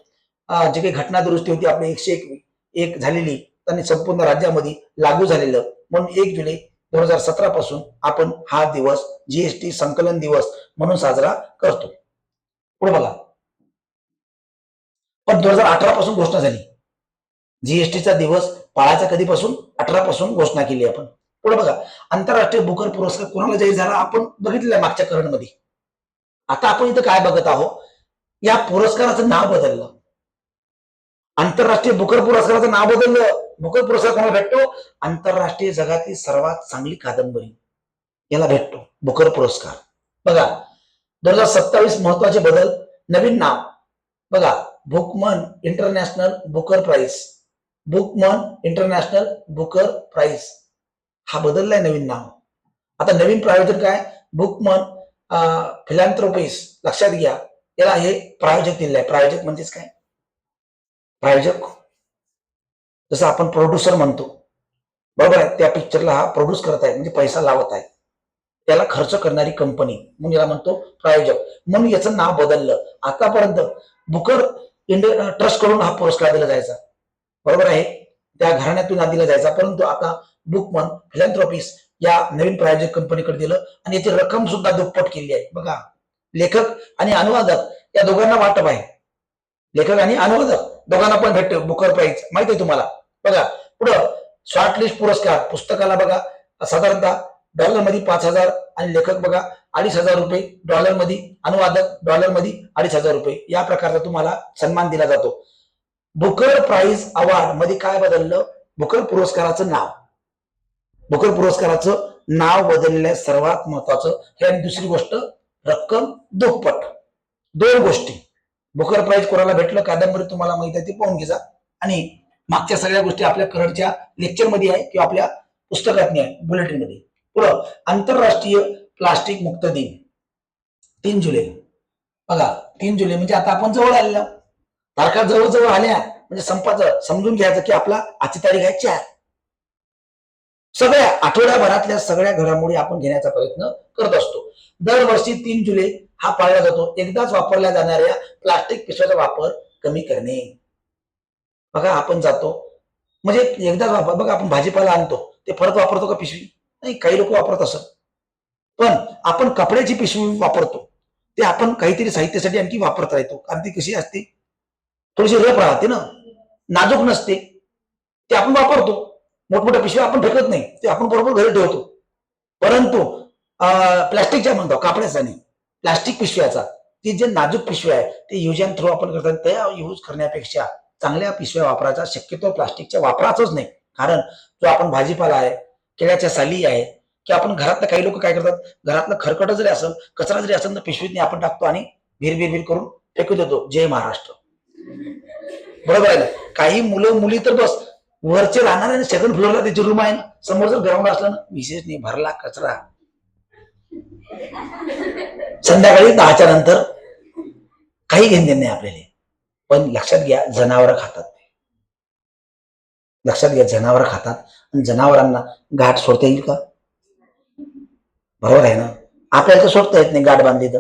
जे काही घटना दुरुस्ती होती आपली 101 झालेली, त्यांनी संपूर्ण राज्यामध्ये लागू झालेलं. म्हणून 1 जुलै 2017 पासून आपण हा दिवस GST संकलन दिवस म्हणून साजरा करतो. पुढे बघा, पण 2018 पासून घोषणा झाली. GSTचा दिवस पाळायचा कधीपासून? 18 पासून घोषणा केली आपण. पुढे बघा, आंतरराष्ट्रीय बुकर पुरस्कार कोणाला जाहीर झाला? आपण बघितलेलं आहे मागच्या करंटमध्ये. आता आपण इथं काय बघत आहोत? या पुरस्काराचं नाव बदललं. आंतरराष्ट्रीय बुकर पुरस्काराचं नाव बदललं. बुकर पुरस्कार कोणाला भेटतो? आंतरराष्ट्रीय जगातील सर्वात चांगली कादंबरी, याला भेटतो बुकर पुरस्कार. बघा, 2027 महत्वाचे बदल. नवीन नाव बघा, Bookman International Booker Prize, Bookman International Booker Prize हा बदललाय नवीन नाव. आता नवीन प्रायोजक काय, बुकमन फिलॅन्थ्रोपिस. लक्षात घ्या, याला हे प्रायोजक दिलेलं आहे. प्रायोजक म्हणजेच काय, प्रायोजक जसं आपण प्रोड्युसर म्हणतो, बरोबर आहे, त्या पिक्चरला हा प्रोड्यूस करत आहे म्हणजे पैसा लावत आहे, त्याला खर्च करणारी कंपनी म्हणून याला म्हणतो प्रायोजक. म्हणून याचं नाव बदललं. आतापर्यंत बुकर इंडियन ट्रस्ट कडून हा पुरस्कार दिला जायचा, बरोबर आहे, त्या घराण्यातून दिला जायचा. परंतु आता बुकमन फिलॅन्थ्रोपिस या नवीन प्रायोजक कंपनीकडे दिलं आणि याची रक्कम सुद्धा दुप्पट केली आहे. बघा, लेखक आणि अनुवादक या दोघांना वाटप आहे. लेखक आणि अनुवादक दोघांना पण भेटते बुकर प्राइज, माहिती आहे तुम्हाला. बघा पुढं शॉर्टलिस्ट पुरस्कार पुस्तकाला बघा साधारणतः डॉलरमध्ये 5,000 आणि लेखक बघा 2,500 रुपये डॉलरमध्ये, अनुवादक डॉलरमध्ये 2,500 रुपये, या प्रकारचा तुम्हाला सन्मान दिला जातो. बुकर प्राइज अवॉर्ड मध्ये काय बदललं, बुकर पुरस्काराचं नाव, बुकर पुरस्काराचं नाव बदललं सर्वात महत्वाचं हे. आणि दुसरी गोष्ट, रक्कम दुप्पट. दोन गोष्टी, बुकर प्राइज कोणाला भेटलं, कादंबरी तुम्हाला माहिती आहे ती पाहून घ्या. आणि मागच्या सगळ्या गोष्टी आपल्या करंटच्या लेक्चरमध्ये आहे किंवा आपल्या पुस्तकात आहे, बुलेटिन मध्ये. पुढं आंतरराष्ट्रीय प्लास्टिक मुक्त दिन 3 जुलै. बघा 3 जुलै म्हणजे आता आपण जवळ आलेलो, तारखा जवळ आल्या म्हणजे संपाचं समजून घ्यायचं की आपला आजची तारीख आहे 4. सगळ्या आठवड्याभरातल्या सगळ्या घडामोडी आपण घेण्याचा प्रयत्न करत असतो. दरवर्षी 3 जुलै हा पाळला जातो. एकदाच वापरल्या जाणाऱ्या प्लास्टिक पिशव्याचा वापर कमी करणे. बघा आपण जातो म्हणजे एकदाच वापर, बघा आपण भाजीपाला आणतो ते परत वापरतो का पिशवी, नाही, काही लोक वापरत असत. पण आपण कपड्याची पिशवी वापरतो, ते आपण काहीतरी साहित्यासाठी आणखी वापरता येतो, कारण ती कशी असते, थोडीशी रफ राहते ना, नाजूक नसते, ते आपण वापरतो. मोठमोठ्या पिशव्या आपण फेकत नाही, ते आपण बरोबर घरी ठेवतो. परंतु प्लास्टिकच्या म्हणतो, कापडाचा नाही, प्लास्टिक पिशव्याचा, ती जे नाजूक पिशव्या आहे ते यूज अँड थ्रो आपण करतात, त्या यूज करण्यापेक्षा चांगल्या पिशव्या वापरायचा, शक्यतो प्लास्टिकच्या वापराचाच नाही. कारण जो आपण भाजीपाला आहे, केळ्याच्या साली आहे, की आपण घरातलं, काही लोक काय करतात, घरातलं खरकट जरी असेल, कचरा जरी असेल तर पिशवीतनी आपण टाकतो आणि भिर करून फेकून देतो. जय महाराष्ट्र, बरोबर आहे ना. काही मुलं मुली तर बस वरचे राहणार आणि सेकंड फ्लोअरला त्याची रूम आहे ना, समोर जर ग्राउंड असला ना, विशेष नाही, भरला कचरा संध्याकाळी 10च्या नंतर काही घेणं नाही आपल्याला. पण लक्षात घ्या, जनावर खातात, लक्षात घ्या, जनावर खातात. आणि जनावरांना गाठ सोडता येईल का, बरोबर आहे ना. आपल्याला तर सोडता येत नाही गाठ बांधली तर,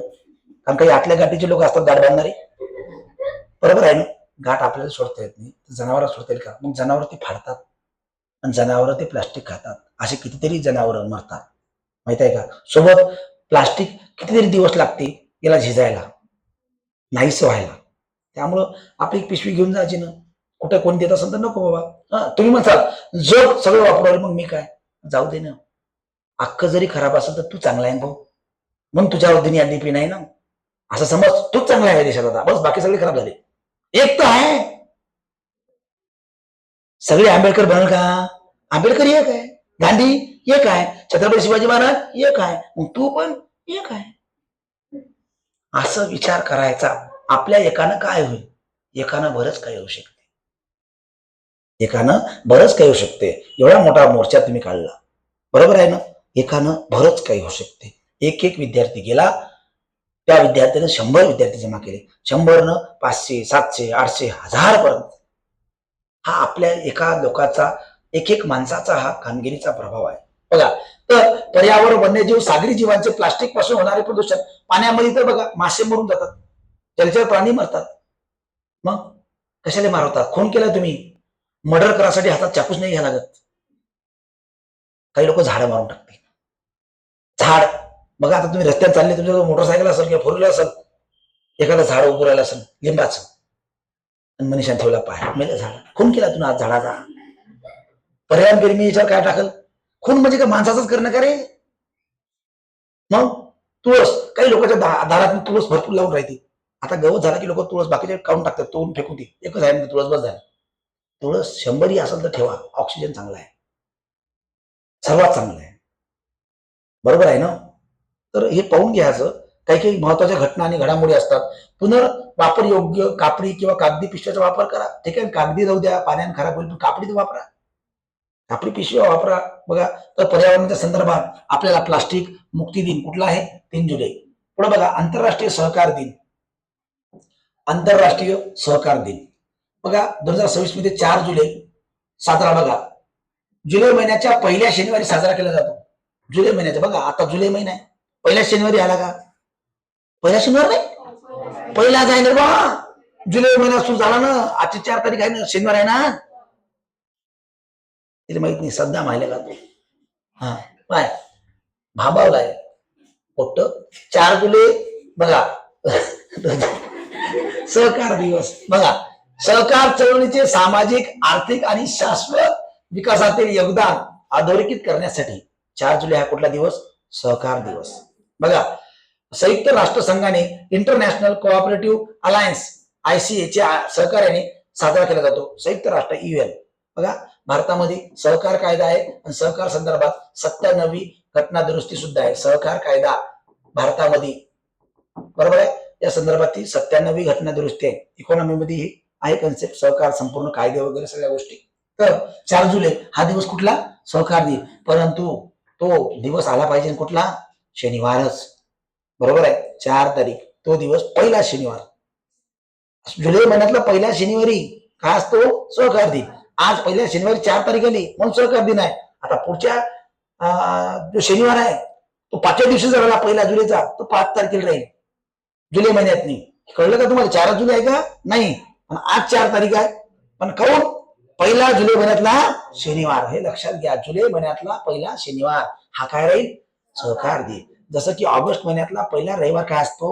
कारण काही आतल्या गाठीचे लोक असतात गाठ बांधणारे, बरोबर आहे ना. गाठ आपल्याला सोडता येत नाही, जनावर सोडता येईल का. मग जनावर ते फाडतात आणि जनावर ते प्लास्टिक खातात. असे कितीतरी जनावर मरतात, माहित आहे का. सोबत प्लास्टिक कितीतरी दिवस लागते याला झिजायला, नाहीच व्हायला. त्यामुळं आपली पिशवी घेऊन जायची ना, कुठे कोण देत असेल तर नको बाबा. तुम्ही म्हणसाल जग सगळं वापरलं, मग मी काय, जाऊ दे ना. अख्खं जरी खराब असेल तर तू चांगला आहे भाऊ, मग तुझ्यावर दुनिया डीपी नाही ना, असं समज. तूच चांगला आहे देशात आता, बस बाकी सगळे खराब झाले. एक तर आहे, सगळे आंबेडकर बनल का, आंबेडकर एक आहे, गांधी एक आहे, छत्रपती शिवाजी महाराज एक आहे, मग तू पण एक आहे. असं विचार करायचा. आपल्या एकानं काय होईल, एकानं बरंच काही होऊ शकते, एकानं बरंच काही होऊ शकते. एवढा मोठा मोर्चा तुम्ही काढला, बरोबर आहे ना, एकानं बरंच काही होऊ शकते. एक विद्यार्थी गेला, त्या विद्यार्थ्यानं 100 विद्यार्थी जमा केले, 100 500 700 800 1000 पर्यंत. हा आपल्या एका लोकाचा, एक माणसाचा हा कामगिरीचा प्रभाव आहे. बघा, तर पर्यावरण, वन्यजीव, सागरी जीवांचे प्लास्टिक पासून होणारे प्रदूषण, पाण्यामध्ये तर बघा मासे मरून जातात, जलचर प्राणी मरतात. मग कशाला मारवतात, खून केला तुम्ही, मर्डर करासाठी हातात चाकूच नाही घ्यायला लागत. काही लोक झाडं मारून टाकते, झाड. बघा आता तुम्ही रस्त्यात चालले, तुमच्या मोटरसायकल असेल किंवा 4 व्हीलर असेल, एखादं झाड उभं राहिलं असेल लिंबाचं, आणि मनुष्यान ठेवला पाय, मेलं झाड, खून केला तुम्ही आज झाडाचा. पर्यावरण प्रेमी याच्यावर काय टाकल, खून म्हणजे काय माणसाचाच करणं का रे. मग तुळस, काही लोकांच्या दारात तुळस भरपूर लावून राहते. आता गवत झाला की लोक तुळस बाकीचे काढून टाकतात, तोडून फेकून दे, एकच आहे तुळस, बस झालं. तुळस 100 असेल तर ठेवा, ऑक्सिजन चांगला आहे, सर्वात चांगलं आहे, बरोबर आहे ना. तर हे पाहून घ्यायचं, काही काही महत्वाच्या घटना आणि घडामोडी असतात. पुनर्वापर योग्य कापडी किंवा कागदी पिशव्याचा वापर करा. ठीक आहे, कागदी जाऊ द्या, पाण्याने खराब होईल, पण कापडी तर वापरा, कापडी पिशव्या वापरा. बघा, तर पर्यावरणाच्या संदर्भात आपल्याला प्लास्टिक मुक्ती दिन कुठला आहे? 3 जुलै. पुढे बघा, आंतरराष्ट्रीय सहकार दिन. आंतरराष्ट्रीय सहकार दिन बघा 2026 मध्ये 4 जुलै साजरा. बघा, जुलै महिन्याच्या पहिल्या शनिवारी साजरा केला जातो. जुलै महिन्याचा बघा, आता जुलै महिना आहे, पहिल्या शनिवारी आला का? पहिला शनिवार नाही, पहिला जाईल रे बा. जुलै महिना सुरू झाला ना, आजची 4 तारीख आहे ना, शनिवार आहे ना. तिला माहित नाही, सध्या माहिला का तू? हा, काय भाबावलाय पोट्ट. 4 जुलै बघा सहकार दिवस. बघा, सहकार चळवळीचे सामाजिक, आर्थिक आणि शाश्वत विकासातील योगदान अधोरेखित करण्यासाठी 4 जुलै हा कुठला दिवस? सहकार दिवस. बघा, संयुक्त राष्ट्रसंघाने इंटरनॅशनल कोऑपरेटिव्ह अलायन्स ICA च्या सहकार्याने साजरा केला जातो. संयुक्त राष्ट्र UN. बघा, भारतामध्ये सहकार कायदा आहे आणि सहकार संदर्भात 97वी घटना दुरुस्ती सुद्धा आहे. सहकार कायदा भारतामध्ये, बरोबर आहे, या संदर्भात 97वी घटना दुरुस्ती आहे. इकॉनॉमी मध्ये ही आहे कन्सेप्ट, सहकार संपूर्ण कायदे वगैरे सगळ्या गोष्टी. तर 4 जुलै हा दिवस कुठला? सहकार दिन. परंतु तो दिवस आला पाहिजे कुठला? शनिवारच, बरोबर आहे. 4 तारीख तो दिवस पहिला शनिवार, जुलै महिन्यातला पहिला शनिवारी काय असतो? सहकार दिन. आज पहिल्या शनिवारी 4 तारीख आली म्हणून सहकार दिन आहे. आता पुढच्या जो शनिवार आहे तो 5व्या दिवशी जर आला पहिला जुलैचा, तो 5 तारखेला राहील जुलै महिन्यात. नाही कळलं का तुम्हाला? 4 जुलै आहे का? नाही, पण आज 4 तारीख आहे. पण काऊन? पहिला जुलै महिन्यातला शनिवार, हे लक्षात घ्या. जुलै महिन्यातला पहिला शनिवार हा काय राहील? सहकार दिन. जसं की ऑगस्ट महिन्यातला पहिला रविवार काय असतो?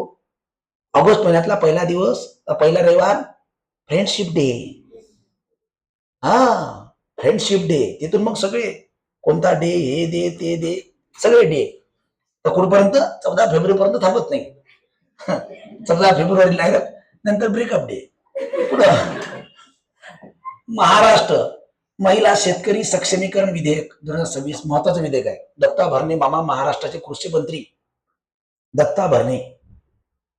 ऑगस्ट महिन्यातला पहिला दिवस, पहिला रविवार फ्रेंडशिप डे. हा, फ्रेंडशिप डे. तिथून मग सगळे कोणता डे, हे डे, ते डे, सगळे डे. तर कुठपर्यंत? 14 फेब्रुवारी पर्यंत थांबत नाही. 14 फेब्रुवारी डायरेक्ट, नंतर ब्रेकअप डे. पुढं महाराष्ट्र महिला शेतकरी सक्षमीकरण विधेयक 2026 महत्वाचं विधेयक आहे. दत्ता भरणे मामा, महाराष्ट्राचे कृषी मंत्री दत्ता भरणे.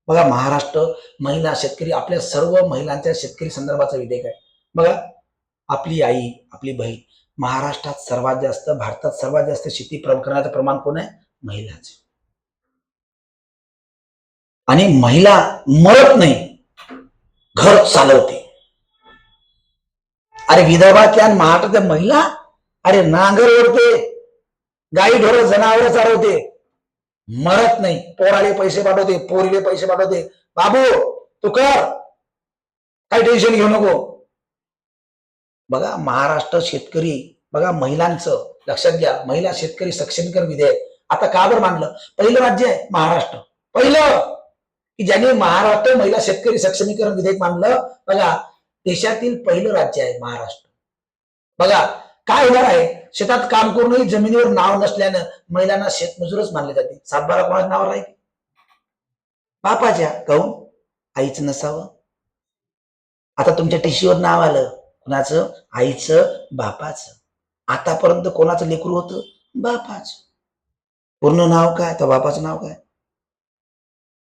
बघा, महाराष्ट्र महिला शेतकरी, आपल्या सर्व महिलांच्या शेतकरी संदर्भाचं विधेयक आहे. बघा, आपली आई, आपली बहीण, महाराष्ट्रात सर्वात जास्त, भारतात सर्वात जास्त शेती करण्याचं प्रमाण कोण आहे? महिलाच. आणि महिला मरत नाही, घर चालवते. अरे विधवा क्या महाराष्ट्रात महिला, अरे नांगर ओढते, गाई ढोर जनावर चालवते, मरत नाही. पोराले पैसे पाठवते, पोरीले पैसे पाठवते. बाबू तू कर, काही टेन्शन घेऊ नको. बघा, महाराष्ट्र शेतकरी, बघा महिलांचं लक्षात घ्या. महिला शेतकरी सक्षमीकरण विधेयक आता का बरं मांडलं? पहिलं राज्य आहे महाराष्ट्र, पहिलं की ज्याने महाराष्ट्र महिला शेतकरी सक्षमीकरण विधेयक मांडलं. बघा, देशातील पहिलं राज्य आहे महाराष्ट्र. बघा, काय होणार आहे? शेतात काम करूनही जमिनीवर नाव नसल्यानं महिलांना शेतमजूरच मानले जाते. 7-12 कोणाच्या नावावर आहे? बापाच्या. काहून? आईचं नसावं. आता तुमच्या टीशीवर नाव आलं, कुणाचं? आईचं, बापाचं. आतापर्यंत कोणाचं लेकरू होतं? बापाचं. पूर्ण नाव काय? तर बापाचं नाव काय?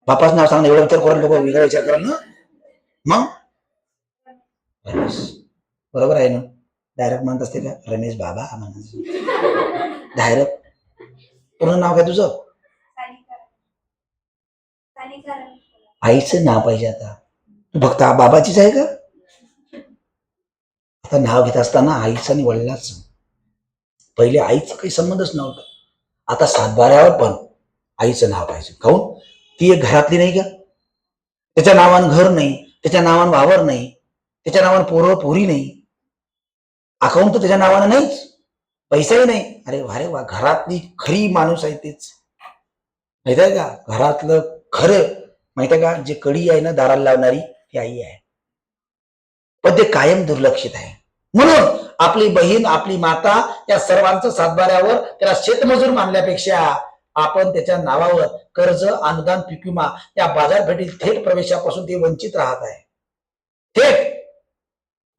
बापाचं नाव सांग. एवढा विचार करा, लोक वेगळा विचार करा ना. मग बरोबर आहे ना? डायरेक्ट म्हणत असते का रमेश बाबा म्हणायचं? डायरेक्ट पूर्ण नाव काय तुझं? आईचं नाव पाहिजे. आता तू फक्त बाबाचीच आहे का? आता नाव घेत असताना आईचं आणि वडिलांचं, पहिले आईचं काही संबंधच नव्हता. आता 7-12वर पण आईचं नाव पाहिजे. काहून? ती एक घरातली नाही का? त्याच्या नावानं घर नाही, त्याच्या नावानं वावर नाही, त्याच्या नावानं पोरं पोरी नाही, अकाउंट तर त्याच्या नावानं नाहीच, पैसाही नाही. अरे वा, घरातली खरी माणूस आहे तेच. माहित आहे का? घरातलं खरं माहित आहे का? जे कडी आहे ना दाराला लावणारी, ती आई आहे. पण ते कायम दुर्लक्षित आहे. म्हणून आपली बहीण, आपली माता, या सर्वांचं 7-12वर त्याला शेतमजूर मानल्यापेक्षा आपण त्याच्या नावावर कर्ज, अनुदान, पीक विमा या बाजारपेठेतील थेट प्रवेशापासून ते वंचित राहत आहे. थेट.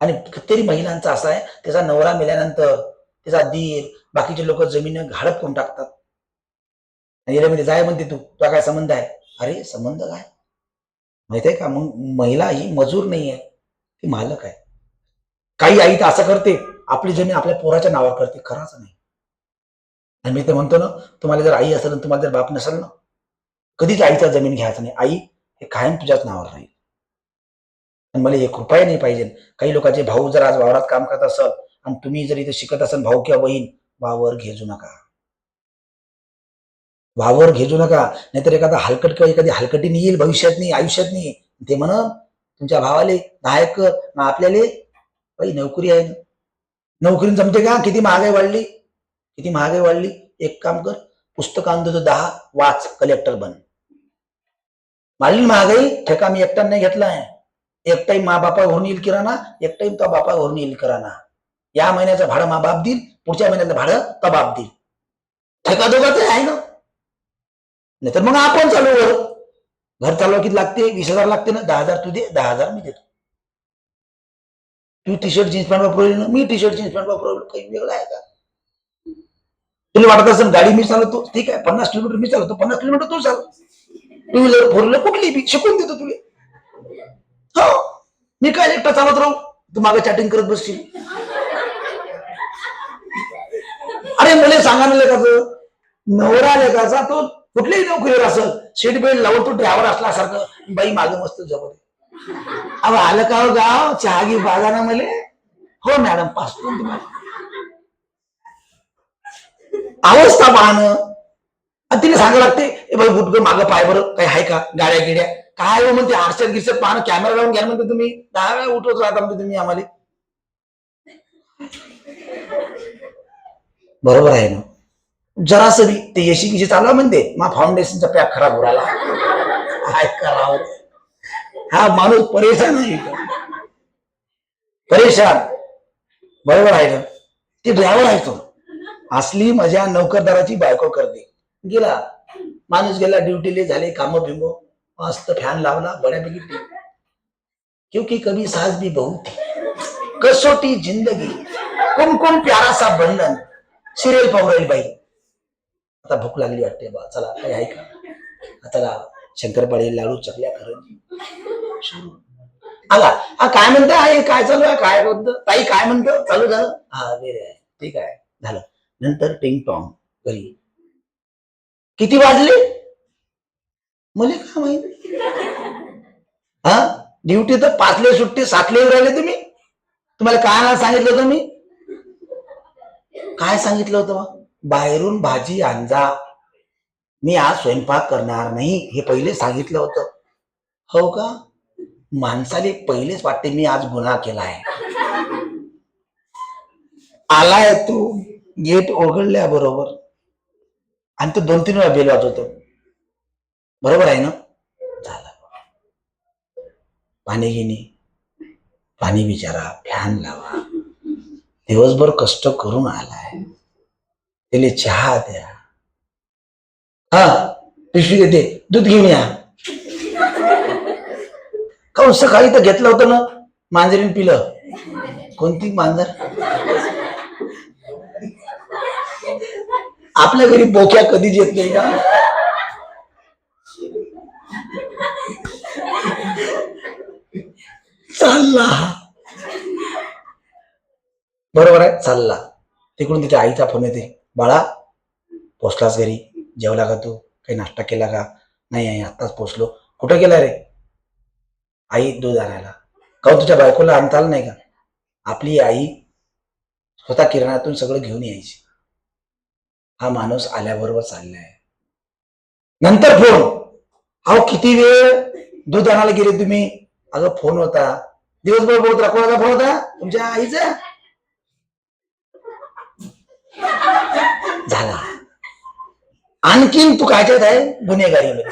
आणि कितीतरी महिलांचा असा आहे, त्याचा नवरा मेल्यानंतर त्याचा दीर, बाकीचे लोक जमीन घाळप करून टाकतात. आणि यामध्ये जाय म्हणते, तू तुला काय संबंध आहे? अरे संबंध काय माहित आहे का? मग महिला ही मजूर नाही आहे, ती मालक आहे. काही आई तर असं करते, आपली जमीन आपल्या पोराच्या नावावर करते, खराच नाही. आणि मी तर म्हणतो ना, तुम्हाला जर आई असेल आणि तुम्हाला जर बाप नसेल ना, कधीच आईचा जमीन घ्यायचा नाही. आई हे कायम तुझ्याच नावावर राहील. आणि मला 1 रुपया नाही पाहिजे. काही लोकांचे भाऊ जर आज वावरात काम करत असेल आणि तुम्ही जर इथे शिकत असाल, भाऊ किंवा बहीण, वावर घेजू नका. वावर घेजू नका, नाहीतर एखादा हलकट किंवा एखादी हलकटीने येईल भविष्यात नाही, आयुष्यात नाही. ते म्हणून तुमच्या भावाले 10 एकर ना आपल्याला बाई नोकरी आहे ना. नोकरीन जमते का? किती महागाई वाढली, किती महागाई वाढली. एक काम कर, पुस्तक आणतो तो 10 वाच, कलेक्टर बन. वाढली महागाई, ठेका मी एकटा नाही घेतलाय. एक टाइम मा बापा घरून येईल किराणा, एक टाइम तो बापा घरून येईल किराणा. या महिन्याचं भाडं मा बाप देईल, पुढच्या महिन्याचं भाडं तो बाप देईल. ठेका दोघांचं आहे ना. नाहीतर मग आपण चालू घर चालवा किती लागते? 20,000 लागते ना. 10,000 तू दे, 10,000 मी देतो. तू टी शर्ट जीन्स पॅन्ट वापरवली ना, मी टी शर्ट जीन्स पॅन्ट वापरवलं. काही वेगळं आहे का? तुला वाटत असेल गाडी मी चालवतो, ठीक आहे, 50 किलोमीटर मी चालवतो, 50 किलोमीटर तू चालव. टू व्हीलर फोर व्हीलर कुठली बी शिकून देतो तुला. हो, मी काय एकटा चालत राहू, तू मागे चॅटिंग करत बसशील. अरे मला सांगा ना लेखाचं, नवरा लेखाचा तो कुठल्याही नोकरीवर असेल, सीट बेल्ट लावून तो ड्रायव्हर असल्यासारखं बाई मागे मस्त जवळ. अहो आलं का हो गाव, चहा घे बागा ना मले. हो मॅडम, पाचतो तुम्हाला. अवस्था पाहणं तिला सांगावं लागते, ए भाई गुटगं मागं पाय बरं, काही आहे का गाड्या गिड्या काय हो म्हणते, आरशात गिरशात पाहणं, कॅमेरा लावून घ्या म्हणते तुम्ही. 10 वेळा उठवत राहता म्हणते तुम्ही आम्हाला. बरोबर आहे ना. जरासं बी ते येशी गिशी चालवा म्हणते, मा फाउंडेशनचा पॅक खराब उडाला. काय करावं, हा माणूस परेशान आहे, परेशान. बरोबर आहे ना. ते ड्रायव्हर आहे तो. असली मजा नोकरदाराची बायको करते. गेला माणूस, गेला ड्युटीले, झाले काम बिंबो, मस्त फॅन लावला बड्यापैकी. क्योंकि कभी सास भी बहू थी, कसोटी जिंदगी, कुमकुम प्यारा सा बंधन. सिरियल पाहू राहील बाई. आता भूक लागली वाटते बा, चला काही आहे का? चला शंकरपाळी, लाडू, चकल्या सुरू आला. हा काय म्हणता, आहे काय चालू आहे, काय बोलत ताई, काय म्हणतं, चालू झालं. हा वेरे आहे, ठीक आहे, झालं. नंतर टिंग टॉंग घरी. किती वाजले मला काय माहिती. हा, ड्युटी तर 5 सुट्टी, 7 राहिले तुम्ही. तुम्हाला काय सांगितलं होतं मी? काय सांगितलं होतं? बाहेरून भाजी आणजा, मी आज स्वयंपाक करणार नाही, हे पहिले सांगितलं होतं. हो का? माणसाले पहिलेच वाटते मी आज गुन्हा केलाय. आलाय तू गेट उघडल्या बरोबर, आणि तो 2-3 वेळा बेल वाजवतो. बरोबर आहे ना. झालं, पाणी घेणे, पाणी विचारा, फॅन लावा, दिवसभर कष्ट करून आलाय, त्याला चहा द्या. हा, पिशवी देते, दूध घेऊन या. का सकाळी तर घेतलं होतं ना, मांजरीन पिलं. कोणती मांजर? आपल्या घरी बोक्या कधीच येत नाही का? चालला, बरोबर आहे, चालला. तिकडून तिच्या आईचा फोन येते, बाळा पोचलास घरी, जेवला का तू, काही नाश्ता केला का? नाही आई आत्ताच पोचलो. कुठं गेला रे? आई दूध आणायला. का तुझ्या बायकोला आणता आलं नाही का? आपली आई स्वतः किराणातून सगळं घेऊन यायची. हा माणूस आल्याबरोबर चाललाय. नंतर फोन, अहो किती वेळ दूध आणायला गेले तुम्ही? अगं फोन होता, दिवसभर बोलत राहा. कोणाचा फोन होता? तुमच्या आईचा. झाला. आणखीन तू कायच्यात आहे? गुन्हेगारीमध्ये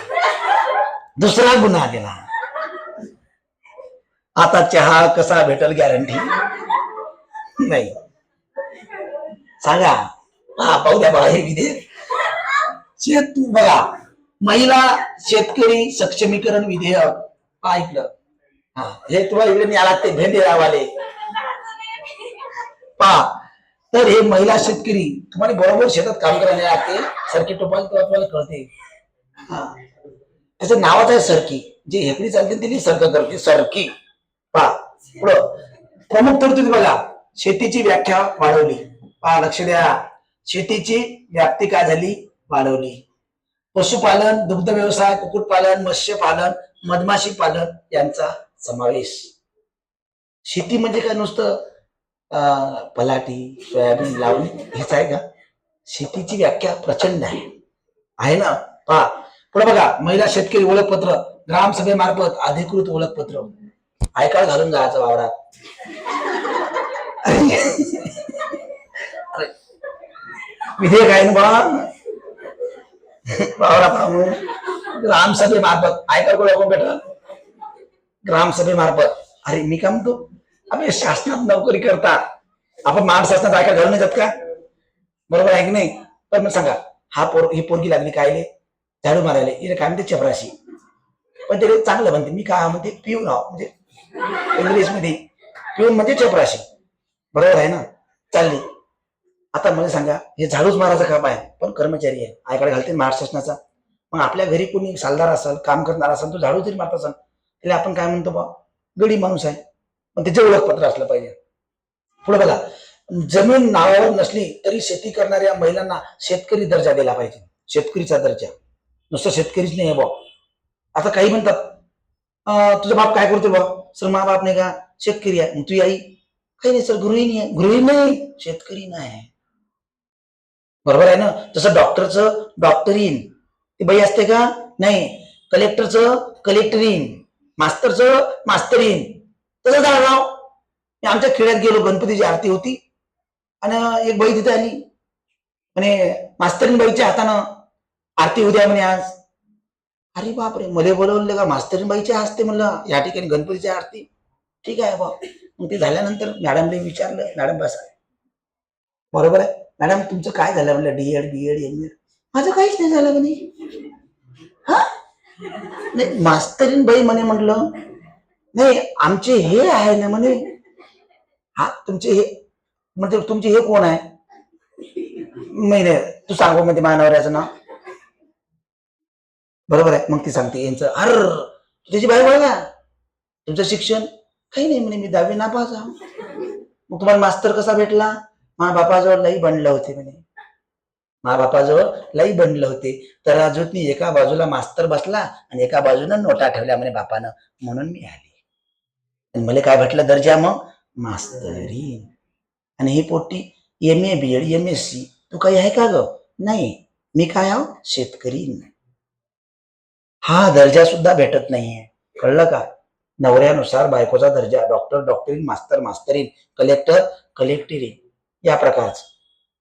दुसरा गुन्हा केला. आता चहा कसा भेटल गॅरंटी नाही. सांगा, हा पाहू द्या बघा हे विधेयक. शेत बघा, महिला शेतकरी सक्षमीकरण विधेयक ऐकलं. हा, हे तुम्हाला इकडे आला ते भेंडेरावाले पहा. तर हे महिला शेतकरी तुम्हाला बरोबर शेतात काम करायला लागते, सारखी टोपाल तुम्हाला कळते. त्याचं नावच आहे सरकी. जे हेकडी चालते तिने सरक करते, सरकी. पहा पुढं प्रमुख तरतुदी बघा. शेतीची व्याख्या वाढवली. पहा लक्ष द्या, शेतीची व्याप्ती काय झाली, वाढवली. पशुपालन, दुग्ध व्यवसाय, कुक्कुटपालन, मत्स्यपालन, मधमाशी पालन यांचा समावेश. शेती म्हणजे काय नुसतं पलाटी सोयाबीन लावणी हेच आहे का? शेतीची व्याख्या प्रचंड आहे ना. पहा पुढे बघा, महिला शेतकरी ओळखपत्र ग्रामसभेमार्फत अधिकृत ओळखपत्र. आयकार्ड घालून जायचं वावरात. विधेयक आहे ना बा वावरात. ग्रामसभेमार्फत आयकर कोण भेटल? ग्रामसभेमार्फत. अरे मी काय म्हणतो, आम्ही शासनात नोकरी करता, आपण महाराष्ट्रात आयकर घालून येतात का? बरोबर आहे की नाही? पण मग सांगा, ही पोरगी लागली काय झाडू मारायला, इथे काय म्हणते चपराशी. पण ते चांगलं म्हणते, मी काय म्हणते पिऊन आहो, म्हणजे इंग्लिशमध्ये पिऊन म्हणजे चपराशी. बरोबर आहे ना? चालली. आता मला सांगा, हे झाडूच मारायचं काम आहे, पण कर्मचारी आहे, आयकर घालते महाराष्ट्र शासनाचा. मग आपल्या घरी कोणी सालदार असेल, काम करणार असेल, तो झाडू तरी मारत असेल, त्याला आपण काय म्हणतो बा, गडी माणूस आहे. पण त्याचे ओळखपत्र असलं पाहिजे. पुढे बघा, जमीन नावावर नसली तरी शेती करणाऱ्या महिलांना शेतकरी दर्जा दिला पाहिजे. शेतकरीचा दर्जा, नुसतं शेतकरीच नाही आहे बा. आता काही म्हणतात तुझा बाप काय करतो बा? सर मा बाप नाही का शेतकरी आहे. मग तुझी आई? काही नाही सर, गृहिणी आहे. गृहिणी नाही, शेतकरी नाही. बरोबर आहे ना? जसं डॉक्टरचं डॉक्टरीन ती बाई असते का? नाही. कलेक्टरचं कलेक्टरीन, मास्तरचं मास्तरीन. तसं झालं राव. मी आमच्या खेड्यात गेलो, गणपतीची आरती होती आणि एक बाई तिथे आली, म्हणे मास्तरीन बाईच्या हातानं आरती उद्या म्हणे आज. अरे बापरे, मला बोलवले का मास्तरीन बाईच्या हस्ते? म्हणलं या ठिकाणी गणपतीची आरती. ठीक आहे बा. मग ते झाल्यानंतर मॅडमला विचारलं, मॅडम बसा. बरोबर आहे मॅडम, तुमचं काय झालं? म्हणलं डीएड बीएड एम एड. माझं काहीच नाही झालं म्हणे. हा नाही, मास्तरीन बाई म्हणे. म्हटलं नाही, आमचे हे आहे ना म्हणे. हा तुमचे हे म्हणजे तुमचे हे कोण आहे? महिने तू सांगू म्हणजे मानवऱ्याचं नाव. बरोबर आहे. मग ती सांगते यांचं. अर तुझी बाई बघा, तुमचं शिक्षण काही नाही म्हणे, मी 10वी नापास आहे. मग तुम्हाला मास्तर कसा भेटला? मा बापाजवळ लई बनलं होते म्हणे. मा बापाजवळ लई बनलं होते, तर अजून एका बाजूला मास्तर बसला आणि एका बाजूला नोटा ठेवल्या म्हणे बापानं, म्हणून मी आली. आणि मला काय भेटलं दर्जा? मग मास्तरी. आणि ही पोटी MA BEd MSc. तू काही आहे का ग? नाही, मी काय आहो, शेतकरी. हा दर्जा सुद्धा भेटत नाहीये, कळलं का? नवऱ्यानुसार बायकोचा दर्जा, डॉक्टर डॉक्टरीन, मास्तर मास्तरीन, कलेक्टर कलेक्टरीन, या प्रकारचं.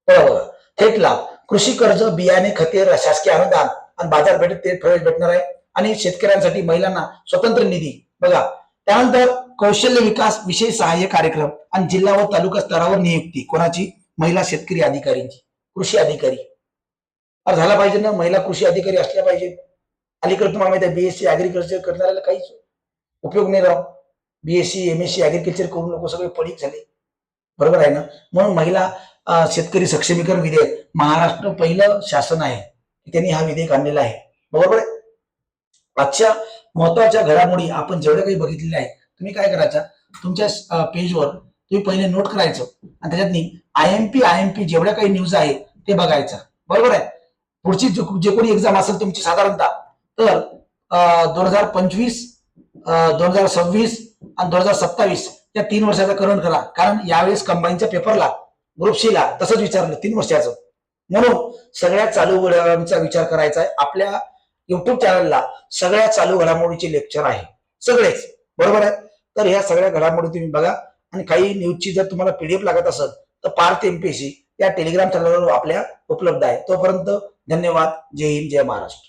बरोबर. थेट लाभ, कृषी कर्ज, बियाणे, खते, शासकीय अनुदान आणि बाजारपेठेत थेट प्रवेश भेटणार आहे. आणि शेतकऱ्यांसाठी महिलांना स्वतंत्र निधी बघा. त्यानंतर कौशल्य विकास विशेष सहाय्य कार्यक्रम आणि जिल्हा व तालुका स्तरावर नियुक्ती कोणाची? महिला शेतकरी अधिकारींची, कृषी अधिकारी. झाला पाहिजे ना, महिला कृषी अधिकारी असल्या पाहिजे. अलीकडे तुम्हाला माहिती आहे, BSc ऍग्रिकल्चर करणाऱ्याला काहीच उपयोग नाही राव. BSc MSc ऍग्रिकल्चर करून लोक सगळे पडीक झाले. बरोबर आहे ना? म्हणून महिला शेतकरी सक्षमीकरण विधेयक महाराष्ट्र पहिलं शासन आहे, त्यांनी हा विधेयक आणलेला आहे. बरोबर आहे. आजच्या महत्वाच्या घडामोडी आपण जेवढे काही बघितलेले आहे, तुम्ही काय करायचं, तुमच्या पेजवर तुम्ही पहिले नोट करायचं आणि त्याच्यात IMP जेवढ्या काही न्यूज आहे ते बघायचं. बरोबर आहे. पुढची जे कोणी एक्झाम असेल तुमची साधारणतः, तर 2025, 2026 आणि 2027 या 3 वर्षाचा करंट करा. कारण यावेळेस कंबाईनच्या पेपरला, ग्रुप C ला तसंच विचारलं 3 वर्षाचं. म्हणून सगळ्या चालू घडामोडींचा विचार करायचा आहे. आपल्या युट्यूब चॅनलला सगळ्या चालू घडामोडीचे लेक्चर आहे, सगळेच. बरोबर आहे. तर ह्या सगळ्या घडामोडी तुम्ही बघा. आणि काही न्यूजची जर तुम्हाला PDF लागत असेल तर पार्थ MPSC या टेलिग्राम चॅनलवर आपल्या उपलब्ध आहे. तोपर्यंत धन्यवाद. जय हिंद, जय महाराष्ट्र.